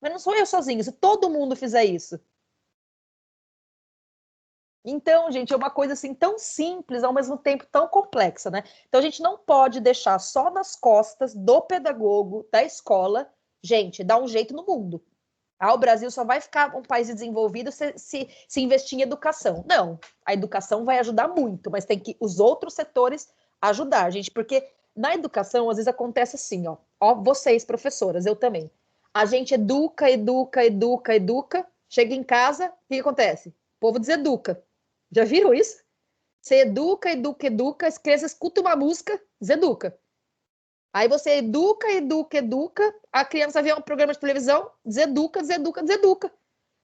Mas não sou eu sozinho, se todo mundo fizer isso. Então, gente, é uma coisa assim tão simples, ao mesmo tempo tão complexa, né? Então, a gente não pode deixar só nas costas do pedagogo, da escola, gente, dar um jeito no mundo. O Brasil só vai ficar um país desenvolvido se investir em educação. Não, a educação vai ajudar muito, mas tem que os outros setores ajudar, gente, porque na educação, às vezes acontece assim, ó, vocês, professoras, eu também. A gente educa, chega em casa, o que acontece? O povo deseduca. Já viram isso? Você educa, as crianças escutam uma música, deseduca. Aí você educa, a criança vê um programa de televisão, deseduca.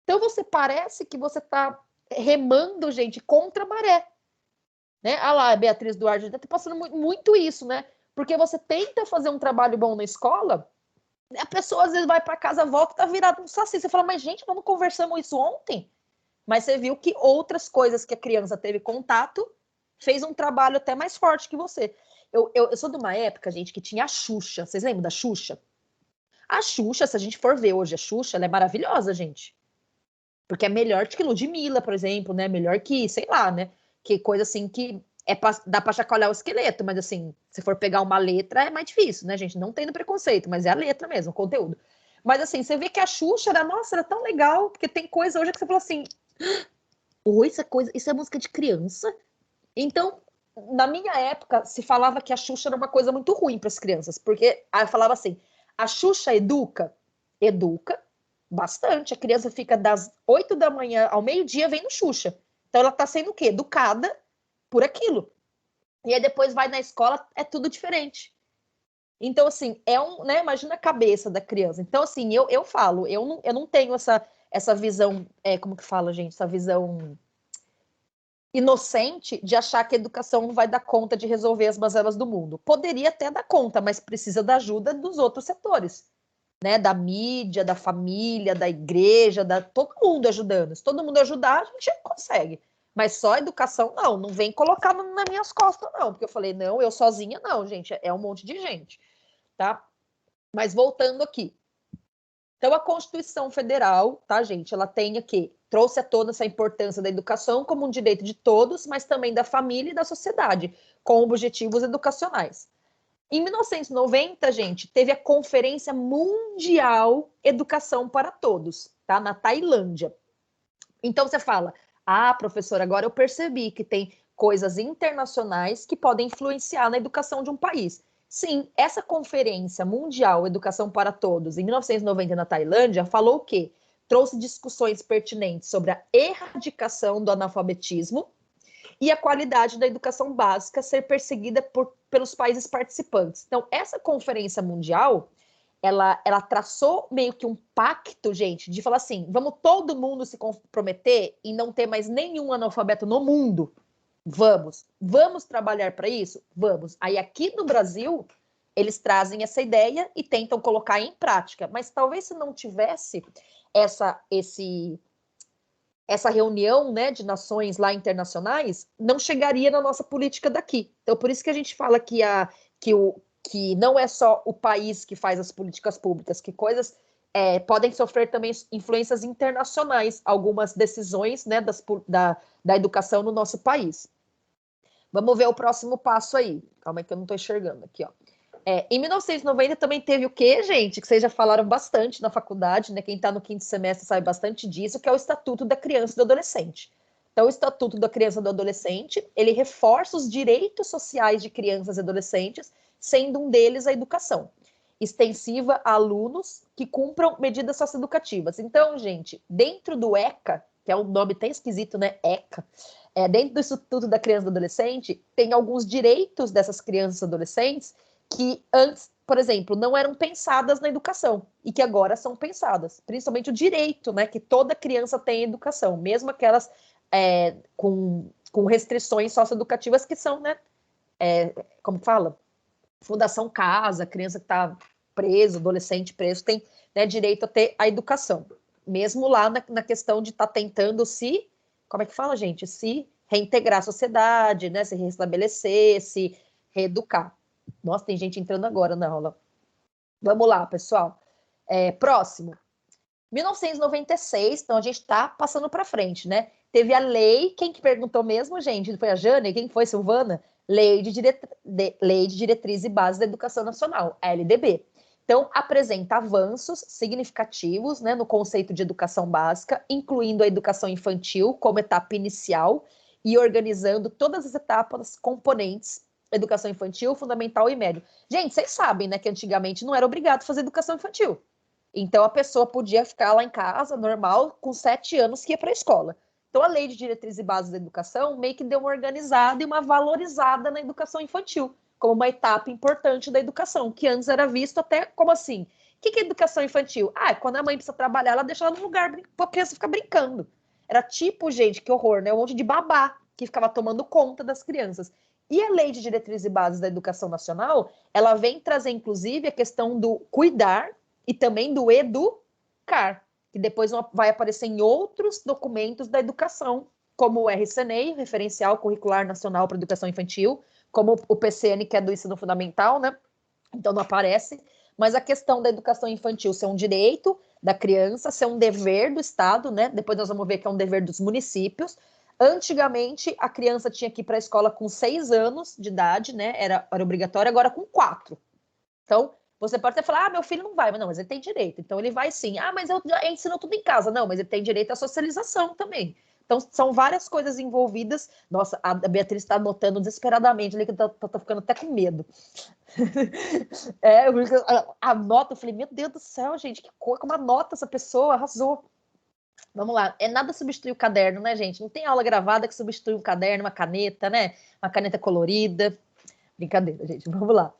Então você parece que você está remando, gente, contra a maré. Né? Lá, a Beatriz Duarte, está passando muito isso, né? Porque você tenta fazer um trabalho bom na escola, a pessoa às vezes vai para casa, volta e tá virada um saci. Você fala, mas gente, nós não conversamos isso ontem? Mas você viu que outras coisas que a criança teve contato fez um trabalho até mais forte que você. Eu sou de uma época, gente, que tinha a Xuxa. Vocês lembram da Xuxa? A Xuxa, se a gente for ver hoje a Xuxa, ela é maravilhosa, gente. Porque é melhor que Ludmilla, por exemplo, né? Melhor que, sei lá, né? Que coisa assim que dá pra chacoalhar o esqueleto, mas assim, se for pegar uma letra, é mais difícil, né, gente? Não tem no preconceito, mas é a letra mesmo, o conteúdo. Mas assim, você vê que a Xuxa era tão legal, porque tem coisa hoje que você fala assim, isso é música de criança? Então, na minha época, se falava que a Xuxa era uma coisa muito ruim para as crianças, porque aí falava assim, a Xuxa educa bastante, a criança fica das 8 da manhã ao meio-dia vendo Xuxa. Então ela está sendo o quê? Educada por aquilo. E aí depois vai na escola, é tudo diferente. Então, assim, né, imagina a cabeça da criança. Então, assim, eu falo, eu não tenho essa visão, como que fala, gente? Essa visão inocente de achar que a educação não vai dar conta de resolver as mazelas do mundo. Poderia até dar conta, mas precisa da ajuda dos outros setores, né? Da mídia, da família, da igreja, todo mundo ajudando. Se todo mundo ajudar, a gente consegue. Mas só a educação, não vem colocar nas minhas costas, não. Porque eu falei, não, eu sozinha, não, gente. É um monte de gente, tá? Mas voltando aqui. Então, a Constituição Federal, tá, gente? Ela tem aqui, trouxe à tona essa importância da educação como um direito de todos, mas também da família e da sociedade, com objetivos educacionais. Em 1990, gente, teve a Conferência Mundial Educação para Todos, tá? Na Tailândia. Então, você fala, professora, agora eu percebi que tem coisas internacionais que podem influenciar na educação de um país. Sim, essa Conferência Mundial Educação para Todos, em 1990 na Tailândia, falou o quê? Trouxe discussões pertinentes sobre a erradicação do analfabetismo e a qualidade da educação básica ser perseguida pelos países participantes. Então, essa Conferência Mundial, ela traçou meio que um pacto, gente, de falar assim, vamos todo mundo se comprometer em não ter mais nenhum analfabeto no mundo. Vamos trabalhar para isso? Vamos. Aí aqui no Brasil, eles trazem essa ideia e tentam colocar em prática. Mas talvez se não tivesse essa reunião, né, de nações lá internacionais, não chegaria na nossa política daqui. Então, por isso que a gente fala que não é só o país que faz as políticas públicas, que coisas podem sofrer também influências internacionais, algumas decisões, né, da educação no nosso país. Vamos ver o próximo passo aí. Calma aí que eu não estou enxergando aqui, ó. Em 1990 também teve o quê, gente? Que vocês já falaram bastante na faculdade, né? Quem está no quinto semestre sabe bastante disso, que é o Estatuto da Criança e do Adolescente. Então, o Estatuto da Criança e do Adolescente, ele reforça os direitos sociais de crianças e adolescentes, sendo um deles a educação, extensiva a alunos que cumpram medidas socioeducativas. Então, gente, dentro do ECA, que é um nome tão esquisito, né? ECA, dentro do Estatuto da Criança e do Adolescente, tem alguns direitos dessas crianças e adolescentes que antes, por exemplo, não eram pensadas na educação e que agora são pensadas. Principalmente o direito, né? Que toda criança tem educação, mesmo aquelas com restrições socioeducativas que são, né? Como fala? Fundação Casa, criança que está preso, adolescente preso, tem, né, direito a ter a educação. Mesmo lá na questão de estar tentando como é que fala, gente? Se reintegrar à sociedade, né? Se restabelecer, se reeducar. Nossa, tem gente entrando agora na aula. Vamos lá, pessoal. Próximo. 1996, então a gente está passando para frente, né? Teve a lei, quem que perguntou mesmo, gente? Foi a Jane? Quem foi, Silvana? Lei de Diretriz e Base da Educação Nacional, a LDB. Então, apresenta avanços significativos, né, no conceito de educação básica, incluindo a educação infantil como etapa inicial e organizando todas as etapas componentes, educação infantil, fundamental e médio. Gente, vocês sabem, né, que antigamente não era obrigado a fazer educação infantil. Então, a pessoa podia ficar lá em casa, normal, com 7 anos que ia para a escola. Então, a Lei de Diretrizes e Bases da Educação meio que deu uma organizada e uma valorizada na educação infantil, como uma etapa importante da educação, que antes era visto até como assim. O que é educação infantil? Quando a mãe precisa trabalhar, ela deixa ela num lugar para a criança ficar brincando. Era tipo, gente, que horror, né? Um monte de babá que ficava tomando conta das crianças. E a Lei de Diretrizes e Bases da Educação Nacional, ela vem trazer, inclusive, a questão do cuidar e também do educar, que depois vai aparecer em outros documentos da educação, como o RCNEI, Referencial Curricular Nacional para Educação Infantil, como o PCN, que é do ensino fundamental, né? Então não aparece, mas a questão da educação infantil ser um direito da criança, ser um dever do Estado, né? Depois nós vamos ver que é um dever dos municípios. Antigamente, a criança tinha que ir para a escola com 6 anos de idade, né? Era obrigatório, agora com 4. Então, você pode até falar, meu filho não vai, mas ele tem direito. Então, ele vai sim. Mas eu já ensino tudo em casa. Não, mas ele tem direito à socialização também. Então, são várias coisas envolvidas. Nossa, a Beatriz está anotando desesperadamente ali, que tá ficando até com medo. Anota, eu falei, meu Deus do céu, gente, que coisa, como anota essa pessoa, arrasou. Vamos lá, nada substitui o caderno, né, gente? Não tem aula gravada que substitui um caderno, uma caneta, né? Uma caneta colorida. Brincadeira, gente, vamos lá.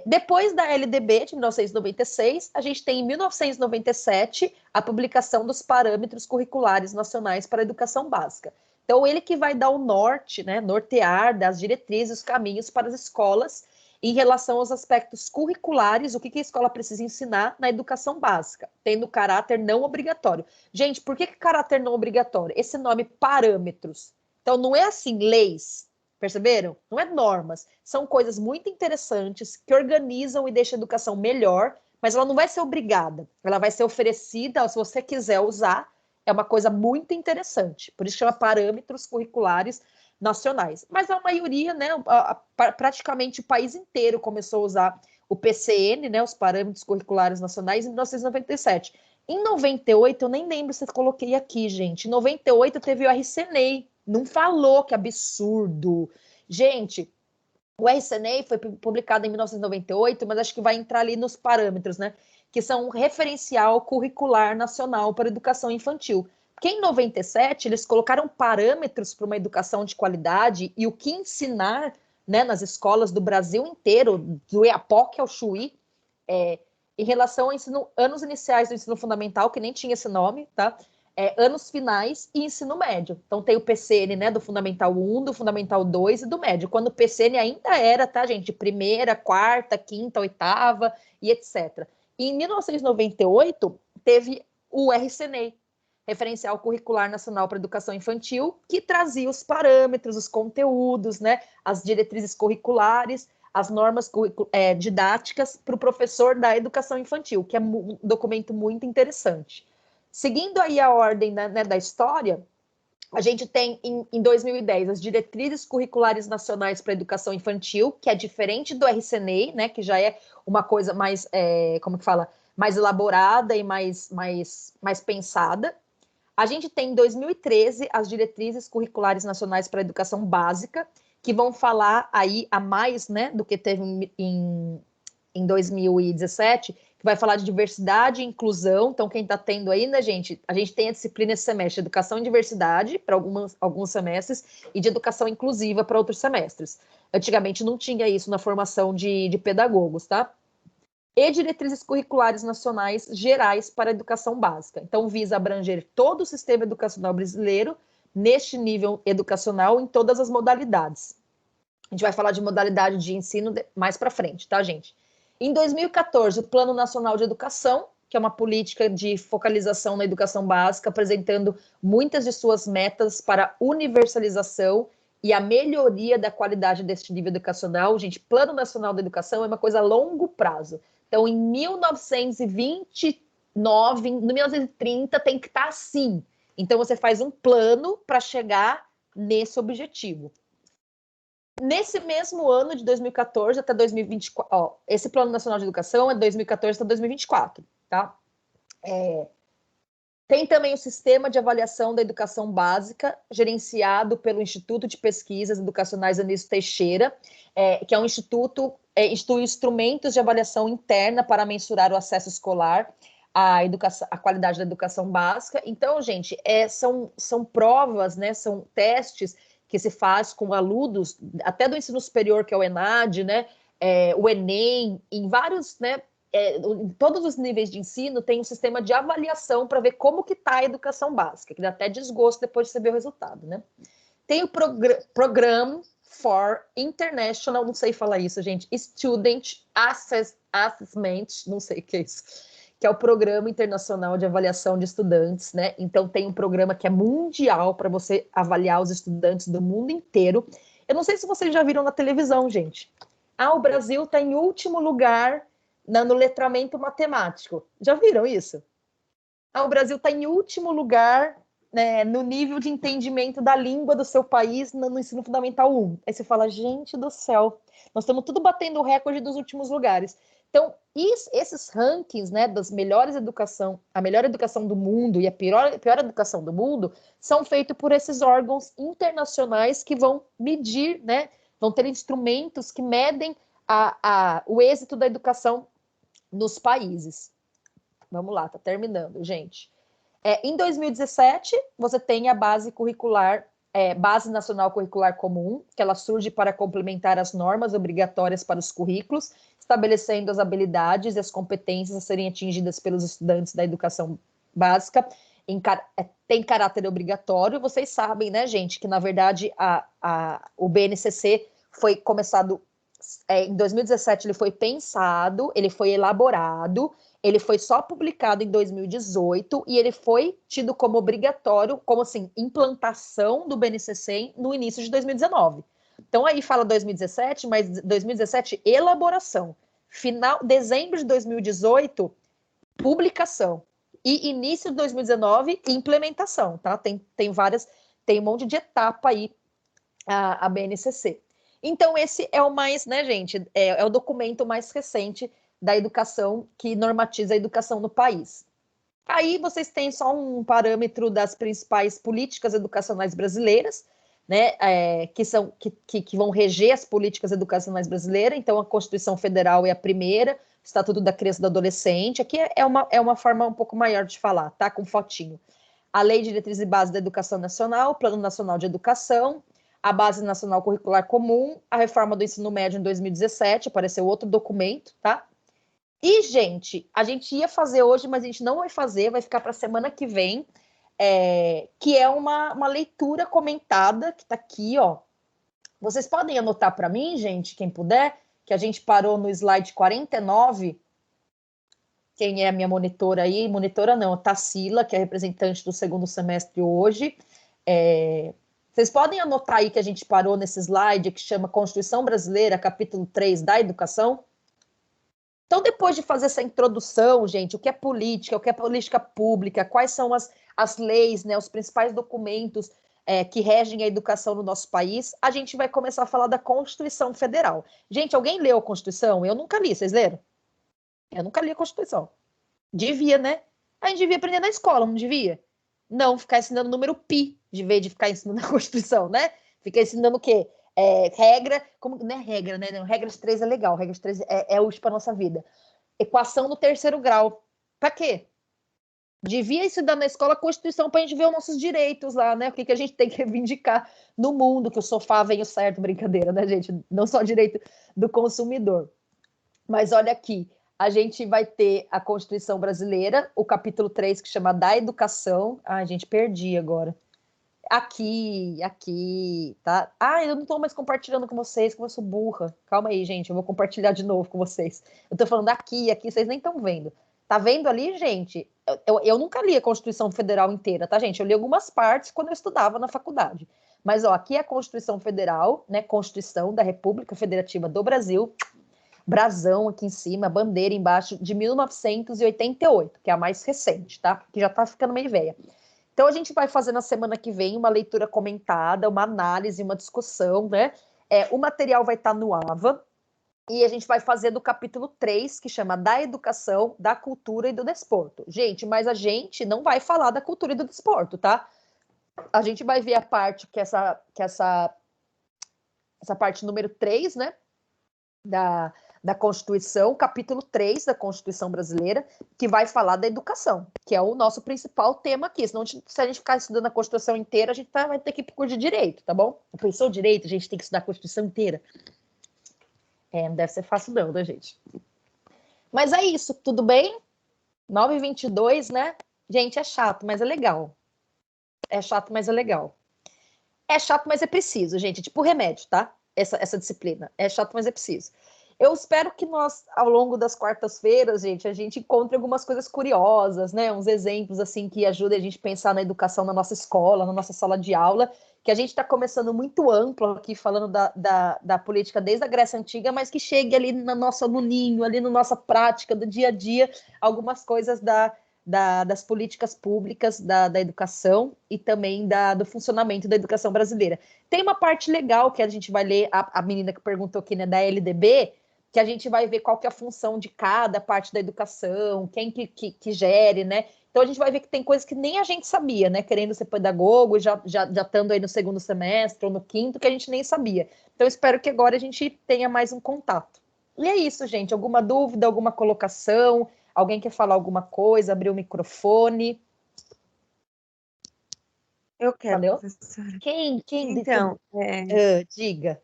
Depois da LDB, de 1996, a gente tem, em 1997, a publicação dos Parâmetros Curriculares Nacionais para a Educação Básica. Então, ele que vai dar o norte, né, nortear das diretrizes, os caminhos para as escolas em relação aos aspectos curriculares, o que a escola precisa ensinar na educação básica, tendo caráter não obrigatório. Gente, por que caráter não obrigatório? Esse nome, parâmetros. Então, não é assim, leis, perceberam? Não é normas. São coisas muito interessantes que organizam e deixam a educação melhor, mas ela não vai ser obrigada. Ela vai ser oferecida, se você quiser usar, é uma coisa muito interessante. Por isso chama parâmetros curriculares nacionais. Mas a maioria, né, praticamente o país inteiro começou a usar o PCN, né, os Parâmetros Curriculares Nacionais, em 1997. Em 98, eu nem lembro se eu coloquei aqui, gente. Em 98 teve o RCNEI. Não falou, que absurdo. Gente, o RCNEI foi publicado em 1998, mas acho que vai entrar ali nos parâmetros, né? Que são um referencial curricular nacional para a educação infantil. Porque em 97 eles colocaram parâmetros para uma educação de qualidade e o que ensinar, né, nas escolas do Brasil inteiro, do EAPOC ao Chuí, em relação ao ensino, anos iniciais do ensino fundamental, que nem tinha esse nome, tá? Anos finais e ensino médio. Então tem o PCN, né, do Fundamental 1, do Fundamental 2 e do médio. Quando o PCN ainda era, tá, gente, primeira, quarta, quinta, oitava e etc. E em 1998 teve o RCNEI, Referencial Curricular Nacional para Educação Infantil, que trazia os parâmetros, os conteúdos, né, as diretrizes curriculares, as normas didáticas para o professor da educação infantil, que é um documento muito interessante. Seguindo aí a ordem, né, da história, a gente tem em 2010 as diretrizes curriculares nacionais para a educação infantil, que é diferente do RCNEI, né, que já é uma coisa mais, como que fala, mais elaborada e mais pensada. A gente tem em 2013 as diretrizes curriculares nacionais para a educação básica, que vão falar aí a mais, né, do que teve em 2017, que vai falar de diversidade e inclusão. Então, quem está tendo ainda, gente, a gente tem a disciplina esse semestre de educação e diversidade para alguns semestres e de educação inclusiva para outros semestres. Antigamente não tinha isso na formação de pedagogos, tá? E diretrizes curriculares nacionais gerais para a educação básica. Então, visa abranger todo o sistema educacional brasileiro neste nível educacional em todas as modalidades. A gente vai falar de modalidade de ensino mais para frente, tá, gente? Em 2014, o Plano Nacional de Educação, que é uma política de focalização na educação básica, apresentando muitas de suas metas para universalização e a melhoria da qualidade deste nível educacional. Gente, Plano Nacional da Educação é uma coisa a longo prazo. Então, em 1929, em 1930, tem que estar assim. Então, você faz um plano para chegar nesse objetivo. Nesse mesmo ano de 2014 até 2024, esse Plano Nacional de Educação é 2014 até 2024, tá? Tem também o Sistema de Avaliação da Educação Básica, gerenciado pelo Instituto de Pesquisas Educacionais Anísio Teixeira, que é um instituto, institui instrumentos de avaliação interna para mensurar o acesso escolar, a qualidade da educação básica. Então, gente, são provas, né, são testes que se faz com alunos, até do ensino superior, que é o ENAD, né, o Enem, em vários, né, em todos os níveis de ensino, tem um sistema de avaliação para ver como que está a educação básica, que dá até desgosto depois de você ver o resultado, né? Tem o Program for International, não sei falar isso, gente, Student Assessment, não sei o que é isso, que é o Programa Internacional de Avaliação de Estudantes, né? Então tem um programa que é mundial para você avaliar os estudantes do mundo inteiro. Eu não sei se vocês já viram na televisão, gente. O Brasil está em último lugar no letramento matemático. Já viram isso? O Brasil está em último lugar, né, no nível de entendimento da língua do seu país no ensino fundamental 1. Aí você fala, gente do céu, nós estamos tudo batendo o recorde dos últimos lugares. Então, esses rankings, né, das melhores educação, a melhor educação do mundo e a pior educação do mundo, são feitos por esses órgãos internacionais que vão medir, né, vão ter instrumentos que medem o êxito da educação nos países. Vamos lá, tá terminando, gente. Em 2017, você tem a base curricular Base Nacional Curricular Comum, que ela surge para complementar as normas obrigatórias para os currículos, estabelecendo as habilidades e as competências a serem atingidas pelos estudantes da educação básica, tem caráter obrigatório. Vocês sabem, né, gente, que na verdade o BNCC foi começado em 2017, ele foi pensado, ele foi elaborado, ele foi só publicado em 2018 e ele foi tido como obrigatório, como assim, implantação do BNCC no início de 2019. Então aí fala 2017, mas 2017 elaboração, dezembro de 2018 publicação e início de 2019 implementação, tá? Tem um monte de etapa aí a BNCC. Então esse é o mais, né, gente, é o documento mais recente da educação que normatiza a educação no país. Aí vocês têm só um parâmetro das principais políticas educacionais brasileiras, né, que vão reger as políticas educacionais brasileiras. Então, a Constituição Federal é a primeira, o Estatuto da Criança e do Adolescente. Aqui é uma forma um pouco maior de falar, tá? Com fotinho. A Lei de Diretrizes e Bases da Educação Nacional, o Plano Nacional de Educação, a Base Nacional Curricular Comum, a reforma do ensino médio em 2017, apareceu outro documento, tá? E, gente, a gente ia fazer hoje, mas a gente não vai fazer, vai ficar para a semana que vem, que é uma leitura comentada, que está aqui, ó. Vocês podem anotar para mim, gente, quem puder, que a gente parou no slide 49. Quem é a minha monitora aí? Monitora não, a Tarsila, que é representante do segundo semestre hoje. Vocês podem anotar aí que a gente parou nesse slide que chama Constituição Brasileira, capítulo 3 da Educação? Então, depois de fazer essa introdução, gente, o que é política pública, quais são as leis, né, os principais documentos que regem a educação no nosso país, a gente vai começar a falar da Constituição Federal. Gente, alguém leu a Constituição? Eu nunca li, vocês leram? Eu nunca li a Constituição. Devia, né? A gente devia aprender na escola, não devia? Não, ficar ensinando o número pi, de vez de ficar ensinando a Constituição, né? Fica ensinando o quê? Regra, como não é regra, né? Regra de 3 é legal, regra de 3 é útil para nossa vida. Equação do 3º grau. Para quê? Devia estudar na escola a Constituição para a gente ver os nossos direitos lá, né? O que a gente tem que reivindicar no mundo, que o sofá veio certo, brincadeira, né, gente? Não só direito do consumidor. Mas olha aqui, a gente vai ter a Constituição Brasileira, o capítulo 3, que chama da Educação. Ai, gente, perdi agora. Aqui, tá? Eu não tô mais compartilhando com vocês, que eu sou burra. Calma aí, gente, eu vou compartilhar de novo com vocês. Eu tô falando aqui, vocês nem estão vendo. Tá vendo ali, gente? Eu nunca li a Constituição Federal inteira, tá, gente? Eu li algumas partes quando eu estudava na faculdade. Mas, ó, aqui é a Constituição Federal, né? Constituição da República Federativa do Brasil. Brasão aqui em cima, bandeira embaixo, de 1988, que é a mais recente, tá? Que já tá ficando meio velha. Então, a gente vai fazer na semana que vem uma leitura comentada, uma análise, uma discussão, né? O material vai estar no AVA, e a gente vai fazer do capítulo 3, que chama da Educação, da Cultura e do Desporto. Gente, mas a gente não vai falar da cultura e do desporto, tá? A gente vai ver a parte essa parte número 3, né? Da Constituição, capítulo 3 da Constituição Brasileira, que vai falar da educação, que é o nosso principal tema aqui. Senão, se a gente ficar estudando a Constituição inteira, a gente vai ter que ir para o curso de Direito, tá bom? Pensou direito, a gente tem que estudar a Constituição inteira. Não deve ser fácil não, né, gente? Mas é isso, tudo bem? 9h22, né? Gente, é chato, mas é legal. É chato, mas é legal. É chato, mas é preciso, gente. Tipo remédio, tá? Essa disciplina. É chato, mas é preciso. Eu espero que nós, ao longo das quartas-feiras, gente, a gente encontre algumas coisas curiosas, né? Uns exemplos, assim, que ajudem a gente a pensar na educação na nossa escola, na nossa sala de aula, que a gente está começando muito amplo aqui, falando da política desde a Grécia Antiga, mas que chegue ali no nosso aluninho, ali na nossa prática do dia a dia, algumas coisas das políticas públicas, da educação e também do funcionamento da educação brasileira. Tem uma parte legal que a gente vai ler, a menina que perguntou aqui, né, da LDB, que a gente vai ver qual que é a função de cada parte da educação, quem que gere, né? Então a gente vai ver que tem coisas que nem a gente sabia, né? Querendo ser pedagogo, já estando aí no segundo semestre ou no quinto, que a gente nem sabia. Então espero que agora a gente tenha mais um contato. E é isso, gente. Alguma dúvida, alguma colocação? Alguém quer falar alguma coisa? Abrir o microfone? Eu quero, Valeu? professora. Quem? Então, Diga.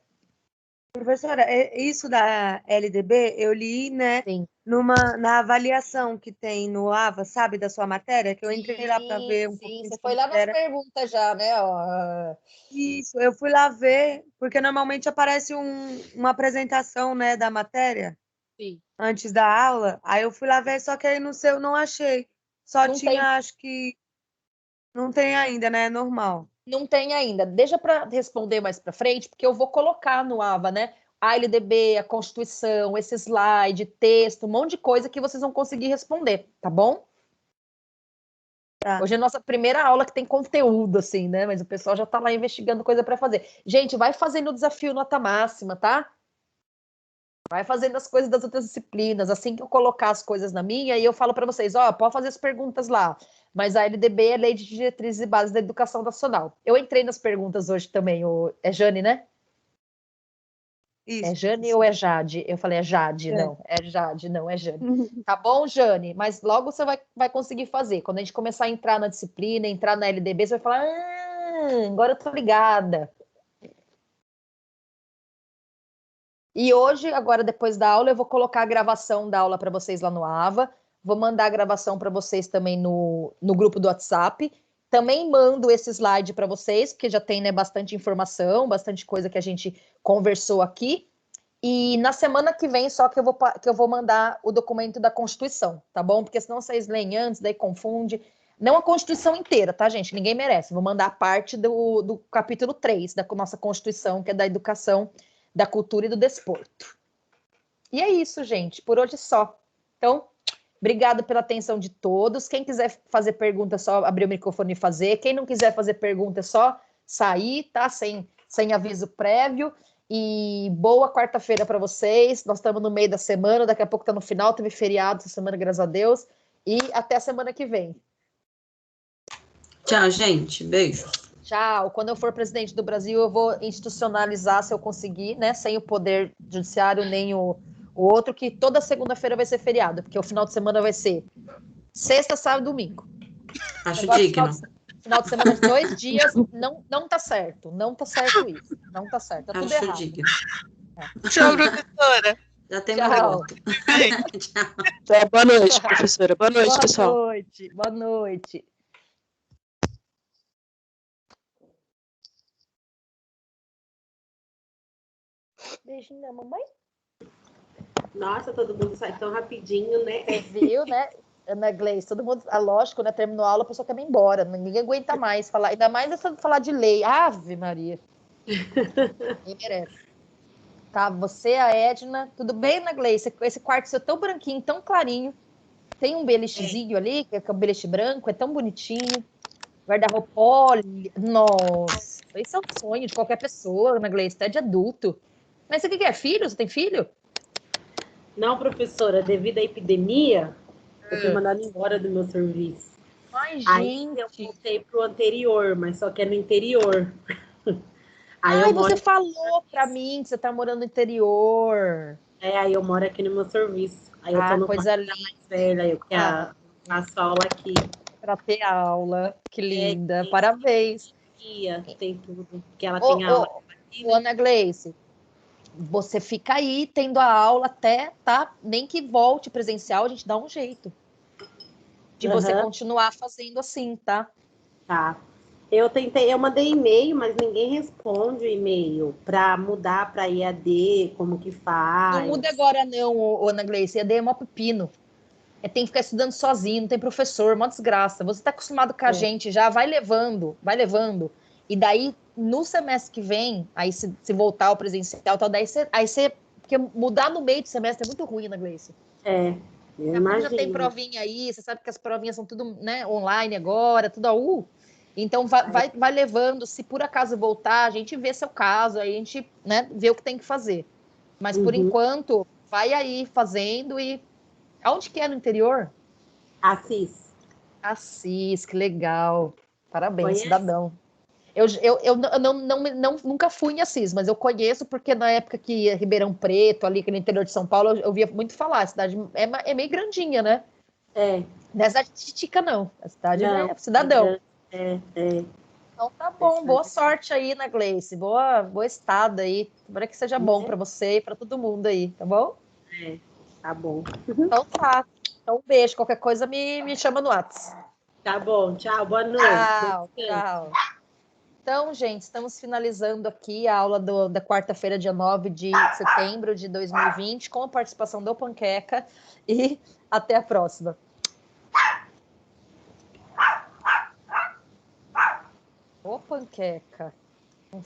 professora, isso da LDB eu li, né, Sim. na avaliação que tem no AVA, sabe, da sua matéria, que eu entrei lá para ver um Sim, pouquinho você de foi como lá que nas era. perguntas já, né? Ó. Isso, eu fui lá ver, porque normalmente aparece uma apresentação, né, da matéria Sim. antes da aula. Aí eu fui lá ver, só que aí no seu não achei. Só Não tinha, tem. acho que não tem ainda, né? É normal. Não tem ainda. Deixa para responder mais para frente, porque eu vou colocar no AVA, né? A LDB, a Constituição, esse slide, texto, um monte de coisa que vocês vão conseguir responder, tá bom? Tá. Hoje é a nossa primeira aula que tem conteúdo, assim, né? Mas o pessoal já tá lá investigando coisa para fazer. Gente, vai fazendo o desafio nota máxima, tá? Vai fazendo as coisas das outras disciplinas. Assim que eu colocar as coisas na minha, e eu falo para vocês, ó, pode fazer as perguntas lá. Mas a LDB é Lei de Diretrizes e Bases da Educação Nacional. Eu entrei nas perguntas hoje também. É Jane, né? Isso. É Jane ou é Jade? Eu falei, é Jade, não. É Jade, não, é Jane. Tá bom, Jane? Mas logo você vai conseguir fazer. Quando a gente começar a entrar na disciplina, entrar na LDB, você vai falar, agora eu tô ligada. E hoje, agora depois da aula, eu vou colocar a gravação da aula para vocês lá no AVA. Vou mandar a gravação para vocês também no grupo do WhatsApp. Também mando esse slide para vocês, porque já tem, né, bastante informação, bastante coisa que a gente conversou aqui. E na semana que vem, só que eu vou mandar o documento da Constituição, tá bom? Porque senão vocês leem antes, daí confunde. Não a Constituição inteira, tá, gente? Ninguém merece. Vou mandar a parte do capítulo 3 da nossa Constituição, que é da educação, da cultura e do desporto. E é isso, gente. Por hoje só. Então, obrigado pela atenção de todos. Quem quiser fazer pergunta, é só abrir o microfone e fazer. Quem não quiser fazer pergunta, é só sair, tá? Sem aviso prévio. E boa quarta-feira para vocês. Nós estamos no meio da semana, daqui a pouco está no final, teve feriado essa semana, graças a Deus. E até a semana que vem. Tchau, gente. Beijo. Tchau. Quando eu for presidente do Brasil, eu vou institucionalizar, se eu conseguir, né? Sem o poder judiciário, nem o outro, que toda segunda-feira vai ser feriado, porque o final de semana vai ser sexta, sábado e domingo. Acho Agora, digno. final de semana de 2 dias, não tá certo. Não tá certo isso. Não tá certo. Tá tudo Acho errado. digno. Tchau, professora. Já tem meu Tchau. voto. Tchau. Tchau, boa noite, professora. Boa noite, pessoal. Boa noite. Boa noite. Beijinho da mamãe. Nossa, todo mundo sai tão rapidinho, né? Você viu, né? Ana Gleice, todo mundo, lógico, né? Terminou a aula, a pessoa quer ir embora. Ninguém aguenta mais falar, ainda mais essa falar de lei. Ave Maria. Ninguém merece. Tá, você, a Edna, tudo bem, Ana Gleice? Esse quarto seu tão branquinho, tão clarinho. Tem um belichezinho ali, que é um beliche branco, é tão bonitinho. Guarda-roupa, olha, nossa, isso é um sonho de qualquer pessoa, Ana Gleice, até de adulto. Mas você o que é? Filho? Você tem filho? Não, professora, devido à epidemia, eu fui mandada embora do meu serviço. Ai, Aí eu gente. voltei pro anterior, mas só que é no interior. Aí Ai, eu moro, você falou pra mim que você tá morando no interior. aí eu moro aqui no meu serviço. Aí eu tô no Coisa quarto da mais velha, eu faço aula aqui. para ter aula. Que linda. tem Parabéns. Tem tudo. Que ela tem aula aqui, né? Ana Gleice, você fica aí tendo a aula até, tá? Nem que volte presencial, a gente dá um jeito de você continuar fazendo assim, tá? Tá. Eu mandei e-mail, mas ninguém responde o e-mail para mudar para EAD, como que faz. Não muda agora não, Ana Gleice, EAD é mó pepino. Tem que ficar estudando sozinho, não tem professor, uma desgraça. Você está acostumado com a gente já, vai levando. E daí, no semestre que vem, aí se voltar ao presencial, tal, daí você. Porque mudar no meio do semestre é muito ruim, Ana Gleice. Eu imagino. Já tem provinha aí, você sabe que as provinhas são tudo, né, online agora, tudo Então vai levando, se por acaso voltar, a gente vê seu caso, aí a gente, né, vê o que tem que fazer. Mas por enquanto, vai aí fazendo e aonde que é no interior? Assis, que legal. Parabéns, Conhece? cidadão. Eu nunca fui em Assis, mas eu conheço porque na época que ia Ribeirão Preto, ali no interior de São Paulo, eu via muito falar. A cidade é meio grandinha, né? Não é cidade titica, não. A cidade é cidadão. Então tá bom, boa sorte aí na Gleice, boa estada aí. Espero que seja bom para você e para todo mundo aí, tá bom? Tá bom. Então tá. Então um beijo, qualquer coisa me chama no WhatsApp. Tá bom, tchau, boa noite. Tchau. Então, gente, estamos finalizando aqui a aula da quarta-feira, dia 9 de setembro de 2020, com a participação do Panqueca, e até a próxima. Ô, Panqueca!